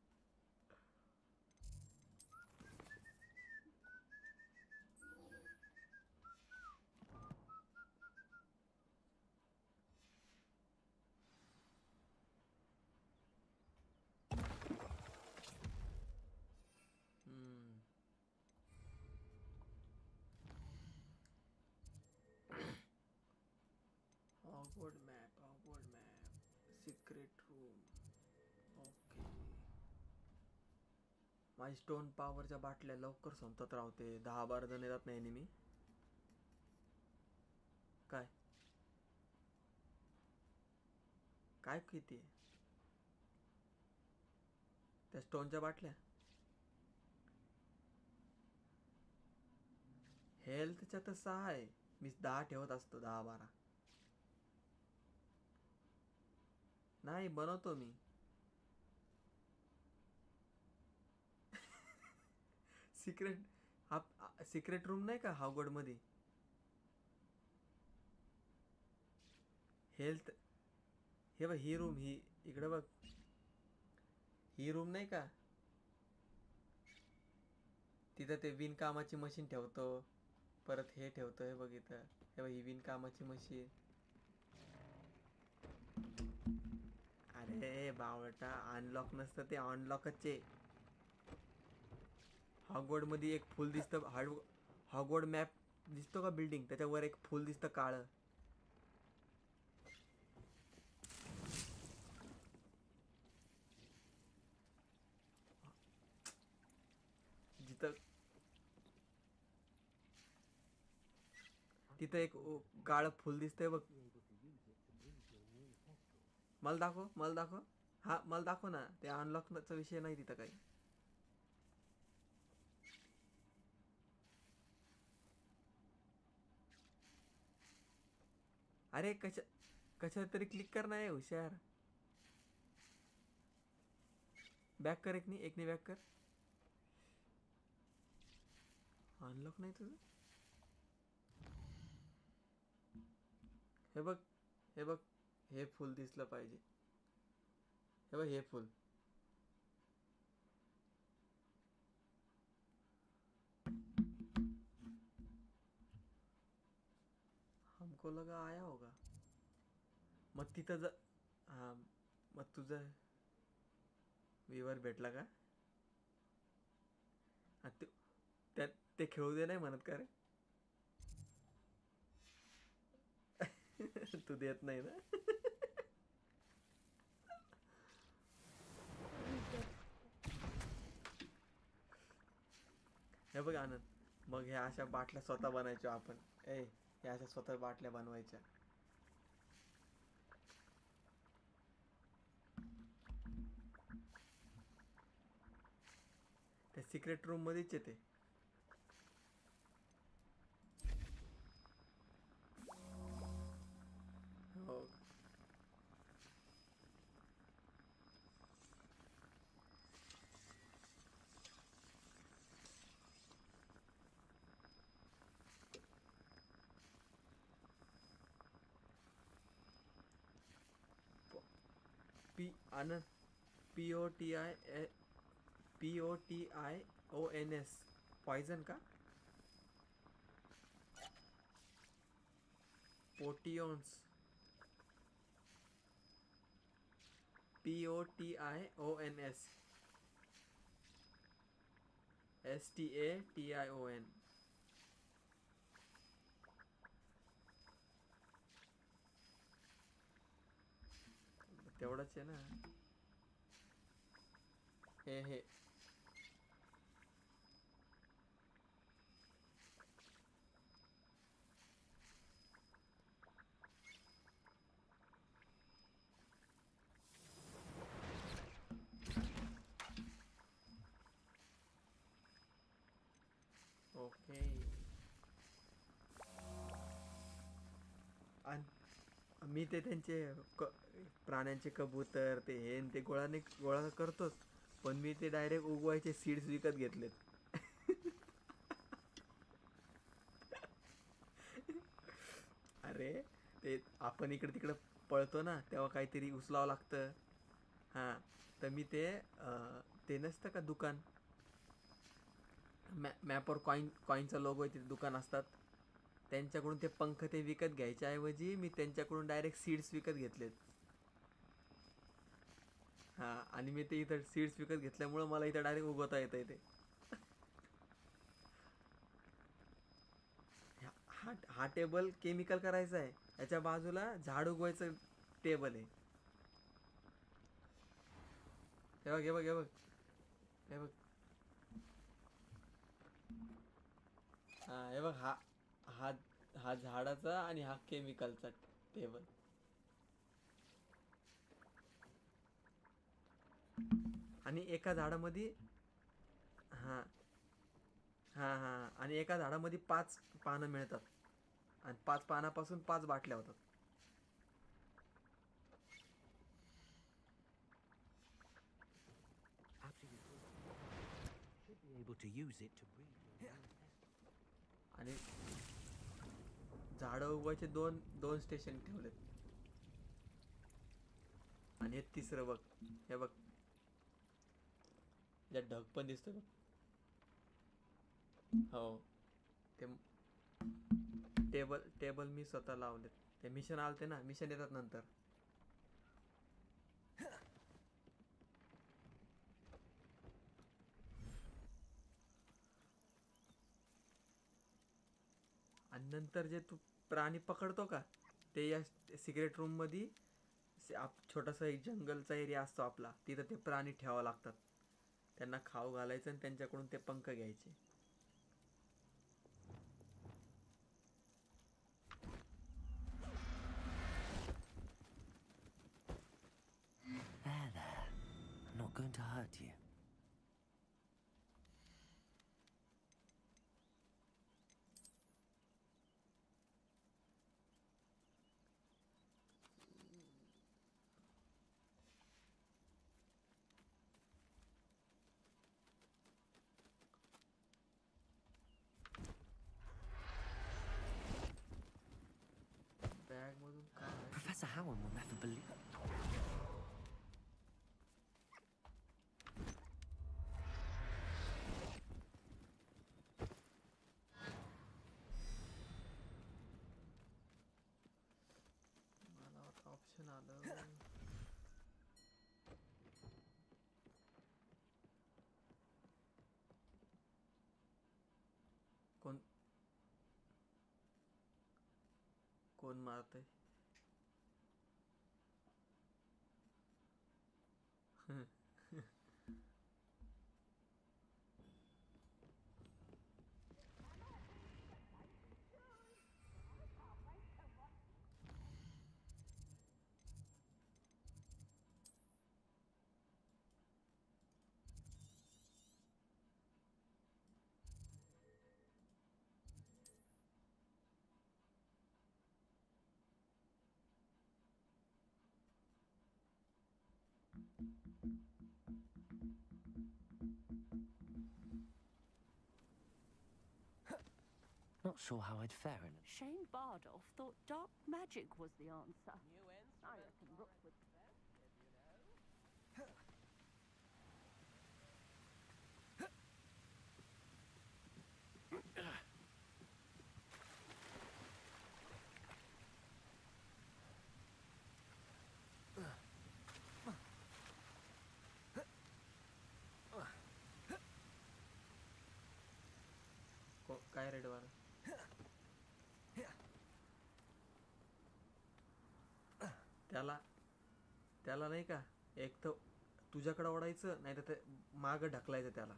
Hogwarts map, secret room. Okay. माझी स्टोन पॉवरच्या बाटल्या लवकर संपतात राहते. 10-12 जण येतात नाही नेहमी. काय काय किती त्या स्टोनच्या बाटल्या. हेल्थच्या तर 6 आहे. मी 10 ठेवत असतो. 10-12 नाही बनवतो मी. सिक्रेट रूम नाही का हॉगवर्ड मध्ये. हेल्थ हे बघ ही रूम ही इकडे बघ. ही रूम नाही का तिथं ते विणकामाची मशीन ठेवतो. परत हे ठेवतो. हे बघ इथं हे बघ ही विणकामाची मशीन. अरे बावटा अनलॉक नसतं ते अनलॉकच आहे. हॉगवर्ड मध्ये एक फुल दिसतं. हॉगवर्ड मॅप दिसतो का बिल्डिंग त्याच्यावर एक फुल दिसतं काळं. जिथं तिथं एक काळं फुल दिसतंय बघ. मला दाखव. हा मला दाखव ना. ते अनलॉकचा विषय नाही तिथं काही. अरे कशावर तरी क्लिक कर ना हुशार. बॅक कर. एकने बॅक कर. अनलॉक नाही तुझं. हे बघ हे फुल दिसलं पाहिजे. हे बघ हे फुल. हमको लगा आया होगा. मग तिथं हा मग तुझं विवर भेटला का. ते खेळू दे नाही म्हणत का रे. तू देत नाही ना. हे बघ आनंद मग ह्या अशा बाटल्या स्वतः बनायच्या आपण. ह्या अशा स्वतः बाटल्या बनवायच्या. त्या सिक्रेट रूम मध्येच येते. हो P आनंद POTIONS पॉइजन का पोटिओन्स POTIONS STATION तेवढंच आहे ना हे ओके मी ते त्यांचे प्राण्यांचे कबूतर ते हे ते गोळा करतोच पण मी ते डायरेक्ट उगवायचे सीड्स विकत घेतलेत. अरे ते आपण इकडे तिकडे पळतो ना तेव्हा काहीतरी उचलावं लागतं. हां तर मी ते नसतं का दुकान मॅपवर कॉईनचा लोगो आहे, ते दुकान असतात त्यांच्याकडून ते पंख ते विकत घ्यायच्या ऐवजी मी त्यांच्याकडून डायरेक्ट सीड्स विकत घेतलेत. हां आणि मी ते इथं सीड्स विकत घेतल्यामुळं मला इथं डायरेक्ट उगवता येतं ते. हा टेबल केमिकल करायचा आहे, याच्या बाजूला झाड उगवायचं टेबल आहे. हे बघ हे बघ हे बघ हे बघ हां हे बघ हा हा हा झाडाचा आणि हा केमिकलचा टेबल. आणि एका झाडामध्ये हां हां हां आणि एका झाडामध्ये 5 पानं मिळतात आणि 5 पानापासून 5 बाटल्या होतात. After you should be able to use it to breed your own nest. आणि झाडं उगवायचे दोन स्टेशन ठेवलेत. आणि हे तिसरं बघ हे बघ ज्यात ढग पण दिसतोय बघ. हो ते टेबल मी स्वतः लावलेत. ते मिशन आलते ना, मिशन येतात नंतर. आणि नंतर जे तू प्राणी पकडतो का ते या सिक्रेट रूम मध्ये छोटासा एक जंगलचा एरिया असतो आपला, तिथं ते प्राणी ठेवावं लागतात. त्यांना खाऊ घालायचं आणि त्यांच्याकडून ते पंख घ्यायचे. There. I'm not going to hurt you. Bag मधून काय Professor Howard will never believe it. मला आता ऑप्शन आलं. कोण मारतंय? Not sure how I'd fare in it. Shane Bardolph thought dark magic was the answer. I reckon Rook would. काय red वाला त्याला त्याला नाही का एक तर तुझ्याकडे ओढायचं नाही तर ते माग ढकलायचं त्याला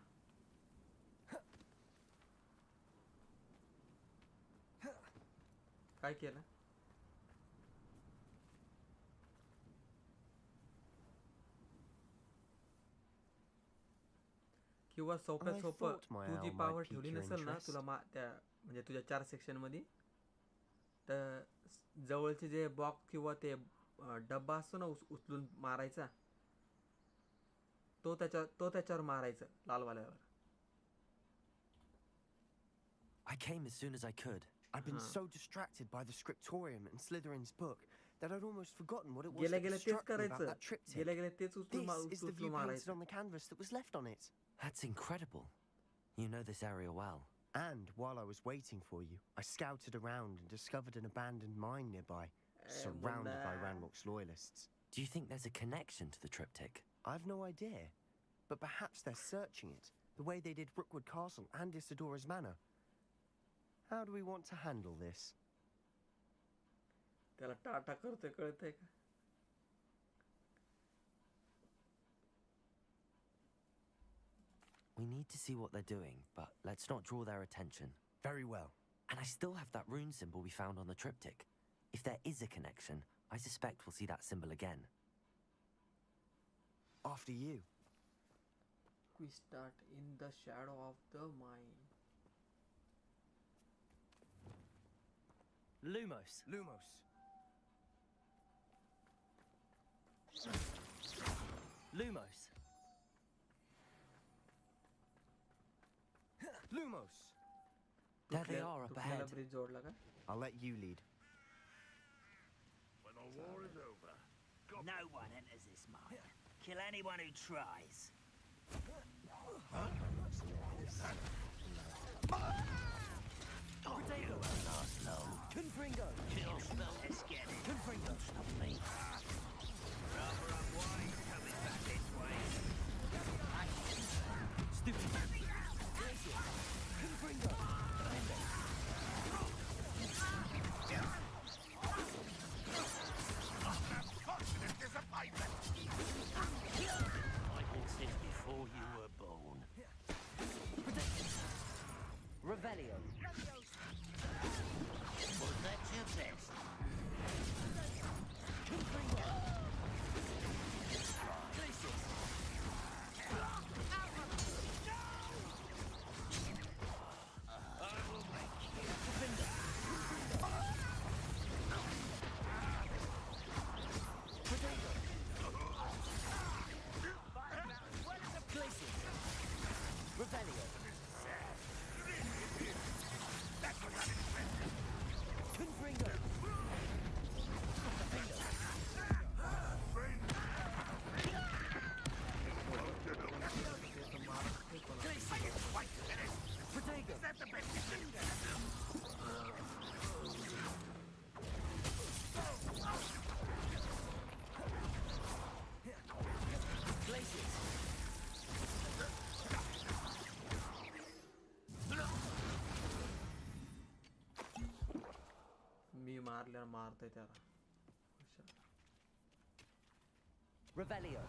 काय केलं किंवा सोप्यात सोपं तू जी पावर ठेवली नसेल ना तुला त्या म्हणजे तुझ्या 4 सेक्शन मध्ये तर जवळचे जे बॉक्स किंवा ते डब्बा असतो ना उचलून मारायचा तो त्याच्यावर मारायचा लालवाल्यावर I came as soon as I could. I've been so distracted by the scriptorium and Slytherin's book that I'd almost forgotten what it was गेल्या that गेल्या तेच struck me about करायचं that triptych. गेल्या गेल्या तेच This is the उचलून view painted मारायचं on the canvas that was left on it. That's incredible. You know this area well. And while I was waiting for you, I scouted around and discovered an abandoned mine nearby, surrounded by Ranrock's loyalists. Do you think there's a connection to the triptych? I've no idea, but perhaps they're searching it, the way they did Rookwood Castle and Isidora's Manor. How do we want to handle this? त्याला टाटा करतोय कळतंय का We need to see what they're doing, but let's not draw their attention. Very well. And I still have that rune symbol we found on the triptych. If there is a connection, I suspect we'll see that symbol again. After you. We start in the shadow of the mine. Lumos. Lumos. Lumos. Lumos. There they are up ahead. I'll let you lead. When the war is over, no one enters this mine. Kill anyone who tries. Potato won't last long. Confringo. Kill spell. Let's get it. Confringo. Stop me. Rather unwise coming back this way. Stupid. Confringo. constant disappointment. I did this before you were born. Revelio. Was that your best? मी मारल्यावर मारतोय त्याला Revelio.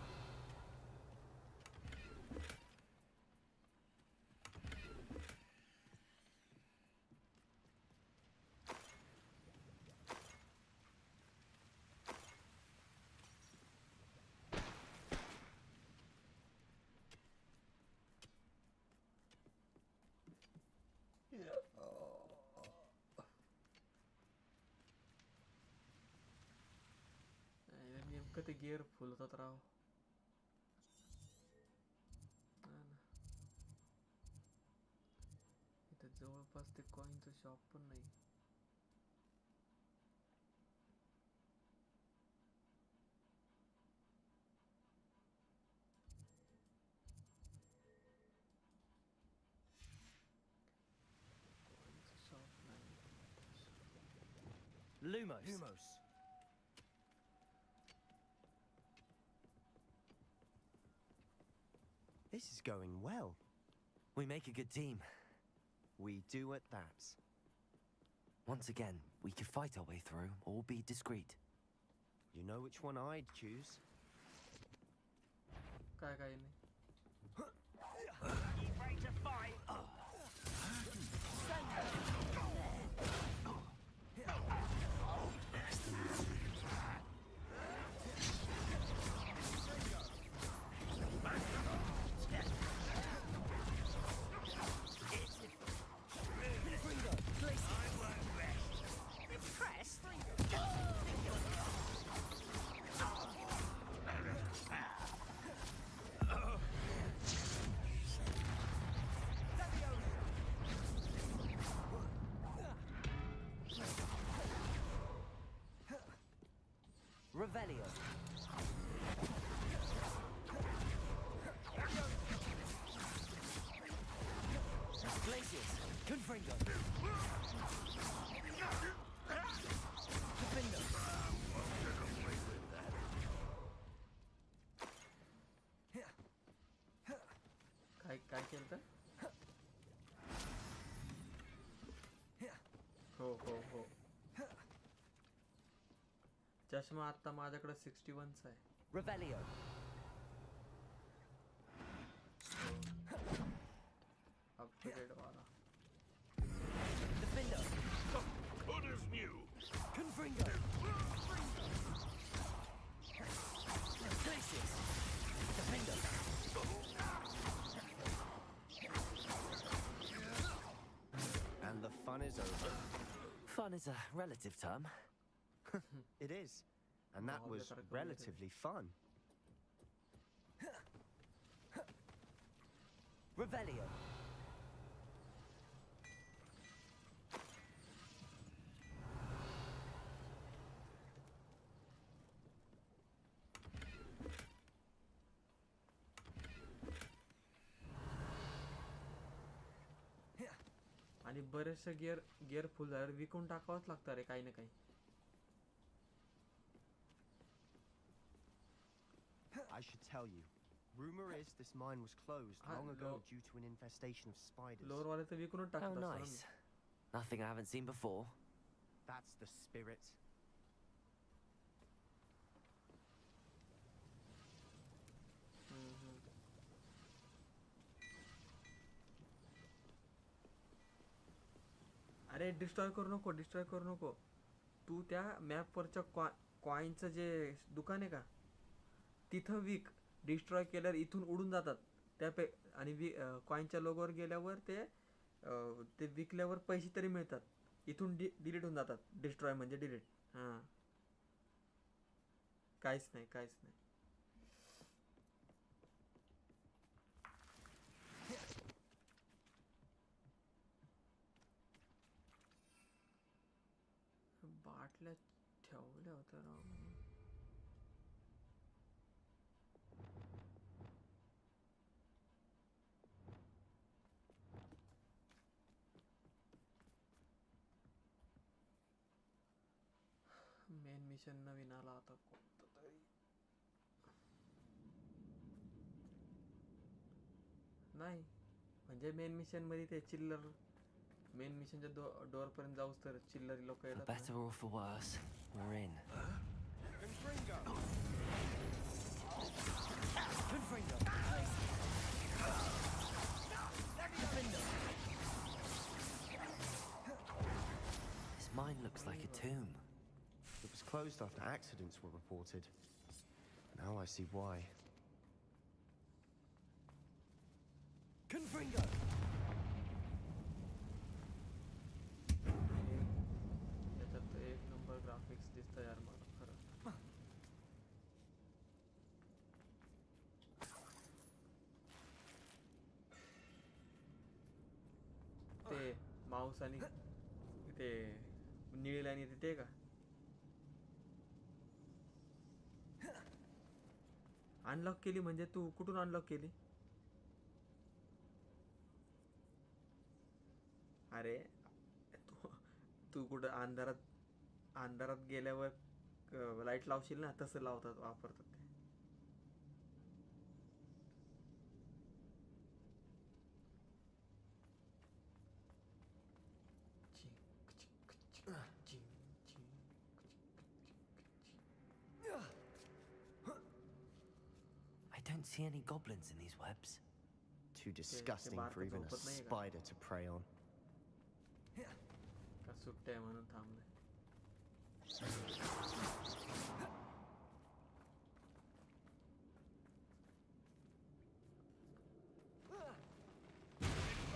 नेमकं ते gear full होतात राव इथं जवळपास ते कॉइनचं shop पण नाही Lumos. Lumos. This is going well. We make a good team. We do at that. Once again, we could fight our way through or be discreet. You know which one I'd choose? काय काय नाही. Ready to fight? Revelio. Glacius. Confringo. Defender. काय केलं तर? हो हो हो. चष्मा आता माझ्याकडे 61चा आहे. Revelio. अपग्रेड वाला. Defender. Good as new. Confringo. Glacius. Defender. And the fun is over. Fun is a relative term. It is. And that was relatively fun. Revelio. आणि बरेचसे गिअर फुल झाल्यावर विकून टाकावंच लागतं रे काही ना काही. I should tell you. Rumor is this mine was closed long ago due to an infestation of spiders. Lower वाले तर विकूनच टाकतात. Oh, nice. Nothing I haven't seen before. That's the spirit. अरे डिस्ट्रॉय करू नको. तू त्या मॅपवरच्या कॉईनचं जे दुकान आहे का तिथं विक. डिस्ट्रॉय केल्यावर इथून उडून जातात त्या आणि कॉईनच्या लोगोवर गेल्यावर ते विकल्यावर पैसे तरी मिळतात. इथून डिलीट होऊन जातात. डिस्ट्रॉय म्हणजे डिलीट. हां काहीच नाही. बाटल्या ठेवल्या होत्या राव. मेन मिशन नवीन आला आता कोणतं तरी. नाही म्हणजे मेन मिशन मध्ये ते चिल्लर मेन मिशनच्या डोअर पर्यंत जाऊस तर चिल्लरी लोक For येतात. better or for worse, we're in. Confringo. Confringo. Defender. This mine looks like a tomb. It was closed after accidents were reported. Now I see why. Confringo. त्याच्यात एक number graphics दिसतं यार मला खरं. ते माऊस आणि ते निळी लाईन येते ते का? अनलॉक केली म्हणजे तू कुठून अनलॉक केली? अरे तू कुठं अंधारात गेल्यावर लाईट लावशील ना तसं वापरतात ते. don't see any goblins in these webs. Too disgusting for even a spider to prey on. का सुट्टे म्हणून थांबले.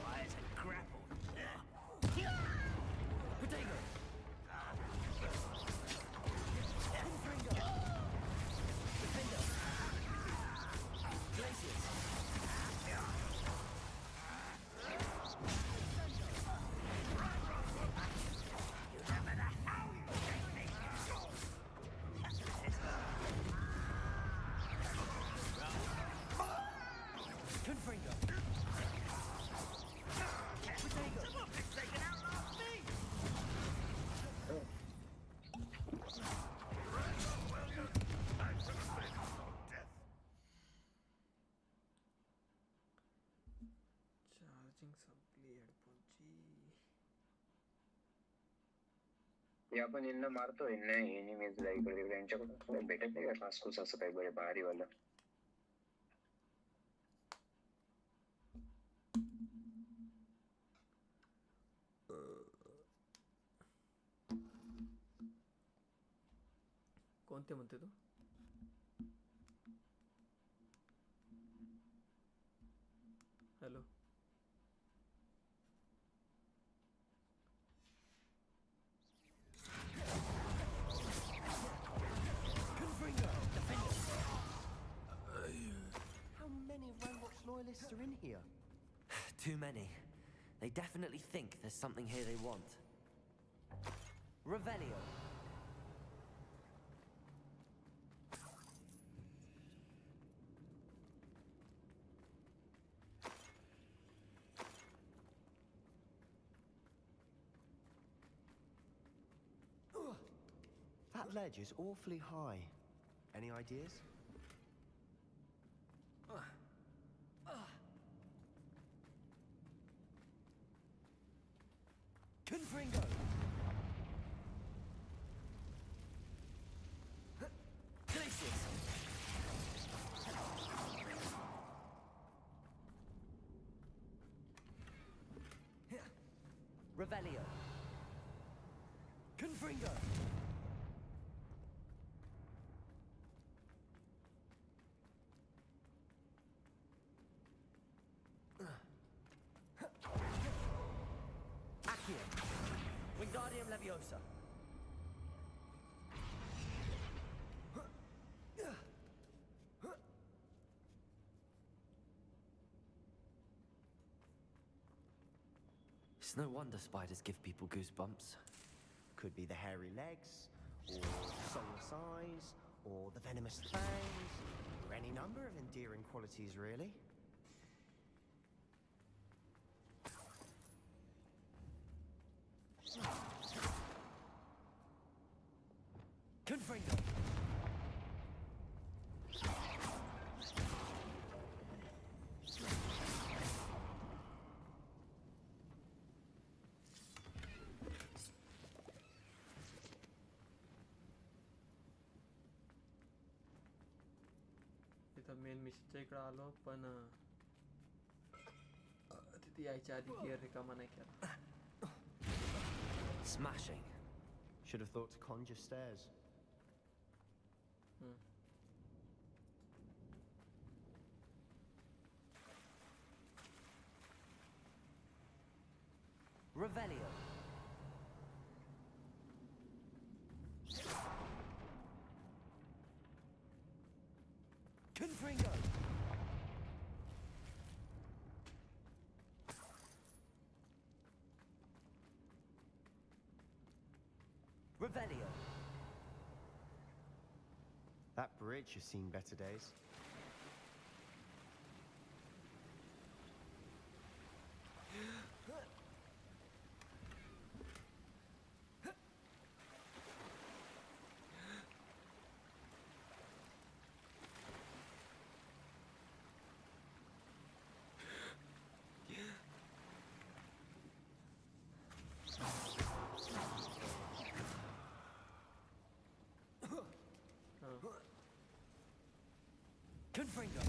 Wires are grappled. Potato. Defender. Glaciers. Charging संपली हेडफोनची. आपण यांना मारतोय नाही एनिमीजला इकडे तिकडे यांच्याकडून काही भेटत नाही का कासकूस असं काही बरे भारीवालं. कोणते म्हणते तू? Hello. How many Ranrock's loyalists are in here? Too many. They definitely think there's something here they want. Revelio. That ledge is awfully high. Any ideas? Confringo. Glaciers. Revelio. Confringo. Wingardium Leviosa. It's no wonder spiders give people goosebumps. Could be the hairy legs, or soulless eyes, or the venomous fangs, or any number of endearing qualities, really. Confringo. इथं main मिशनच्या इकडं आलो पण तिथे यायच्या आधी gear रिकामा नाही केला. Smashing. Should have thought to conjure stairs. Revelio. Confringo. Revelio. That bridge has seen better days. Confringo.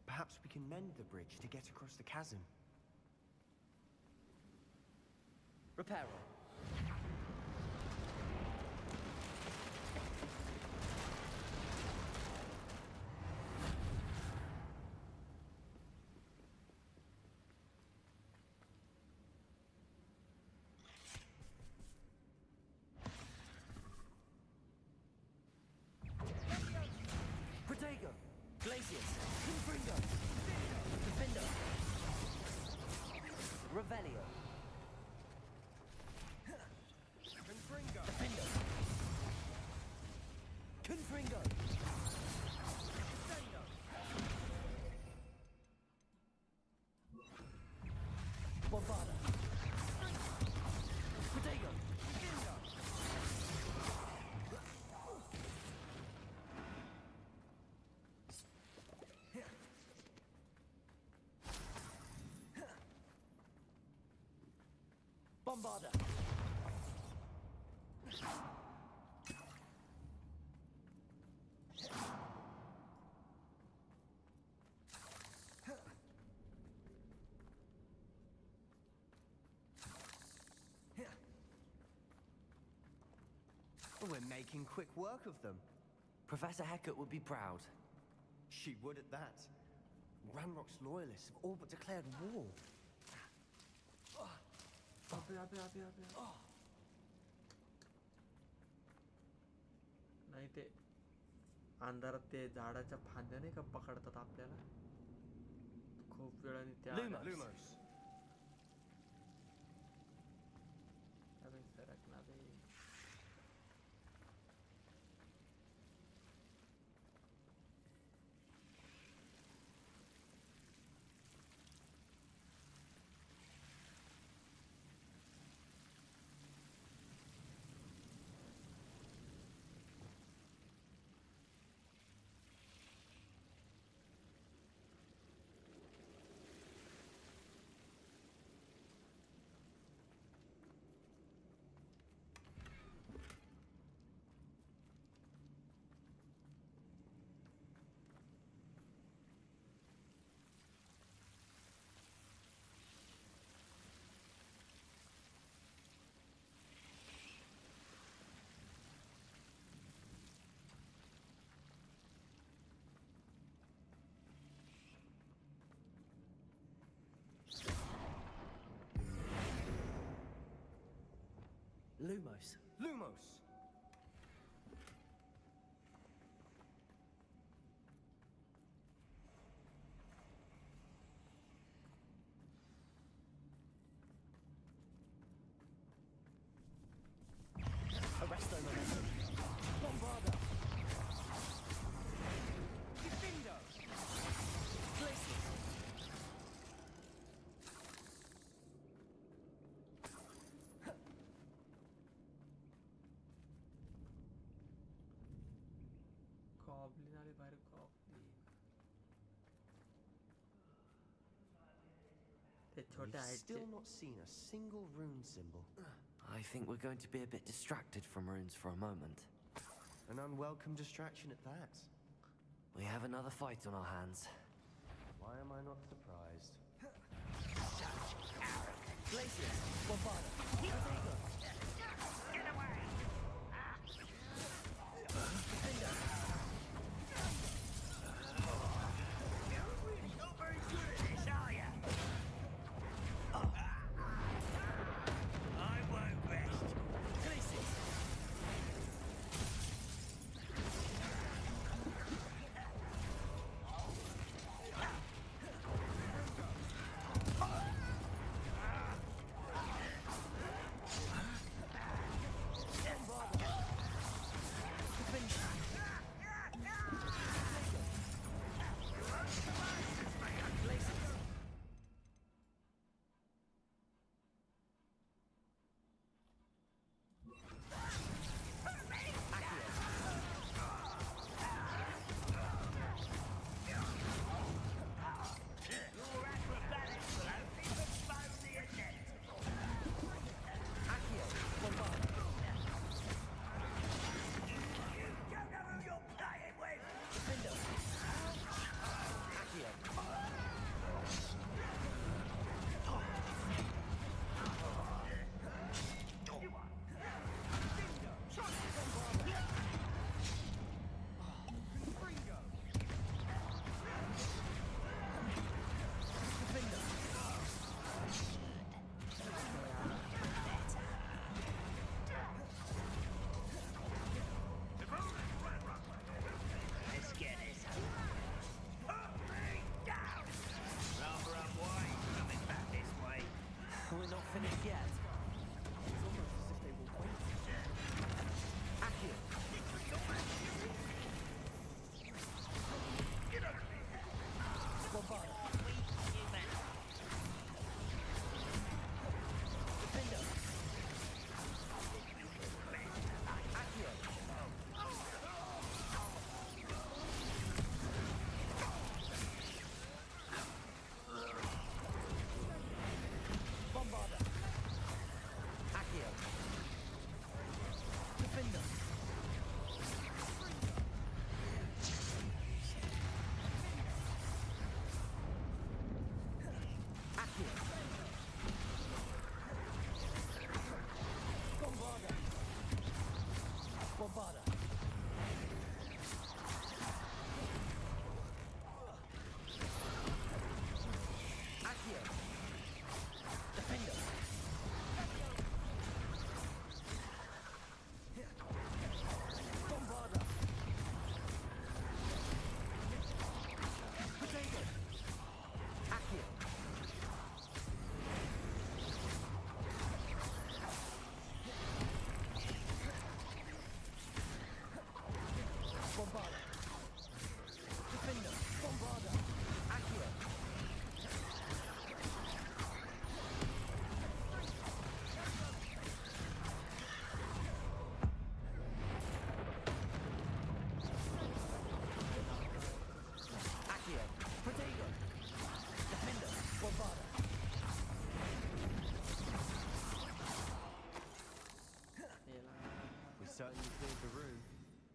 Perhaps we can mend the bridge to get across the chasm. Reparo. Protego. Glacius. Confringo. Defendo. Revelio. Confringo. Defendo. Confringo. Bombarda. Protego. Bombarda. We're making quick work of them. Professor Hecat would be proud. She would at that. Ranrock's loyalists have all but declared war. नाही ते अंधारात ते झाडाच्या फांद्या नाही का पकडतात आपल्याला खूप वेळाने त्या Lumos. अबे सरकना बे Lumos. Lumos. Arresto momentum. Bombarda. Defendo. Glacius. Goblin आले बाहेर गॉब्लिन ते छोटे We've हाईटचे still not seen a single rune symbol. I think we're going to be a bit distracted from runes for a moment. An unwelcome distraction at that. We have another fight on our hands. Why am I not surprised? Glacius. Bombarda. Protego. Get away! Defender. You're really not very good at this, are you? I won't rest. Glacius.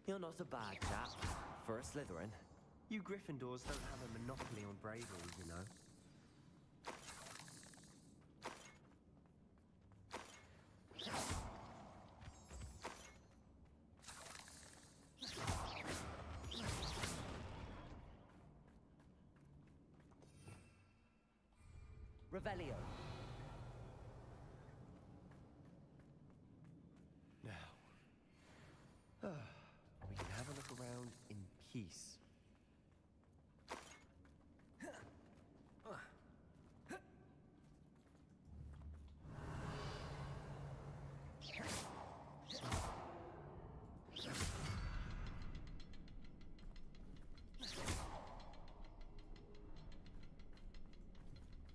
You're not a bad chap for a Slytherin. You Gryffindors don't have a monopoly on bravery, you know. Revelio. Now, we can have a look around in peace.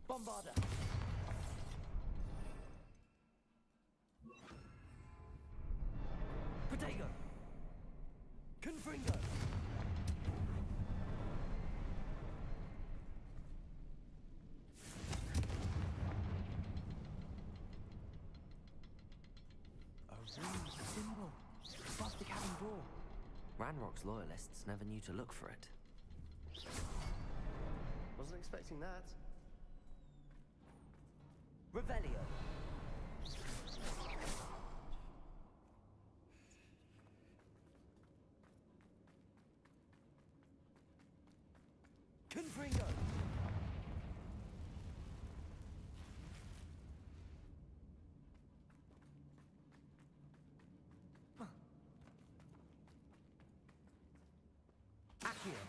Bombarder. Protego. Confringo. A rune symbol above the cabin door. Ranrock's loyalists never knew to look for it. Wasn't expecting that. Revelio. Confringo. Accio.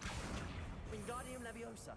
Wingardium Leviosa.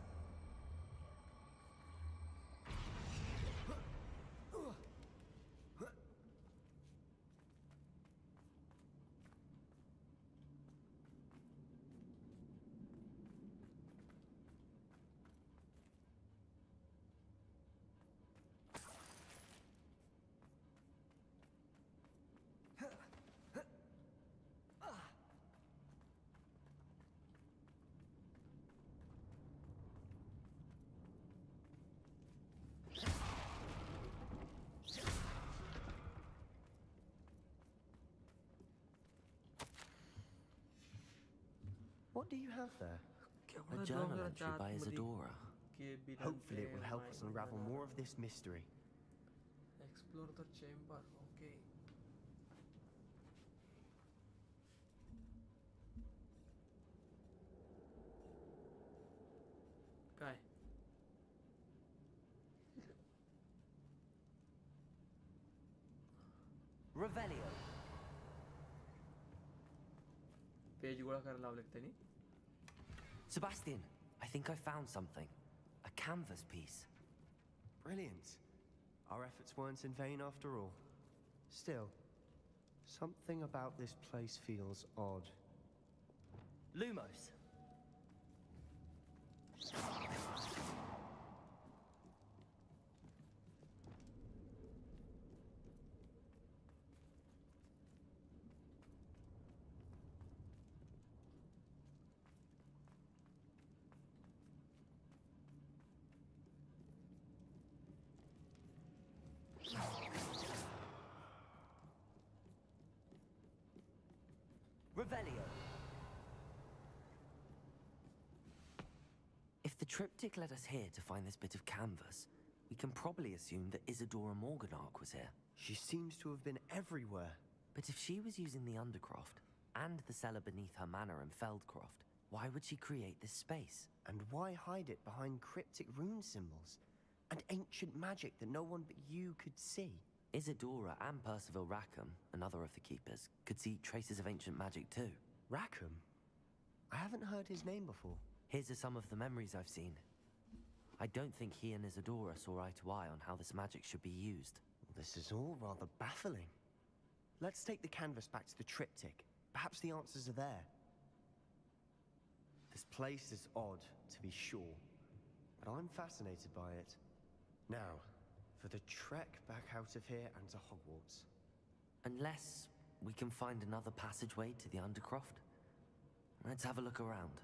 What do you have there? A journal entry by Isadora. Hopefully it will help us unravel more of this mystery. Explore the chamber. Okay. Guy. Revelio. Page गोळा करायला लावले त्यांनी. Sebastian, I think I found something. A canvas piece. Brilliant. Our efforts weren't in vain after all. Still, something about this place feels odd. Lumos. Revelio. If the triptych led us here to find this bit of canvas, we can probably assume that Isadora Morganark was here. She seems to have been everywhere. But if she was using the Undercroft and the cellar beneath her manor in Feldcroft, why would she create this space? And why hide it behind cryptic rune symbols and ancient magic that no one but you could see? Isadora and Percival Rackham, another of the keepers, could see traces of ancient magic too. Rackham? I haven't heard his name before. Here's some of the memories I've seen. I don't think he and Isadora saw eye to eye on how this magic should be used. This is all rather baffling. Let's take the canvas back to the triptych. Perhaps the answers are there. This place is odd, to be sure, but I'm fascinated by it. Now, for the trek back out of here and to Hogwarts. Unless we can find another passageway to the Undercroft. Let's have a look around.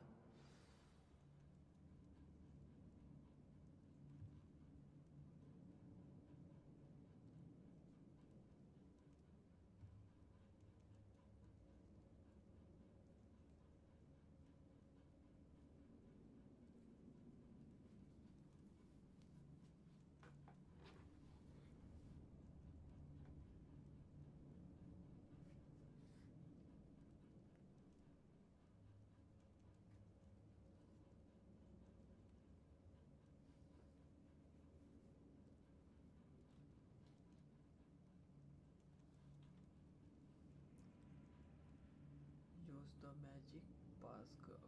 the magic passed away.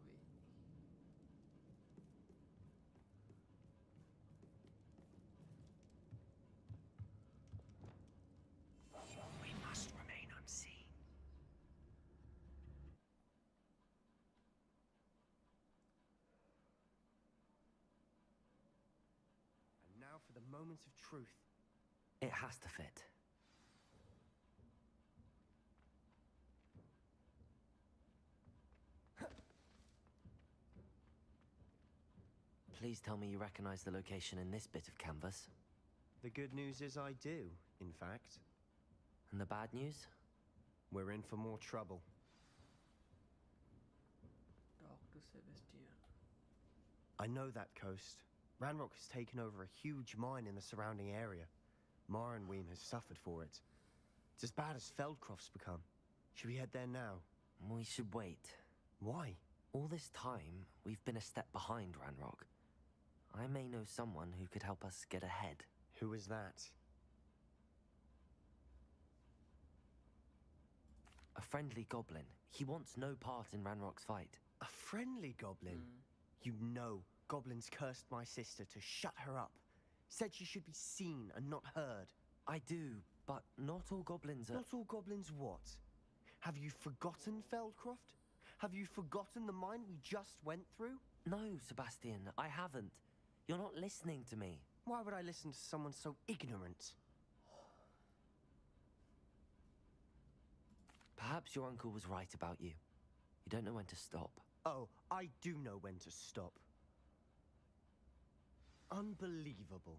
We must remain unseen. And now for the moment of truth. It has to fit. Please tell me you recognize the location in this bit of canvas. The good news is I do, in fact. And the bad news? We're in for more trouble. Talk to Sebastian. I know that coast. Ranrock has taken over a huge mine in the surrounding area. Marenweem has suffered for it. It's as bad as Feldcroft's become. Should we head there now? We should wait. Why? All this time, we've been a step behind Ranrock. I may know someone who could help us get ahead. Who is that? A friendly goblin. He wants no part in Ranrock's fight. A friendly goblin? You know, goblins cursed my sister to shut her up. Said she should be seen and not heard. I do, but not all goblins are... Not all goblins what? Have you forgotten Feldcroft? Have you forgotten the mine we just went through? No, Sebastian, I haven't. You're not listening to me. Why would I listen to someone so ignorant? Perhaps your uncle was right about you. You don't know when to stop. Oh, I do know when to stop. Unbelievable.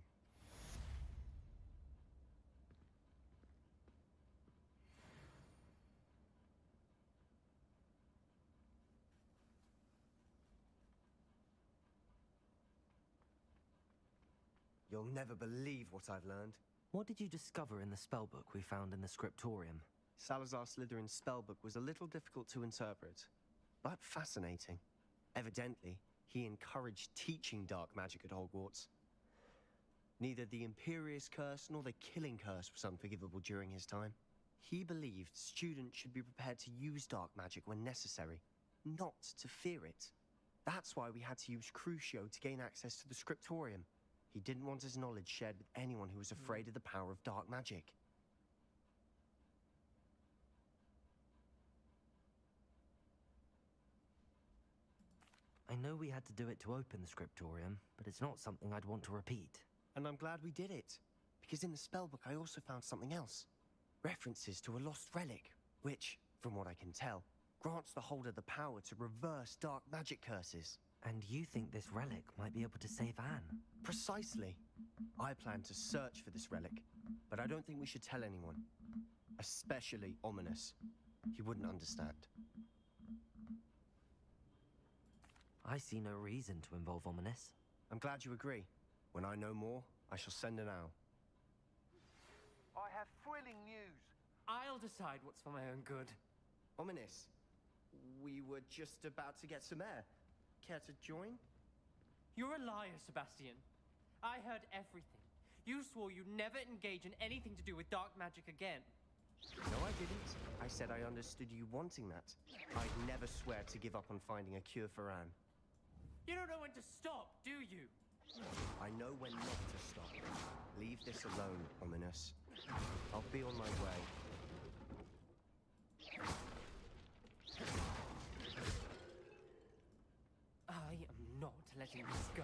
You'll never believe what I've learned. What did you discover in the spellbook we found in the scriptorium? Salazar Slytherin's spellbook was a little difficult to interpret, but fascinating. Evidently, he encouraged teaching dark magic at Hogwarts. Neither the Imperious Curse nor the Killing Curse was unforgivable during his time. He believed students should be prepared to use dark magic when necessary, not to fear it. That's why we had to use Crucio to gain access to the scriptorium. He didn't want his knowledge shared with anyone who was afraid of the power of dark magic. I know we had to do it to open the scriptorium, but it's not something I'd want to repeat. And I'm glad we did it, because in the spellbook I also found something else. References to a lost relic, which, from what I can tell, grants the holder the power to reverse dark magic curses. And you think this relic might be able to save Anne? Precisely. I plan to search for this relic, but I don't think we should tell anyone. Especially Ominous. He wouldn't understand. I see no reason to involve Ominous. I'm glad you agree. When I know more, I shall send an owl. I have thrilling news. I'll decide what's for my own good. Ominous, we were just about to get some air. Care to join? You're a liar, Sebastian. I heard everything. You swore you'd never engage in anything to do with dark magic again. No, I didn't. I said I understood you wanting that. I'd never swear to give up on finding a cure for Anne. You don't know when to stop, do you? I know when not to stop. Leave this alone, Ominous. I'll be on my way. I am not letting this go.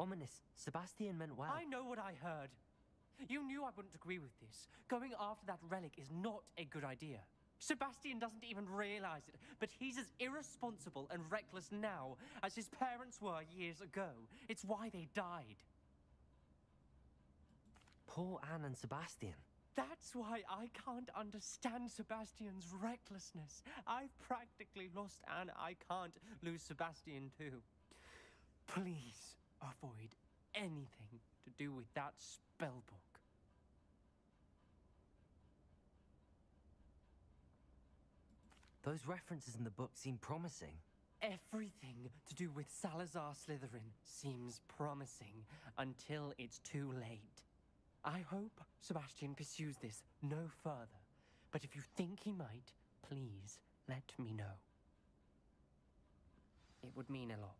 Ominous. Sebastian meant well. I know what I heard. You knew I wouldn't agree with this. Going after that relic is not a good idea. Sebastian doesn't even realize it, but he's as irresponsible and reckless now as his parents were years ago. It's why they died. Poor Anne and Sebastian. That's why I can't understand Sebastian's recklessness. I've practically lost Anne. I can't lose Sebastian too. Please avoid anything to do with that spell book. Those references in the book seem promising. Everything to do with Salazar Slytherin seems promising until it's too late. I hope Sebastian pursues this no further, but if you think he might, please let me know. It would mean a lot.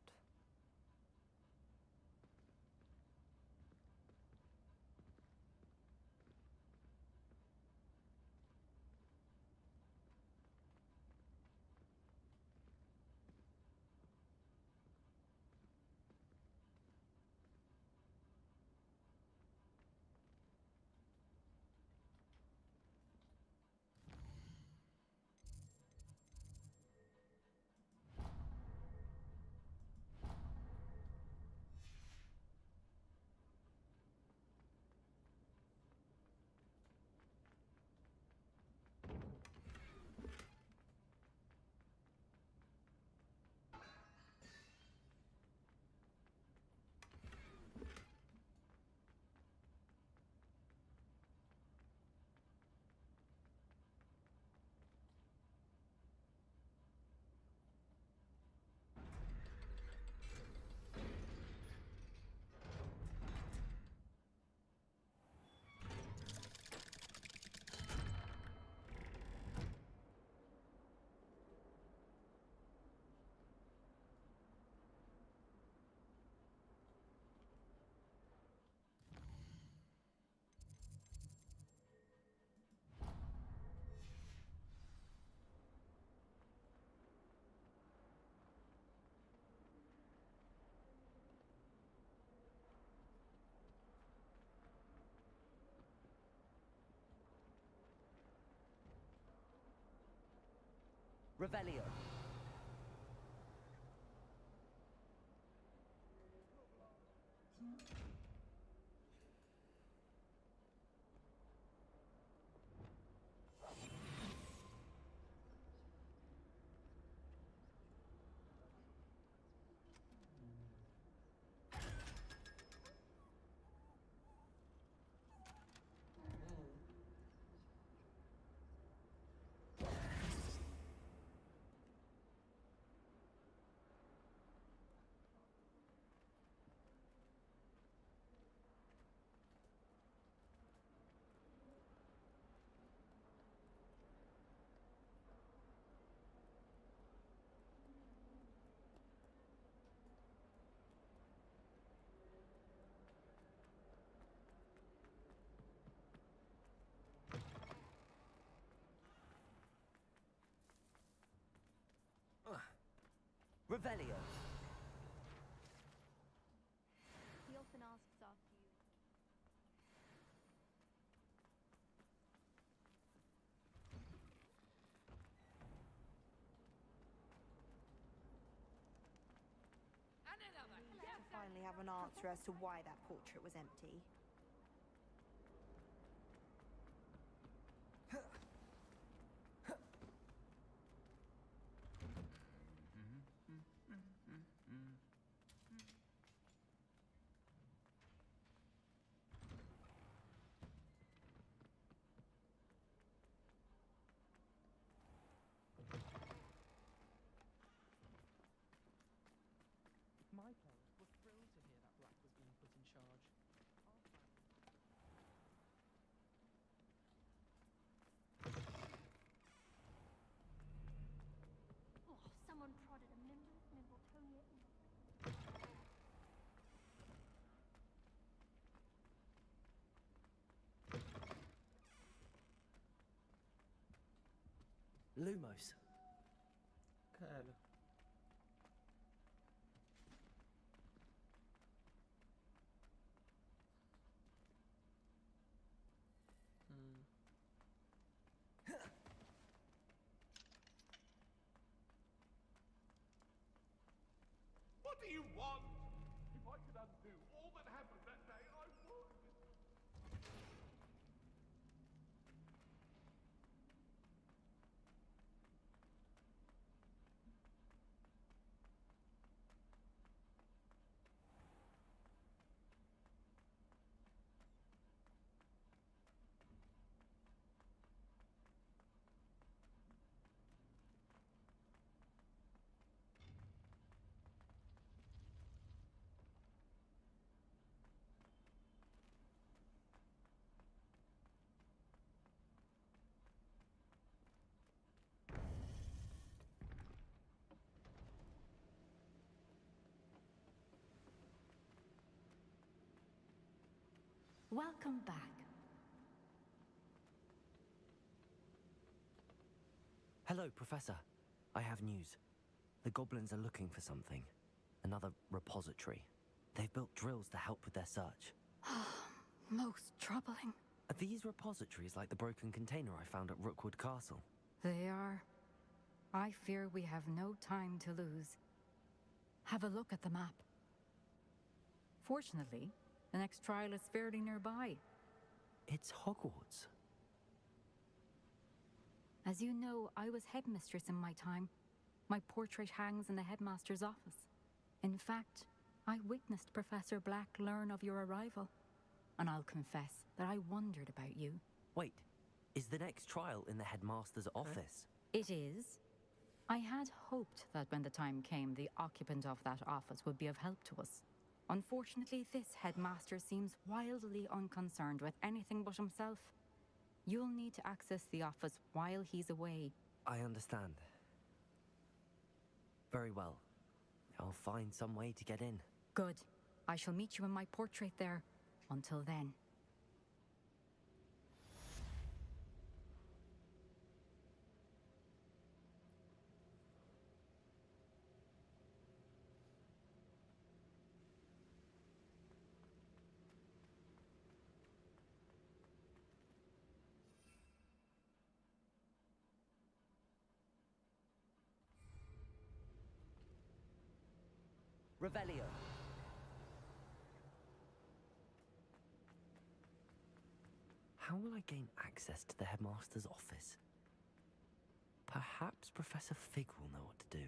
Revelio. Revelio. He often asks after you. To finally have an answer as to why that portrait was empty. My parents were thrilled to hear that Black was being put in charge. Oh, someone prodded a Nimbletonia in. Lumos. Cara. What do you want? If I could undo all that happened that day, I would. Welcome back. Hello, Professor. I have news. The goblins are looking for something. Another repository. They've built drills to help with their search. Most troubling. Are these repositories like the broken container I found at Rookwood Castle? They are. I fear we have no time to lose. Have a look at the map. Fortunately, the next trial is fairly nearby. It's Hogwarts. As you know, I was headmistress in my time. My portrait hangs in the headmaster's office. In fact, I witnessed Professor Black learn of your arrival. And I'll confess that I wondered about you. Wait, is the next trial in the headmaster's office? It is. I had hoped that when the time came, the occupant of that office would be of help to us. Unfortunately, this headmaster seems wildly unconcerned with anything but himself. You'll need to access the office while he's away. I understand. Very well. I'll find some way to get in. Good. I shall meet you in my portrait there. Until then. Revelio. How will I gain access to the headmaster's office? Perhaps Professor Fig will know what to do.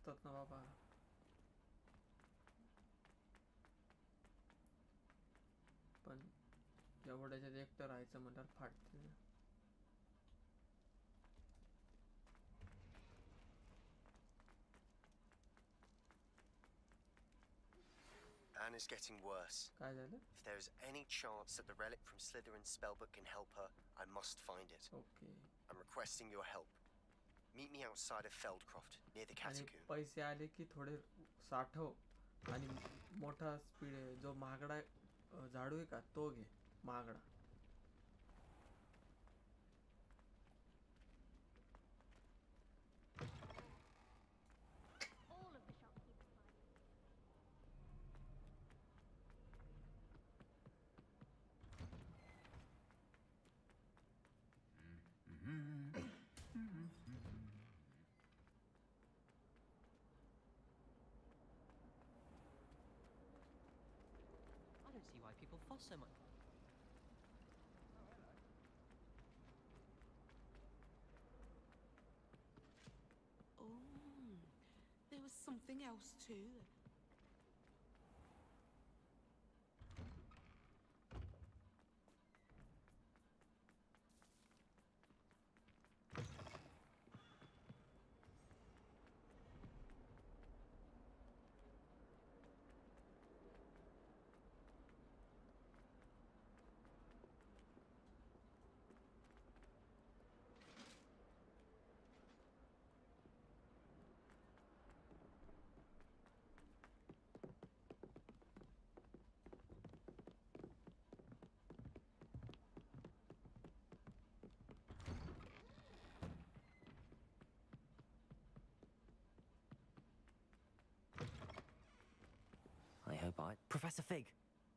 असतात ना बाबा. पण एवढ्याच्यात एकटं राहायचं म्हणल्यावर फाटते ना. Anne is getting worse. काय झालं? If there is any chance that the relic from Slytherin's spellbook can help her, I must find it. Okay. I'm requesting your help. Meet me outside of Feldcroft, near the आणि catacomb. पैसे आले की थोडे साठव आणि मोठा speed आहे जो महागडा झाडू आहे का तो घे महागडा. I don't see why people fuss so much. Oh, there was something else too. Professor Fig,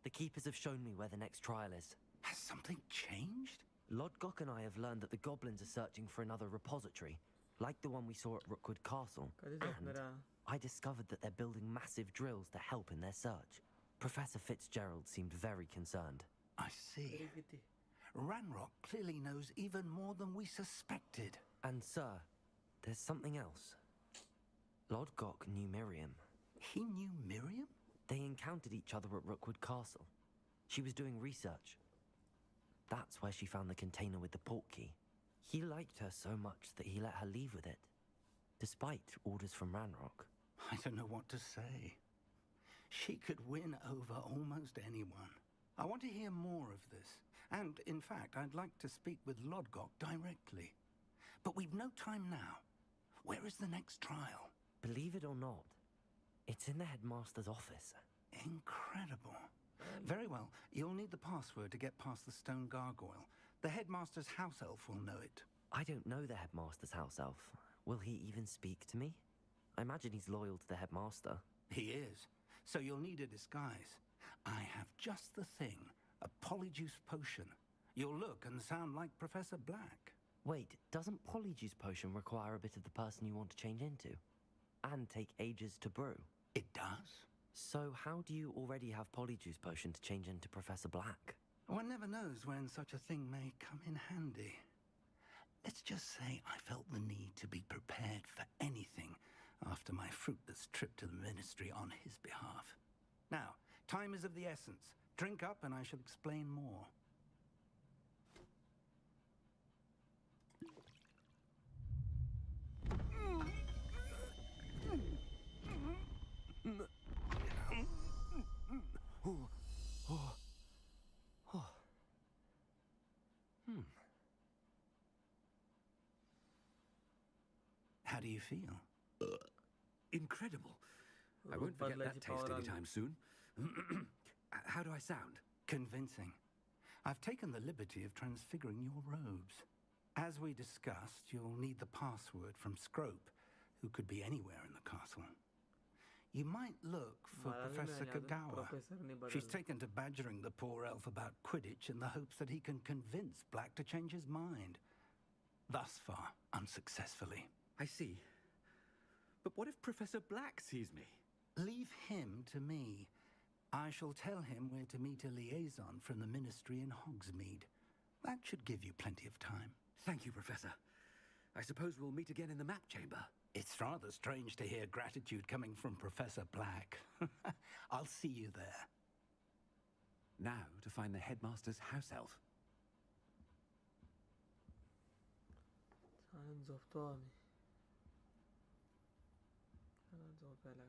the keepers have shown me where the next trial is. Has something changed? Lodgok and I have learned that the goblins are searching for another repository, like the one we saw at Rookwood Castle. And I discovered that they're building massive drills to help in their search. Professor Fitzgerald seemed very concerned. I see. Ranrock clearly knows even more than we suspected. And sir, there's something else. Lodgok knew Miriam. He knew Miriam? They encountered each other at Rookwood Castle. She was doing research. That's where she found the container with the port key. He liked her so much that he let her leave with it, despite orders from Ranrock. I don't know what to say. She could win over almost anyone. I want to hear more of this. And, in fact, I'd like to speak with Lodgok directly. But we've no time now. Where is the next trial? Believe it or not, it's in the headmaster's office. Incredible. Very well. You'll need the password to get past the stone gargoyle. The headmaster's house elf will know it. I don't know the headmaster's house elf. Will he even speak to me? I imagine he's loyal to the headmaster. He is. So you'll need a disguise. I have just the thing. A polyjuice potion. You'll look and sound like Professor Black. Wait, doesn't polyjuice potion require a bit of the person you want to change into? And take ages to brew? It does. So how do you already have polyjuice potion to change into Professor Black? One never knows when such a thing may come in handy. Let's just say I felt the need to be prepared for anything after my fruitless trip to the Ministry on his behalf. Now, time is of the essence. Drink up and I shall explain more. How do you feel? Incredible. I won't forget that taste anytime soon. How do I sound? Convincing. I've taken the liberty of transfiguring your robes. As we discussed, you'll need the password from Scrope, who could be anywhere in the castle. You might look for Professor Kagawa. She's taken to badgering the poor elf about Quidditch in the hopes that he can convince Black to change his mind. Thus far, unsuccessfully. I see. But what if Professor Black sees me? Leave him to me. I shall tell him where to meet a liaison from the Ministry in Hogsmeade. That should give you plenty of time. Thank you, Professor. I suppose we'll meet again in the map chamber. It's rather strange to hear gratitude coming from Professor Black. I'll see you there. Now to find the headmaster's house elf. Hands of Tommy. Hands of Bella.